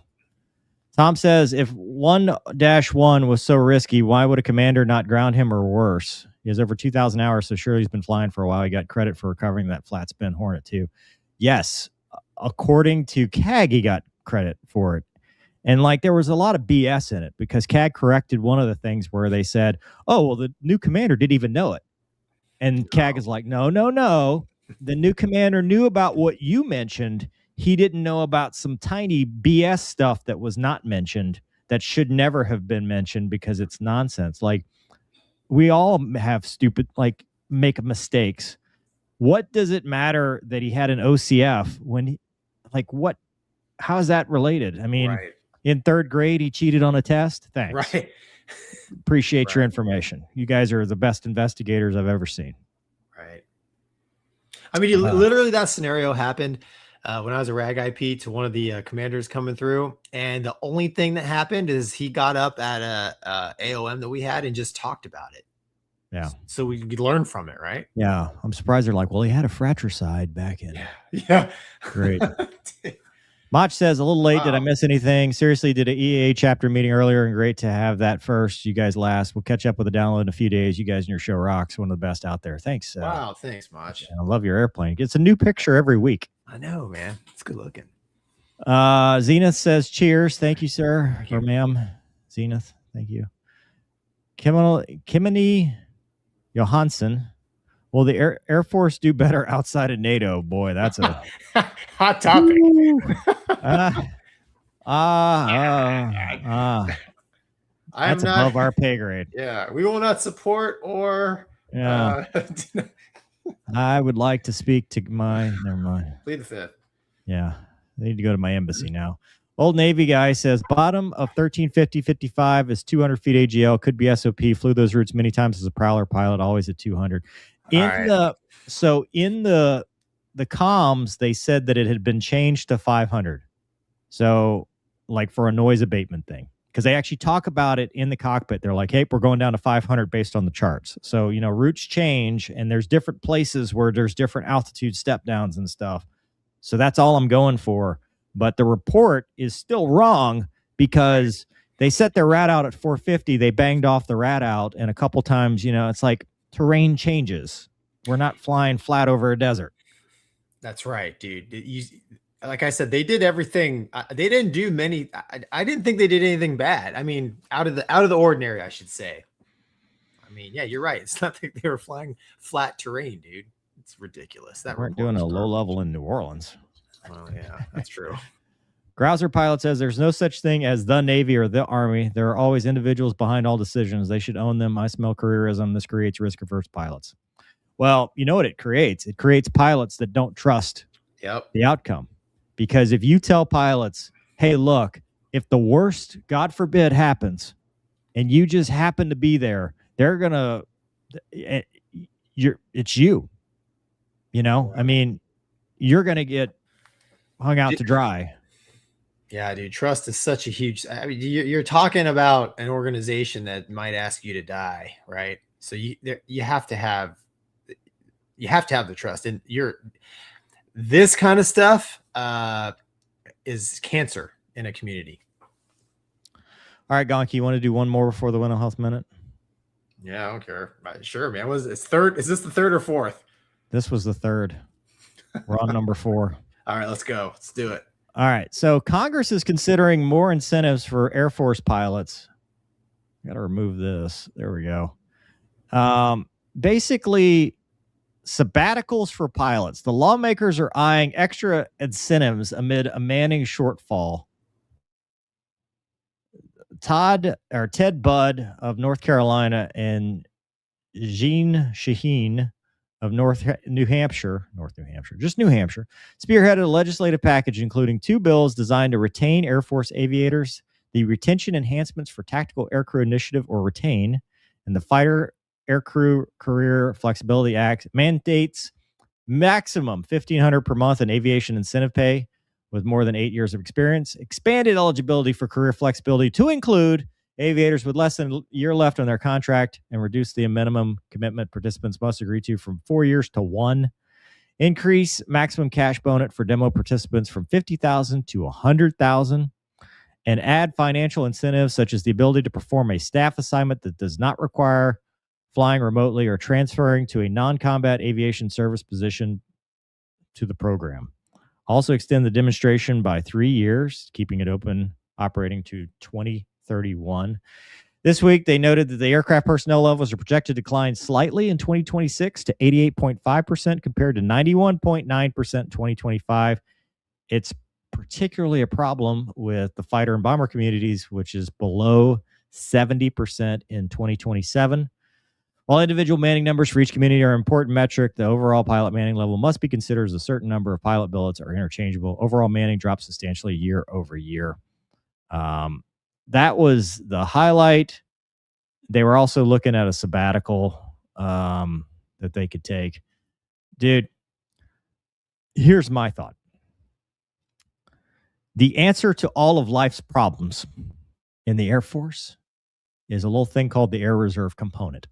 Tom says, if 1-1 was so risky, why would a commander not ground him or worse? He has over 2,000 hours, so surely he's been flying for a while. He got credit for recovering that flat spin Hornet too. Yes, according to CAG, he got credit for it. And like there was a lot of BS in it because CAG corrected one of the things where they said, oh, well, the new commander didn't even know it. And CAG is like, no. The new commander knew about what you mentioned. He didn't know about some tiny BS stuff that was not mentioned that should never have been mentioned because it's nonsense. Like we all have stupid, like make mistakes. What does it matter that he had an OCF when what, how is that related? I mean, in third grade, he cheated on a test. Thanks. Right. Appreciate your information. You guys are the best investigators I've ever seen. Right. I mean, literally that scenario happened when I was a RAG IP to one of the commanders coming through. And the only thing that happened is he got up at a AOM that we had and just talked about it. Yeah. So we could learn from it, right? Yeah. I'm surprised they're like, well, he had a fratricide back in. Yeah. Great. Mach says, a little late. Wow. Did I miss anything? Seriously, did an EAA chapter meeting earlier, and great to have that first. You guys last. We'll catch up with the download in a few days. You guys and your show rocks. One of the best out there. Thanks. Wow. Thanks, Mach. I love your airplane. It's a new picture every week. I know, man. It's good looking. Zenith says, cheers. Thank you, sir. Or ma'am. Zenith. Thank you. Kimini Johansson. Will the Air Force do better outside of NATO? Boy, that's a hot topic. That's above our pay grade. Yeah, we will not support or. Yeah. I would like to speak to my. Never mind. Plead the fifth. Yeah, I need to go to my embassy now. Old Navy guy says bottom of 1350-55 is 200 feet AGL. Could be SOP. Flew those routes many times as a Prowler pilot. Always at 200. In the comms, they said that it had been changed to 500. So, like for a noise abatement thing, because they actually talk about it in the cockpit. They're like, "Hey, we're going down to 500 based on the charts." So, routes change, and there's different places where there's different altitude step downs and stuff. So that's all I'm going for. But the report is still wrong because they set their rad out at 450. They banged off the rad out, and a couple times, it's like terrain changes. We're not flying flat over a desert. That's right, dude. Like I said, they did everything. They didn't do many. I didn't think they did anything bad. I mean, out of the ordinary, I should say. I mean, yeah, you're right. It's not like they were flying flat terrain, dude. It's ridiculous. That weren't doing a low level in New Orleans. Oh yeah, that's true. Grouser Pilot says there's no such thing as the Navy or the Army. There are always individuals behind all decisions. They should own them. I smell careerism. This creates risk-averse pilots. Well, you know what it creates? It creates pilots that don't trust the outcome. Because if you tell pilots, hey, look, if the worst, God forbid, happens, and you just happen to be there, they're going to, it's you. I mean, you're going to get hung out to dry. Yeah, dude, trust is such a huge. I mean, you're talking about an organization that might ask you to die, right? So you have to have the trust, and this kind of stuff is cancer in a community. All right, Gonky, you want to do one more before the mental health minute? Yeah, I don't care. Sure, man. It's third? Is this the third or fourth? This was the third. We're on number 4. All right, let's go. Let's do it. All right. So Congress is considering more incentives for Air Force pilots. Got to remove this. There we go. Basically, sabbaticals for pilots. The lawmakers are eyeing extra incentives amid a manning shortfall. Ted Budd of North Carolina and Jean Shaheen of North New Hampshire, just New Hampshire, spearheaded a legislative package including 2 bills designed to retain Air Force aviators, the Retention Enhancements for Tactical Aircrew Initiative, or RETAIN, and the Fighter Aircrew Career Flexibility Act mandates maximum $1,500 per month in aviation incentive pay with more than 8 years of experience, expanded eligibility for career flexibility to include aviators with less than a year left on their contract, and reduce the minimum commitment participants must agree to from 4 years to 1. Increase maximum cash bonus for demo participants from $50,000 to $100,000, and add financial incentives such as the ability to perform a staff assignment that does not require flying remotely or transferring to a non-combat aviation service position to the program. Also extend the demonstration by 3 years, keeping it open operating to 2031. This week, they noted that the aircraft personnel levels are projected to decline slightly in 2026 to 88.5% compared to 91.9% in 2025. It's particularly a problem with the fighter and bomber communities, which is below 70% in 2027. While individual manning numbers for each community are an important metric, the overall pilot manning level must be considered as a certain number of pilot billets are interchangeable. Overall manning drops substantially year over year. That was the highlight. They were also looking at a sabbatical that they could take. Dude, here's my thought. The answer to all of life's problems in the Air Force is a little thing called the Air Reserve component.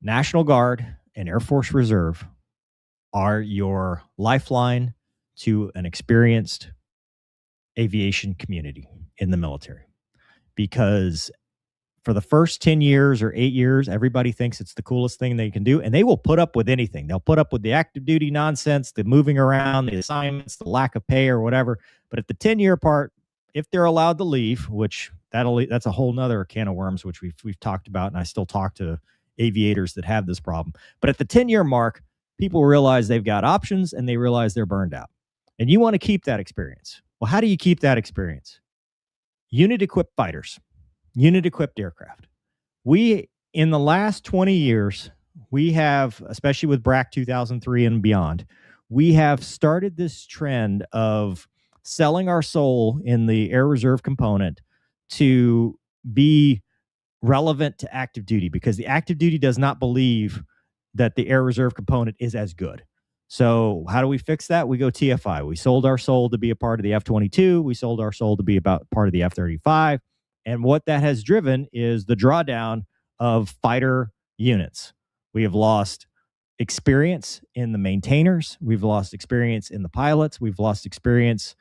National Guard and Air Force Reserve are your lifeline to an experienced aviation community in the military. Because for the first 10 years or 8 years, everybody thinks it's the coolest thing they can do, and they will put up with anything. They'll put up with the active duty nonsense, the moving around, the assignments, the lack of pay or whatever. But at the 10-year part, if they're allowed to leave, which that's a whole nother can of worms, which we've talked about, and I still talk to aviators that have this problem. But at the 10-year mark, people realize they've got options and they realize they're burned out. And you want to keep that experience. Well, how do you keep that experience? Unit-equipped fighters, unit-equipped aircraft. We, in the last 20 years, we have, especially with BRAC 2003 and beyond, we have started this trend of selling our soul in the Air Reserve component to be relevant to active duty, because the active duty does not believe that the Air Reserve component is as good. So how do we fix that? We go TFI. We sold our soul to be a part of the F-22. We sold our soul to be about part of the F-35. And what that has driven is the drawdown of fighter units. We have lost experience in the maintainers. We've lost experience in the pilots. We've lost experience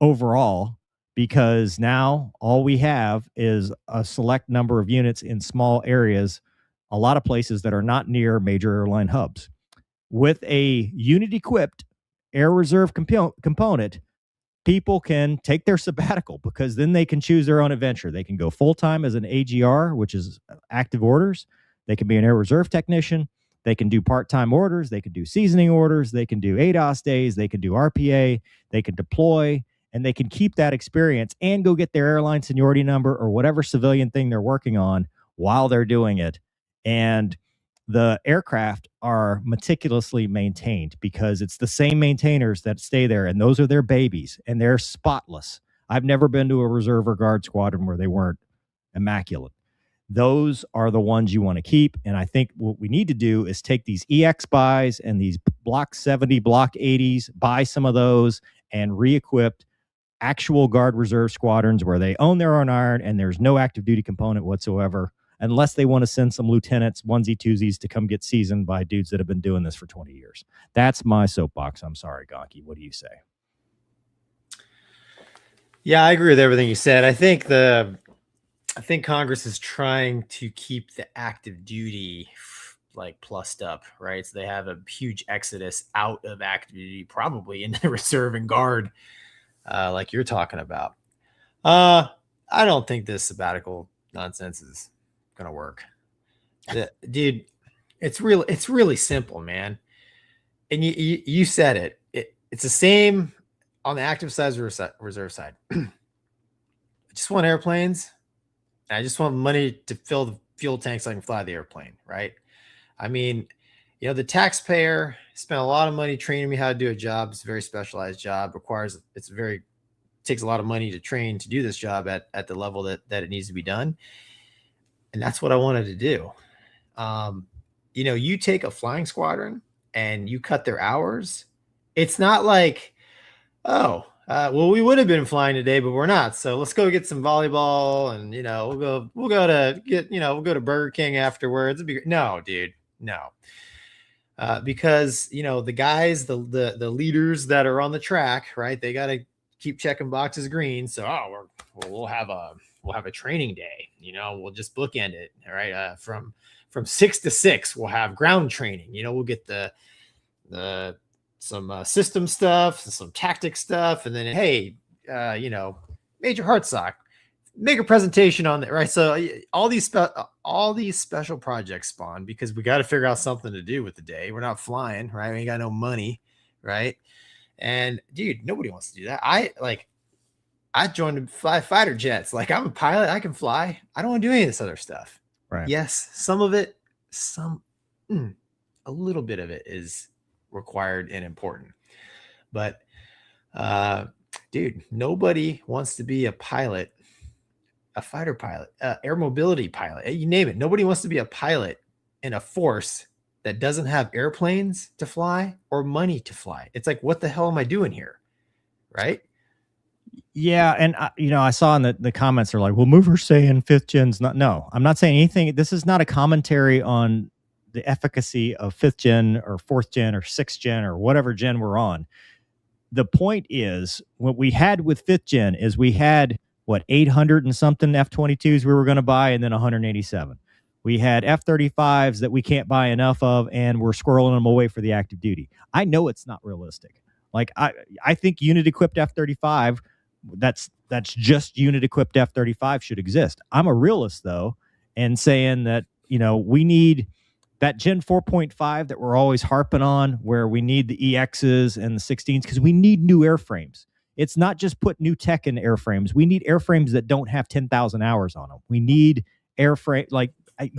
overall, because now all we have is a select number of units in small areas, a lot of places that are not near major airline hubs. With a unit-equipped Air Reserve component, people can take their sabbatical, because then they can choose their own adventure. They can go full-time as an AGR, which is active orders. They can be an Air Reserve technician. They can do part-time orders. They can do seasoning orders. They can do ADOS days. They can do RPA. They can deploy, and they can keep that experience and go get their airline seniority number or whatever civilian thing they're working on while they're doing it. And the aircraft are meticulously maintained, because it's the same maintainers that stay there, and those are their babies, and they're spotless. I've never been to a reserve or guard squadron where they weren't immaculate. Those are the ones you want to keep. And I think what we need to do is take these EX buys and these Block 70, Block 80s, buy some of those and re-equip actual guard reserve squadrons where they own their own iron and there's no active duty component whatsoever, unless they want to send some lieutenants, onesie twosies, to come get seasoned by dudes that have been doing this for 20 years. That's my soapbox. I'm sorry, Gonky. What do you say? Yeah, I agree with everything you said. I think Congress is trying to keep the active duty like plussed up, right? So they have a huge exodus out of active duty, probably into reserve and guard, like you're talking about. I don't think this sabbatical nonsense is gonna work. Dude, it's really simple, man. And you said it. It's the same on the active side as the reserve side. I just want airplanes. And I just want money to fill the fuel tank so I can fly the airplane, right? I mean, the taxpayer spent a lot of money training me how to do a job. It's a very specialized job, takes a lot of money to train to do this job at the level that it needs to be done. And that's what I wanted to do. You take a flying squadron and you cut their hours. It's not like, well, we would have been flying today, but we're not. So let's go get some volleyball, and we'll go to Burger King afterwards. No, dude, no. Because the guys, the leaders that are on the track, right? They got to keep checking boxes green. So we'll have a training day. We'll just bookend it. All right, from 6 to 6, we'll have ground training. We'll get some system stuff, some tactic stuff, and then Major Hartsock, make a presentation on that, right? So all these special projects spawn because we got to figure out something to do with the day. We're not flying, right? We ain't got no money, right? And dude, nobody wants to do that. I joined to fly fighter jets. Like, I'm a pilot, I can fly. I don't want to do any of this other stuff. Right. Yes, some of it, a little bit of it is required and important, but dude, nobody wants to be a pilot, a fighter pilot, air mobility pilot, you name it. Nobody wants to be a pilot in a force that doesn't have airplanes to fly or money to fly. It's like, what the hell am I doing here? Right? Yeah. And I saw in the comments, they're like, well, movers saying 5th gen's not. No, I'm not saying anything. This is not a commentary on the efficacy of 5th gen or 4th gen or 6th gen or whatever gen we're on. The point is, what we had with 5th gen is we had 800 and something F-22s we were going to buy, and then 187. We had F-35s that we can't buy enough of, and we're squirreling them away for the active duty. I know it's not realistic. Like, I think unit equipped F-35, that's just unit equipped F-35 should exist. I'm a realist though, and saying that, we need that Gen 4.5 that we're always harping on, where we need the EXs and the 16s, because we need new airframes. It's not just put new tech in airframes. We need airframes that don't have 10,000 hours on them. We need airframe,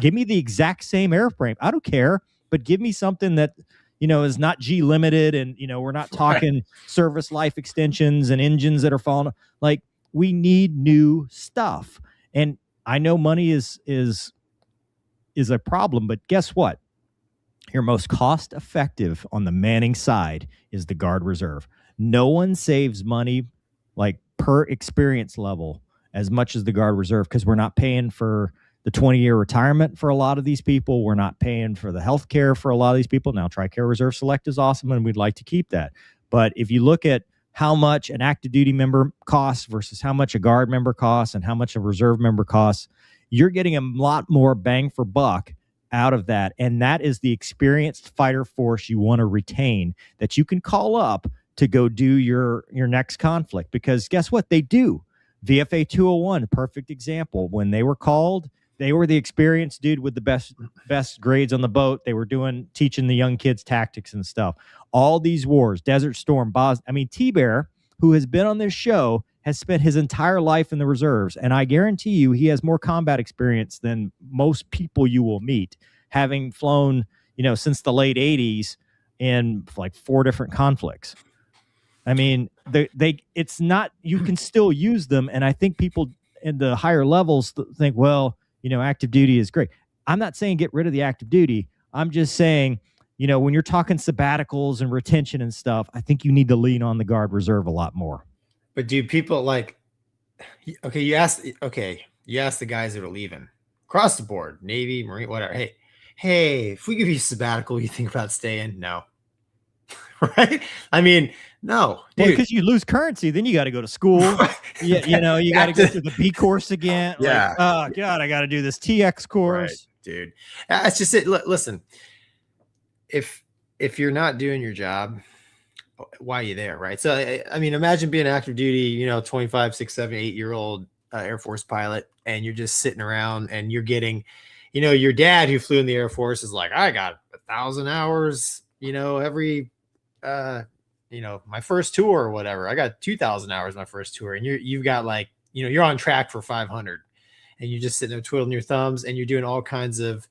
give me the exact same airframe. I don't care, but give me something that, is not G limited, and, we're not talking service life extensions and engines that are falling. Like, we need new stuff. And I know money is a problem, but guess what? Your most cost effective on the manning side is the Guard Reserve. No one saves money like per experience level as much as the Guard Reserve, because we're not paying for the 20-year retirement for a lot of these people. We're not paying for the health care for a lot of these people. Now, TRICARE Reserve Select is awesome, and we'd like to keep that. But if you look at how much an active duty member costs versus how much a Guard member costs and how much a reserve member costs, you're getting a lot more bang for buck out of that. And that is the experienced fighter force you want to retain, that you can call up to go do your next conflict. Because guess what? They do. VFA 201, perfect example. When they were called, they were the experienced dude with the best grades on the boat. They were teaching the young kids tactics and stuff. All these wars, Desert Storm, T-Bear, who has been on this show, has spent his entire life in the reserves. And I guarantee you, he has more combat experience than most people you will meet, having flown, since the late 80s in like 4 different conflicts. I mean, it's not, you can still use them. And I think people in the higher levels think, well, active duty is great. I'm not saying get rid of the active duty. I'm just saying, when you're talking sabbaticals and retention and stuff, I think you need to lean on the Guard Reserve a lot more. But do people you ask the guys that are leaving across the board, Navy, Marine, whatever. Hey, if we give you a sabbatical, you think about staying? No. Right? I mean, no, dude. Because you lose currency, then you got to go to school. You got to go through the B course again. Yeah. Oh God, I got to do this TX course. Right, dude. That's just it. Listen, if you're not doing your job, why are you there? Right. So, I mean, imagine being active duty, 25, 6, 7, 8-year-old Air Force pilot, and you're just sitting around and you're getting, your dad who flew in the Air Force is like, I got 1,000 hours, every, my first tour or whatever. I got 2,000 hours my first tour, and you've got you're on track for 500, and you're just sitting there twiddling your thumbs, and you're doing all kinds of,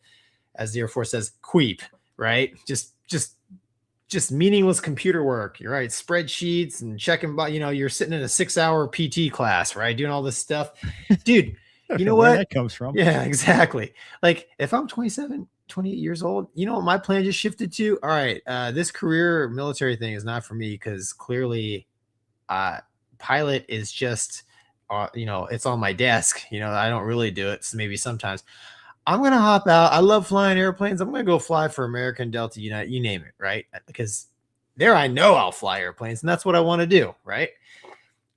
as the Air Force says, queep, right? Just meaningless computer work. You're right. Spreadsheets and checking, you're sitting in a 6-hour PT class, right? Doing all this stuff, dude. You know where what that comes from? Yeah, exactly. Like if I'm 27, 28 years old, you know what my plan just shifted to? All right, this career military thing is not for me because clearly pilot is just, it's on my desk. I don't really do it. So maybe sometimes I'm going to hop out. I love flying airplanes. I'm going to go fly for American, Delta, United, you name it, right? Because there I know I'll fly airplanes and that's what I want to do, right?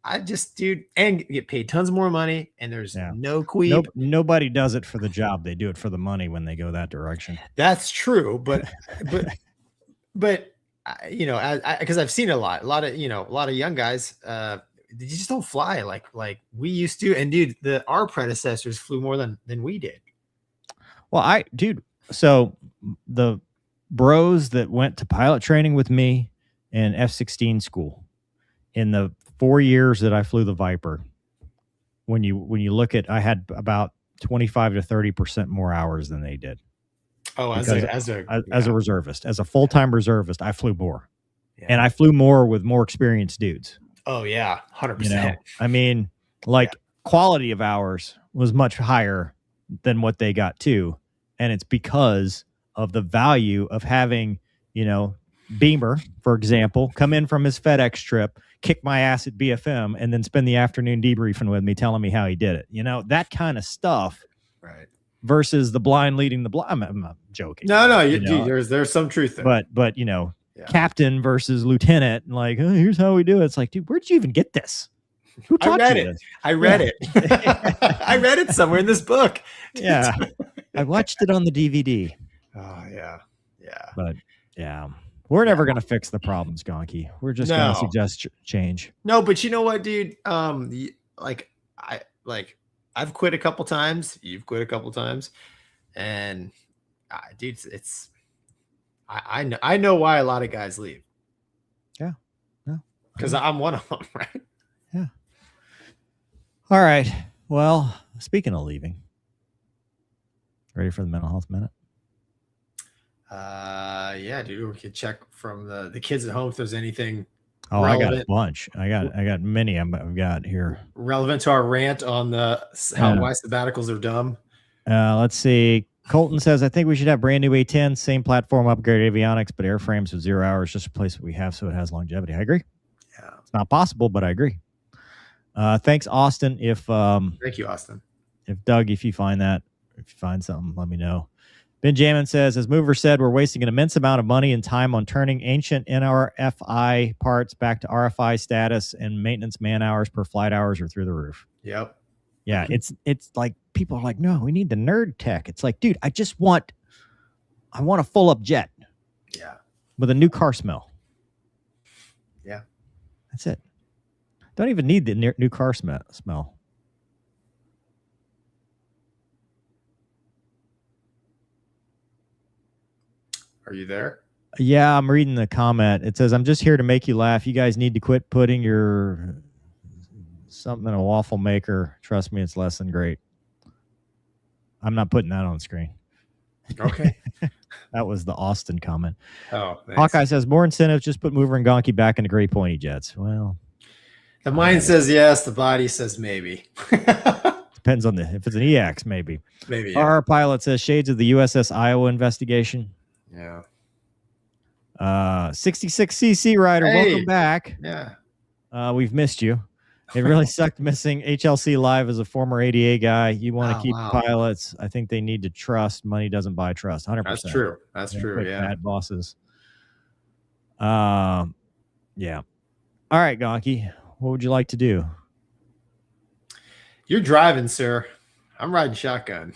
I just, dude, and get paid tons more money, and there's no queeb. Nobody does it for the job; they do it for the money when they go that direction. That's true, but because I've seen a lot of young guys, they just don't fly like we used to. And dude, our predecessors flew more than we did. Well, so the bros that went to pilot training with me in F-16 school in the 4 years that I flew the Viper, when you look at, I had about 25 to 30% more hours than they did. Oh, as a reservist, as a full-time reservist, I flew more, and I flew more with more experienced dudes. Oh yeah, 100%. I mean, quality of hours was much higher than what they got too, and it's because of the value of having, Beamer, for example, come in from his FedEx trip, kick my ass at BFM, and then spend the afternoon debriefing with me, telling me how he did it. That kind of stuff, right? Versus the blind leading the blind. I'm not joking. No, dude, there's some truth there. But captain versus lieutenant, and oh, here's how we do it. It's like, dude, where'd you even get this? Who taught you this? I read it. I read it somewhere in this book. Yeah, I watched it on the DVD. Oh yeah. But yeah. We're never going to fix the problems, Gonky. We're just going to suggest change. No, but you know what, dude? I've quit a couple times. You've quit a couple times, and dude, I know why a lot of guys leave. Yeah, because I'm one of them, right? Yeah. All right. Well, speaking of leaving, ready for the mental health minute? Yeah, dude, we could check from the kids at home if there's anything. Oh, relevant. I got a bunch. I got many. I've got here relevant to our rant on why sabbaticals are dumb. Let's see. Colton says, I think we should have brand new A10, same platform, upgrade avionics, but airframes with 0 hours, just replace what we have so it has longevity. I agree. Yeah, it's not possible, but I agree. Thanks, Austin. Thank you, Austin. If you find something, let me know. Benjamin says, as Mover said, we're wasting an immense amount of money and time on turning ancient NRFI parts back to RFI status, and maintenance man hours per flight hours are through the roof. Yep. Yeah, it's like people are like, no, we need the nerd tech. It's like, dude, I want a full up jet. Yeah. With a new car smell. Yeah. That's it. Don't even need the new car smell. Are you there? Yeah, I'm reading the comment. It says, I'm just here to make you laugh. You guys need to quit putting your something in a waffle maker. Trust me, it's less than great. I'm not putting that on the screen. Okay. That was the Austin comment. Oh, thanks. Hawkeye says, more incentives. Just put Mover and Gonky back into gray pointy jets. Well, the mind says yes. The body says maybe. Depends on if it's an EX, maybe. Maybe. Yeah. Our pilot says, shades of the USS Iowa investigation. Yeah. 66cc rider, welcome back. Yeah. We've missed you. It really sucked missing HLC Live as a former ADA guy. You want to keep pilots. I think they need to trust. Money doesn't buy trust. 100%. That's true. That's true. Yeah. Bad bosses. Yeah. All right, Gonky. What would you like to do? You're driving, sir. I'm riding shotgun.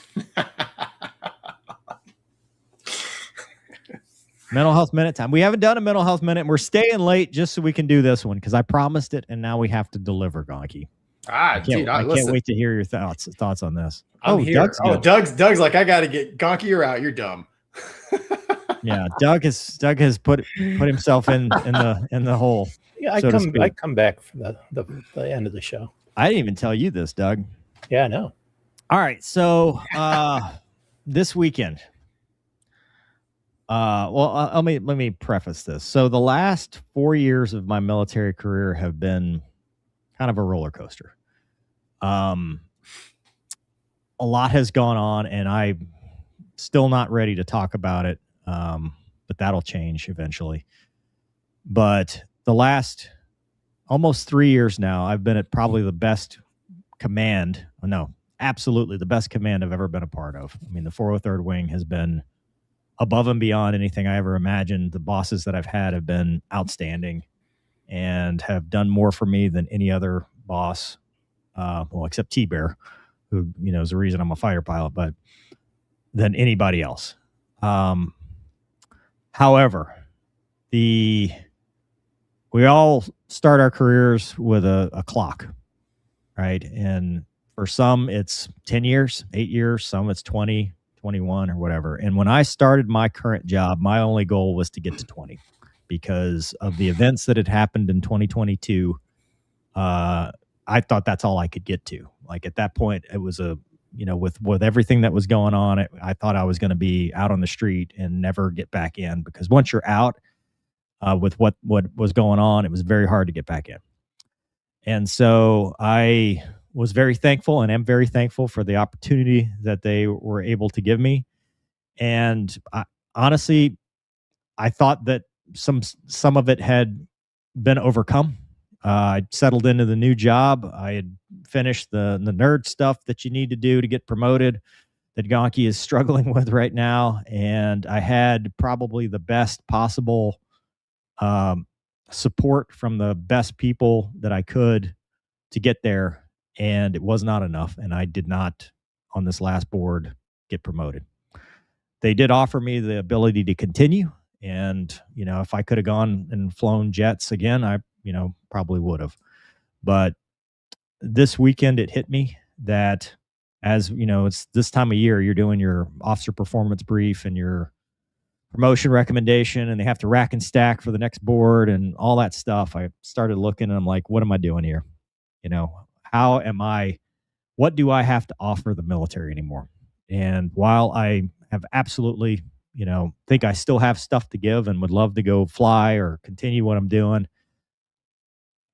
Mental health minute time. We haven't done a mental health minute. And we're staying late just so we can do this one because I promised it, and now we have to deliver, Gonky. I can't wait to hear your thoughts on this. I'm here. Doug's like, I got to get Gonky. You're out. You're dumb. Yeah, Doug has put himself in the hole. Yeah, I come back for the end of the show. I didn't even tell you this, Doug. Yeah, I know. All right, so this weekend, Let me preface this. So the last 4 years of my military career have been kind of a roller coaster. A lot has gone on, and I'm still not ready to talk about it. But that'll change eventually. But the last almost 3 years now, I've been at probably the best command. No, absolutely the best command I've ever been a part of. I mean, the 403rd Wing has been above and beyond anything I ever imagined. The bosses that I've had have been outstanding and have done more for me than any other boss, well, except T-Bear, who, is the reason I'm a fighter pilot, but than anybody else. However, we all start our careers with a clock, right? And for some, it's 10 years, 8 years. Some it's 20, 21 or whatever. And when I started my current job, my only goal was to get to 20 because of the events that had happened in 2022. I thought that's all I could get to. Like at that point, it was with everything that was going on, I thought I was going to be out on the street and never get back in, because once you're out with what was going on, it was very hard to get back in. And so I was very thankful and am very thankful for the opportunity that they were able to give me. And honestly, I thought that some of it had been overcome. I settled into the new job. I had finished the nerd stuff that you need to do to get promoted that Gonky is struggling with right now. And I had probably the best possible support from the best people that I could to get there. And it was not enough. And I did not, on this last board, get promoted. They did offer me the ability to continue. And, if I could have gone and flown jets again, I, probably would have. But this weekend, it hit me that as, it's this time of year, you're doing your officer performance brief and your promotion recommendation, and they have to rack and stack for the next board and all that stuff. I started looking and I'm like, what am I doing here? What do I have to offer the military anymore? And while I have absolutely, think I still have stuff to give and would love to go fly or continue what I'm doing,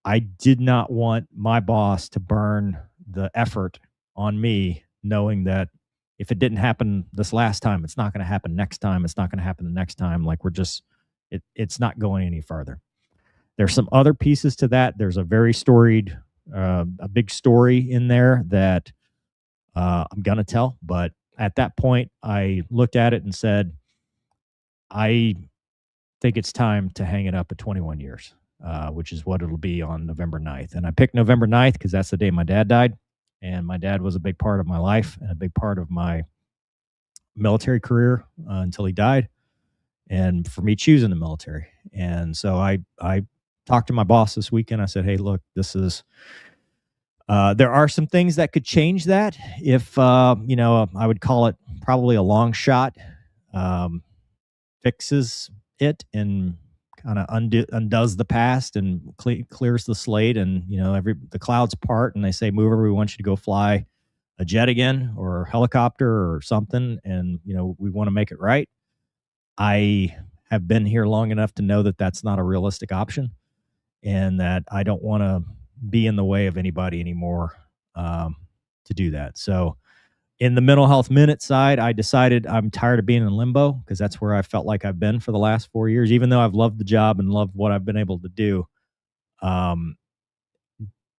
I did not want my boss to burn the effort on me, knowing that if it didn't happen this last time, it's not going to happen next time. It's not going to happen the next time. Like it's not going any further. There's some other pieces to that. There's a very storied, a big story in there that I'm going to tell. But at that point, I looked at it and said, I think it's time to hang it up at 21 years, which is what it'll be on November 9th. And I picked November 9th because that's the day my dad died. And my dad was a big part of my life and a big part of my military career until he died, and for me choosing the military. And so I talked to my boss this weekend. I said, hey, look, this is, there are some things that could change that if, I would call it probably a long shot, fixes it and kind of undoes the past and clears the slate, and the clouds part and they say, mover, we want you to go fly a jet again or a helicopter or something, and we want to make it right. I have been here long enough to know that that's not a realistic option, and that I don't want to be in the way of anybody anymore to do that. So in the mental health minute side, I decided I'm tired of being in limbo, because that's where I felt like I've been for the last 4 years. Even though I've loved the job and loved what I've been able to do,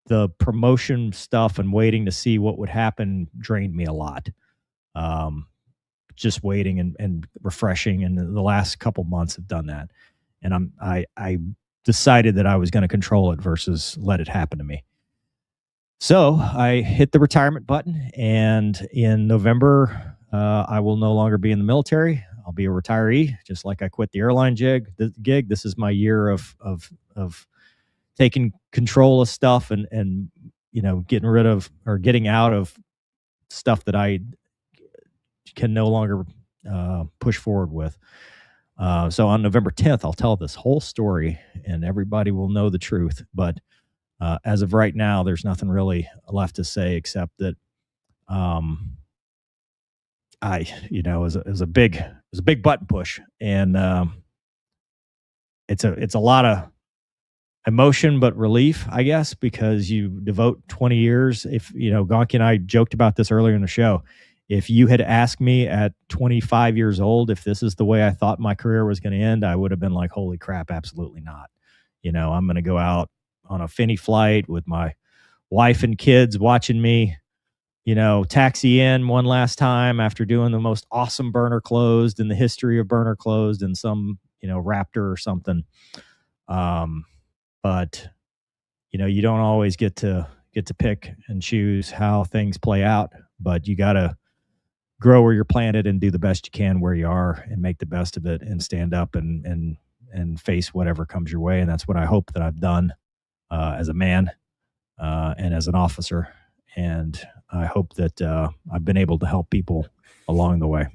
the promotion stuff and waiting to see what would happen drained me a lot. Just waiting and refreshing, and the last couple months have done that. And I decided that I was going to control it versus let it happen to me. So I hit the retirement button, and in November, I will no longer be in the military. I'll be a retiree, just like I quit the airline gig. This is my year of taking control of stuff and getting rid of or getting out of stuff that I can no longer push forward with. So on November 10th, I'll tell this whole story, and everybody will know the truth. But as of right now, there's nothing really left to say except that it was a was a big button push, and it's a lot of emotion, but relief, I guess, because you devote 20 years. If Gonky and I joked about this earlier in the show. If you had asked me at 25 years old if this is the way I thought my career was going to end, I would have been like, holy crap, absolutely not. I'm going to go out on a Finney flight with my wife and kids watching me, taxi in one last time after doing the most awesome burner closed in the history of burner closed in some, Raptor or something. But you don't always get to pick and choose how things play out, but you got to grow where you're planted and do the best you can where you are and make the best of it and stand up and face whatever comes your way. And that's what I hope that I've done as a man and as an officer. And I hope that I've been able to help people along the way.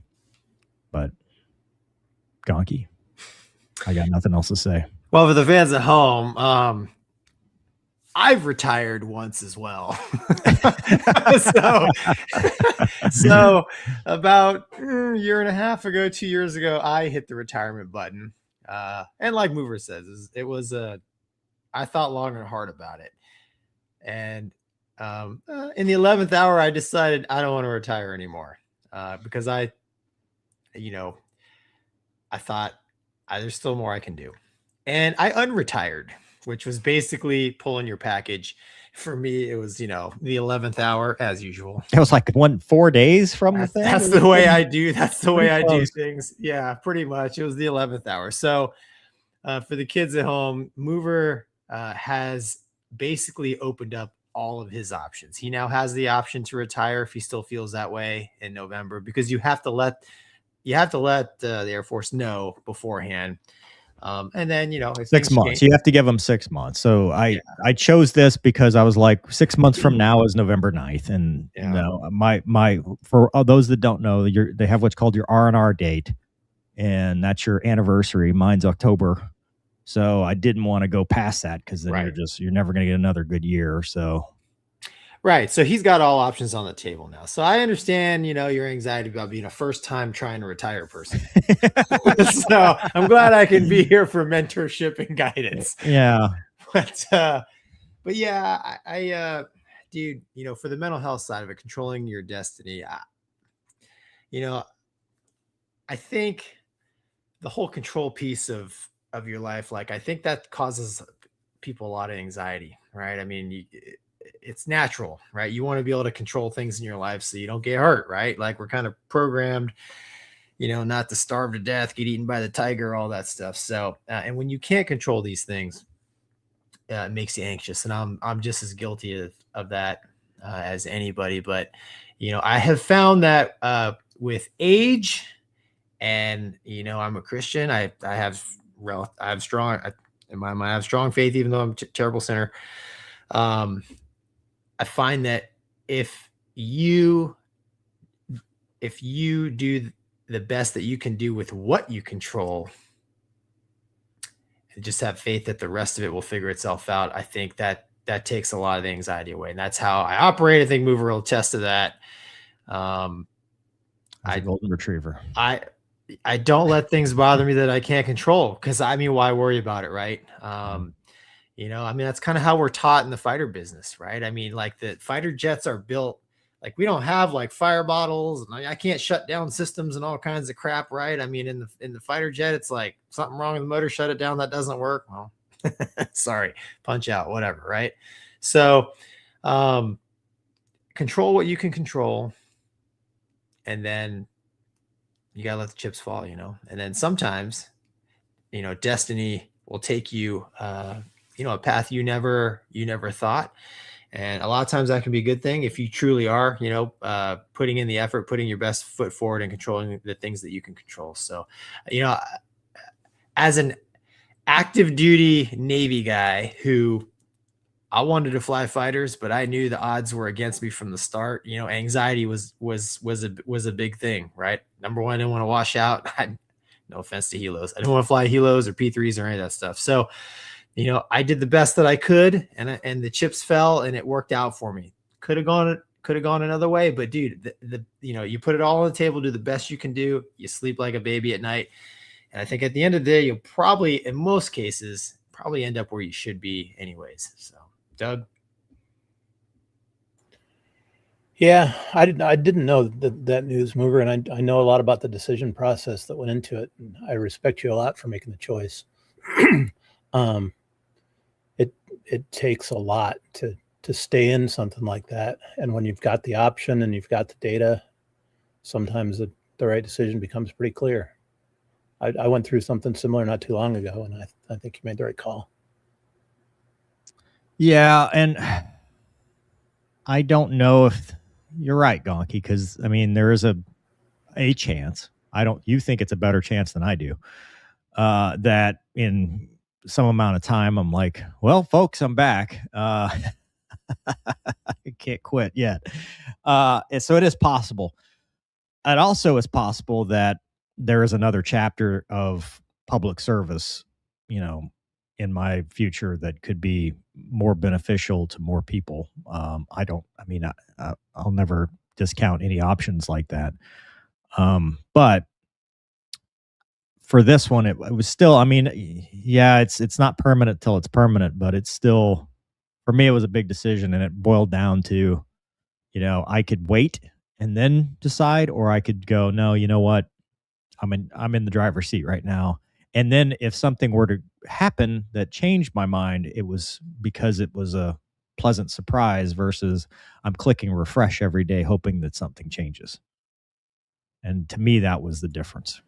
But Gonky, I got nothing else to say. Well, for the fans at home, I've retired once as well. so about a year and a half ago, 2 years ago, I hit the retirement button. And like Mover says, it was I thought long and hard about it. And in the 11th hour, I decided I don't want to retire anymore because I thought there's still more I can do. And I unretired, which was basically pulling your package. For me, it was, the 11th hour as usual. It was like 4 days from the thing. That's the way I do. That's the way I do things. Yeah, pretty much. It was the 11th hour. So for the kids at home, Mover has basically opened up all of his options. He now has the option to retire if he still feels that way in November, because you have to let the Air Force know beforehand. And then, 6 months, you have to give them 6 months. So I chose this because I was like 6 months from now is November 9th. And my for those that don't know, they have what's called your R&R date, and that's your anniversary. Mine's October. So I didn't want to go past that because then you're never going to get another good year. So. Right. So he's got all options on the table now. So I understand, your anxiety about being a first time trying to retire person. So I'm glad I can be here for mentorship and guidance. Yeah. But yeah, I dude, for the mental health side of it, controlling your destiny, I think the whole control piece of your life, like, I think that causes people a lot of anxiety, right? I mean, it's natural, right? You want to be able to control things in your life so you don't get hurt, right? Like, we're kind of programmed, not to starve to death, get eaten by the tiger, all that stuff. So, and when you can't control these things, it makes you anxious. And I'm just as guilty of that as anybody. But, I have found that with age, and, I'm a Christian, I have strong, in my mind, I have strong faith, even though I'm a terrible sinner. I find that if you do the best that you can do with what you control, and just have faith that the rest of it will figure itself out, I think that takes a lot of the anxiety away. And that's how I operate. I think Mover will attest to that. As a golden retriever. I don't let things bother me that I can't control, because why worry about it, right? That's kind of how we're taught in the fighter business, right? Like, the fighter jets are built, like, we don't have like fire bottles, and I can't shut down systems and all kinds of crap, right? In the fighter jet, it's like something wrong with the motor, shut it down, that doesn't work. Well, sorry, punch out, whatever, right? So, control what you can control, and then you gotta let the chips fall, and then sometimes, destiny will take you, a path you never thought. And a lot of times that can be a good thing if you truly are, putting in the effort, putting your best foot forward, and controlling the things that you can control. So, as an active duty Navy guy who, I wanted to fly fighters, but I knew the odds were against me from the start. Anxiety was a big thing, right? Number one, I didn't want to wash out. No offense to helos, I didn't want to fly helos or P3s or any of that stuff. So, I did the best that I could, and the chips fell, and it worked out for me. Could have gone could have gone another way, but dude, you put it all on the table, do the best you can do. You sleep like a baby at night. And I think at the end of the day, you'll probably, in most cases, probably end up where you should be anyways. So, Doug. Yeah, I didn't know that news, Mover, and I know a lot about the decision process that went into it, and I respect you a lot for making the choice. It takes a lot to stay in something like that, and when you've got the option and you've got the data, sometimes the right decision becomes pretty clear. I went through something similar not too long ago, and I think you made the right call. Yeah, and I don't know if you're right, Gonky, because I mean there is a chance. You think it's a better chance than I do. That in some amount of time, I'm like, well, folks, I'm back. I can't quit yet. And so it is possible. It also is possible that there is another chapter of public service, in my future that could be more beneficial to more people. I'll never discount any options like that. But for this one, it was still, it's not permanent till it's permanent, but it's still, for me, it was a big decision, and it boiled down to, I could wait and then decide, or I could go, no, you know what? I'm in the driver's seat right now. And then if something were to happen that changed my mind, it was because it was a pleasant surprise versus I'm clicking refresh every day, hoping that something changes. And to me, that was the difference.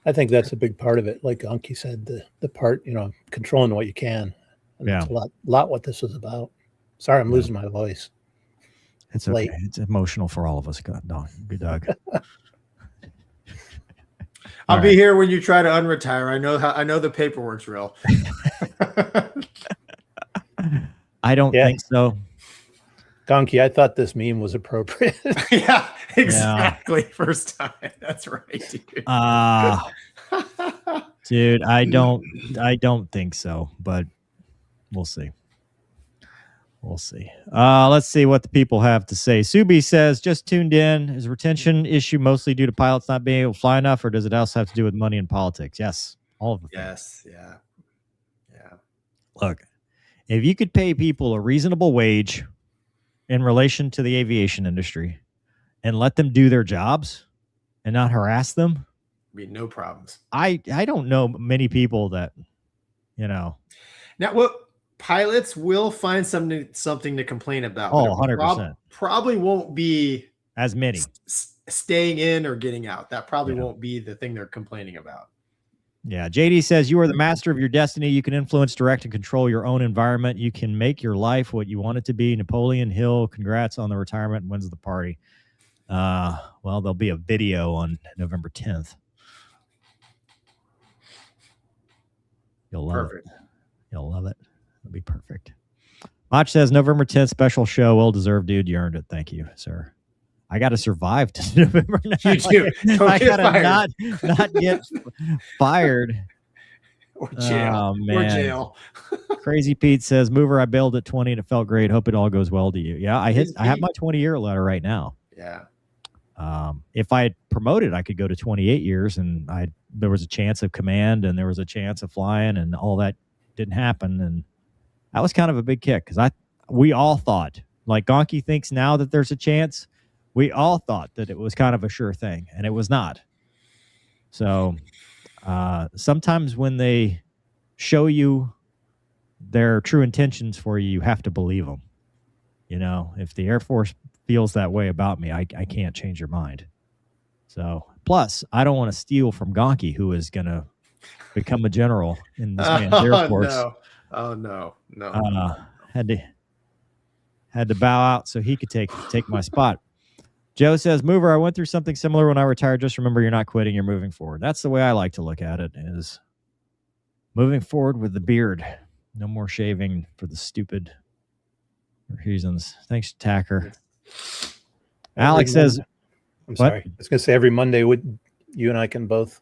I think that's a big part of it. Like Gonky said, the part, controlling what you can. And yeah. That's a lot what this was about. Sorry, I'm losing my voice. It's okay. Late. It's emotional for all of us. Good Doug. I'll be here when you try to unretire. I know the paperwork's real. I don't think so. Gonky, I thought this meme was appropriate. Yeah, exactly. Yeah. First time. That's right, dude. Dude, I don't think so, but we'll see. We'll see. Let's see what the people have to say. Subi says, just tuned in. Is retention issue mostly due to pilots not being able to fly enough, or does it also have to do with money and politics? Yes, all of them. Yes, yeah. Look, if you could pay people a reasonable wage in relation to the aviation industry and let them do their jobs and not harass them, no problems. I don't know many people that, Now, pilots will find something to complain about. Oh, 100%. Probably won't be as many staying in or getting out. That probably won't be the thing they're complaining about. Yeah. JD says, you are the master of your destiny. You can influence, direct, and control your own environment. You can make your life what you want it to be. Napoleon Hill, congrats on the retirement. When's the party? Well, there'll be a video on November 10th. You'll love it. You'll love it. It'll be perfect. Mach says, November 10th, special show. Well deserved, dude. You earned it. Thank you, sir. I got to survive to November 9th. You do. I got to not get fired. Or jail. Oh, man. Or jail. Crazy Pete says, Mover, I bailed at 20 and it felt great. Hope it all goes well to you. Yeah, I have my 20-year letter right now. Yeah. If I had promoted, I could go to 28 years, and there was a chance of command, and there was a chance of flying, and all that didn't happen. And that was kind of a big kick, because we all thought, like Gonky thinks now that there's a chance, we all thought that it was kind of a sure thing, and it was not. So sometimes when they show you their true intentions for you, you have to believe them. If the Air Force feels that way about me, I can't change your mind. So, plus, I don't want to steal from Gonky, who is going to become a general in this man's Air Force. No. Oh, no. Had to bow out so he could take my spot. Joe says, Mover, I went through something similar when I retired. Just remember, you're not quitting, you're moving forward. That's the way I like to look at it, is moving forward with the beard. No more shaving for the stupid reasons. Thanks, Tacker. Alex says, I'm sorry. I was going to say every Monday you and I can both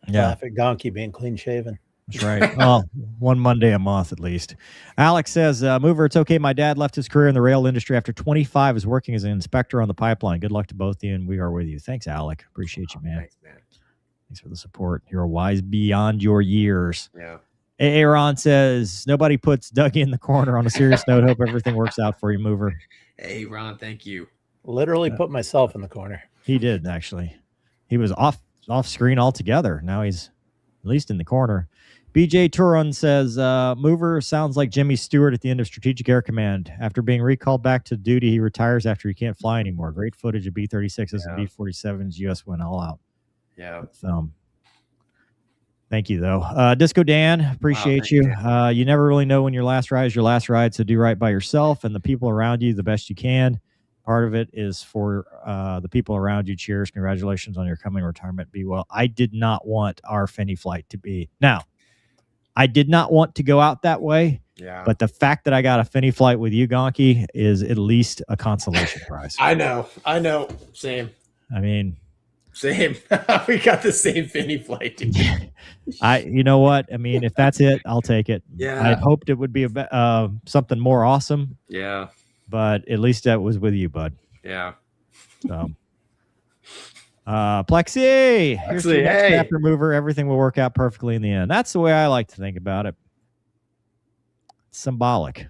laugh at Gonky being clean shaven. That's right. Well, one Monday a month at least. Alex says, Mover, it's okay. My dad left his career in the rail industry after 25 is working as an inspector on the pipeline. Good luck to both of you, and we are with you. Thanks, Alec. Appreciate you, man. Thanks, man. Thanks for the support. You're wise beyond your years. Yeah. Aaron says, nobody puts Dougie in the corner. On a serious note, hope everything works out for you, Mover. Hey, Ron, thank you. Literally put myself in the corner. He did, actually. He was off screen altogether. Now he's at least in the corner. BJ Turon says, Mover sounds like Jimmy Stewart at the end of Strategic Air Command. After being recalled back to duty, he retires after he can't fly anymore. Great footage of B-36s and B-47s. U.S. went all out. Yeah. Thank you, though. Disco Dan, appreciate you. You never really know when your last ride is your last ride, so do right by yourself and the people around you the best you can. Part of it is for the people around you. Cheers. Congratulations on your coming retirement. Be well. I did not want our Finney flight to be. Now, I did not want to go out that way. Yeah. But the fact that I got a Finney flight with you, Gonky, is at least a consolation prize. I know. Same. I mean, same. We got the same Finney flight, dude. You know what? I mean, if that's it, I'll take it. Yeah. I hoped it would be something more awesome. Yeah. But at least that was with you, bud. Yeah. So, Plexi, here's your next chapter mover. Everything will work out perfectly in the end. That's the way I like to think about it. It's symbolic.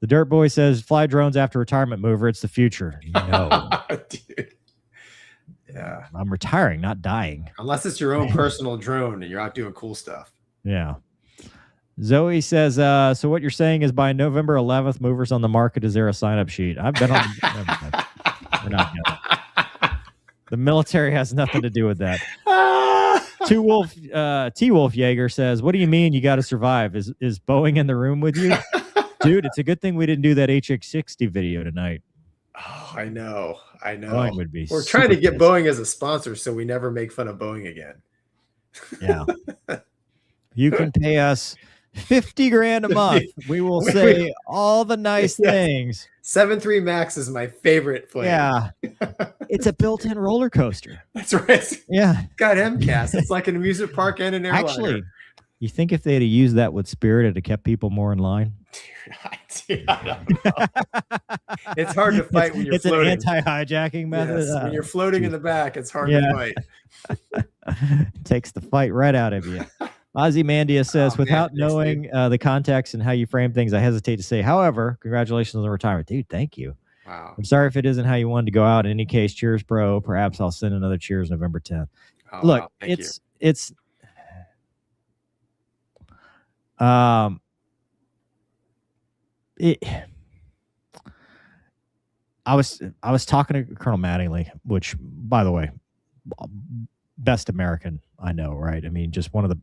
The Dirt Boy says, fly drones after retirement, Mover. It's the future. No. Dude. Yeah. I'm retiring, not dying. Unless it's your own personal drone and you're out doing cool stuff. Yeah. Zoe says, so what you're saying is by November 11th, Movers on the market. Is there a sign-up sheet? I've been on. We're not gonna. The military has nothing to do with that. T-Wolf Jaeger says, what do you mean you got to survive? Is Boeing in the room with you? Dude, it's a good thing we didn't do that HX60 video tonight. Oh, I know. Boeing would be. We're trying to get Boeing as a sponsor so we never make fun of Boeing again. Yeah. You can pay us $50,000 a month. We will say all the nice things. 737 Max is my favorite plane. Yeah. It's a built-in roller coaster. That's right. Yeah. It's got MCAS. It's like an amusement park and an airliner. Actually, you think if they had used that with Spirit, it'd have kept people more in line? Dude, I don't know. It's hard to fight when you're floating. It's an anti-hijacking method. Yes, when you're floating in the back, it's hard to fight. Takes the fight right out of you. Ozymandias says, without knowing the context and how you frame things, I hesitate to say. However, congratulations on the retirement. Dude, thank you. Wow. I'm sorry if it isn't how you wanted to go out. In any case, cheers, bro. Perhaps I'll send another cheers November 10th. Oh, look, wow. I was talking to Colonel Mattingly, which, by the way, best American I know, right? I mean, just one of the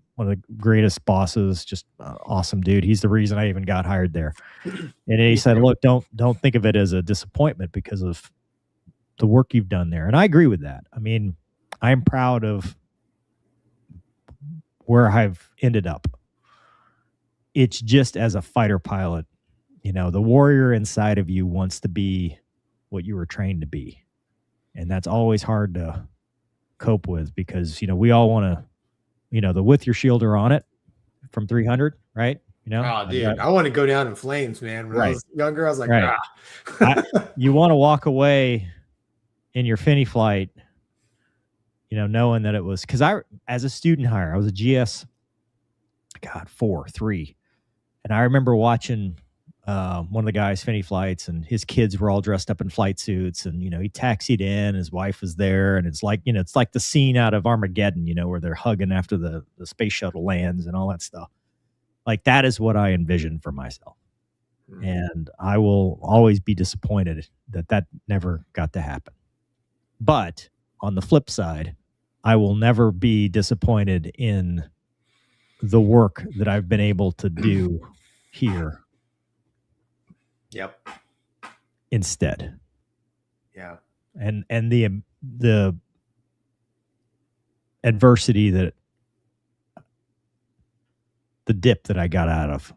greatest bosses, just awesome dude. He's the reason I even got hired there. And he said, "Look, don't think of it as a disappointment because of the work you've done there." And I agree with that. I mean, I'm proud of where I've ended up. It's just as a fighter pilot, the warrior inside of you wants to be what you were trained to be. And that's always hard to cope with because, we all want to, the with your shielder on it from 300, right? Oh, dude, I want to go down in flames, man. When I was younger, I was like, you want to walk away in your Finney flight, knowing that it was, because as a student hire, I was a GS, 3. And I remember watching one of the guys' Finney flights, and his kids were all dressed up in flight suits, and he taxied in, his wife was there, and it's like it's like the scene out of Armageddon, where they're hugging after the space shuttle lands and all that stuff. Like that is what I envisioned for myself, and I will always be disappointed that never got to happen. But on the flip side, I will never be disappointed in the work that I've been able to do here. Yep. Instead. Yeah. And the adversity the dip that I got out of.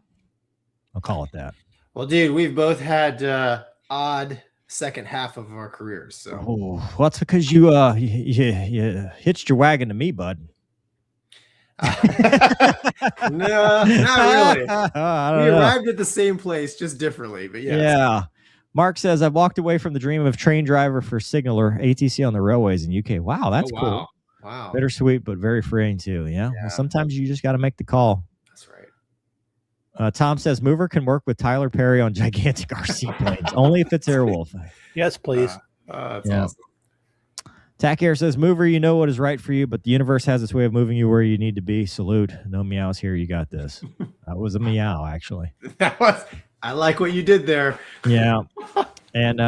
I'll call it that. Well, dude, we've both had odd second half of our careers. So well, that's because you hitched your wagon to me, bud. No, not really. I don't We know. arrived at the same place, just differently. But yes. Yeah. Mark says, I've walked away from the dream of train driver for signaler, ATC on the railways in UK. Wow, that's Oh, cool. Wow. Bittersweet, but very freeing too. Yeah. Well, sometimes you just got to make the call. That's right. Tom says, Mover can work with Tyler Perry on gigantic RC planes, only if it's Airwolf. Yes, please. That's Yeah. awesome. Tack Air says, Mover, you know what is right for you, but the universe has its way of moving you where you need to be. Salute. No meows here. You got this. That was a meow, actually. I like what you did there. Yeah. And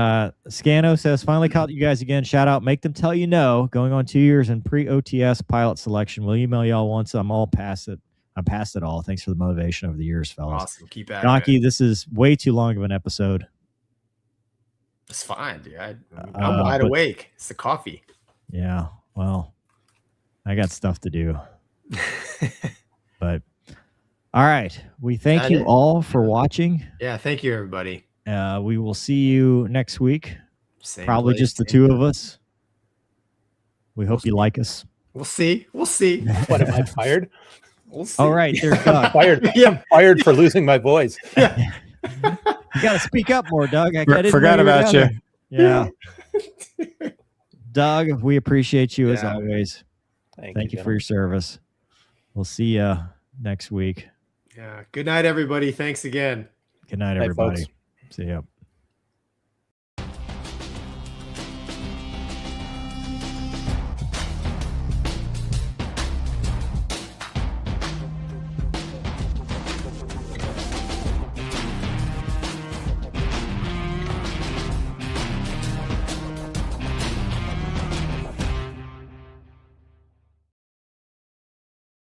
Scano says, finally caught you guys again. Shout out. Make them tell you no. Going on 2 years in pre-OTS pilot selection. We'll email y'all once. I'm all past it. I'm past it all. Thanks for the motivation over the years, fellas. Awesome. Keep at it. Gonky, this is way too long of an episode. It's fine, dude. I'm wide awake. It's the coffee. Yeah. Well, I got stuff to do. But all right. We thank you all for watching. Yeah. Thank you, everybody. We will see you next week. Same Probably place, just the same two of us. We hope you like us. We'll see. We'll see. What, am I fired? We'll see. All right. There's Doug. Fired. Yeah, I'm fired for losing my voice. Yeah. You got to speak up more, Doug. I didn't Forgot know about were you. down there. Yeah. Doug, we appreciate you as Yeah. always. Thank you for gentlemen. your service. We'll see you next week. Yeah. Good night, everybody. Thanks again. Good night, Night, everybody. folks. See ya.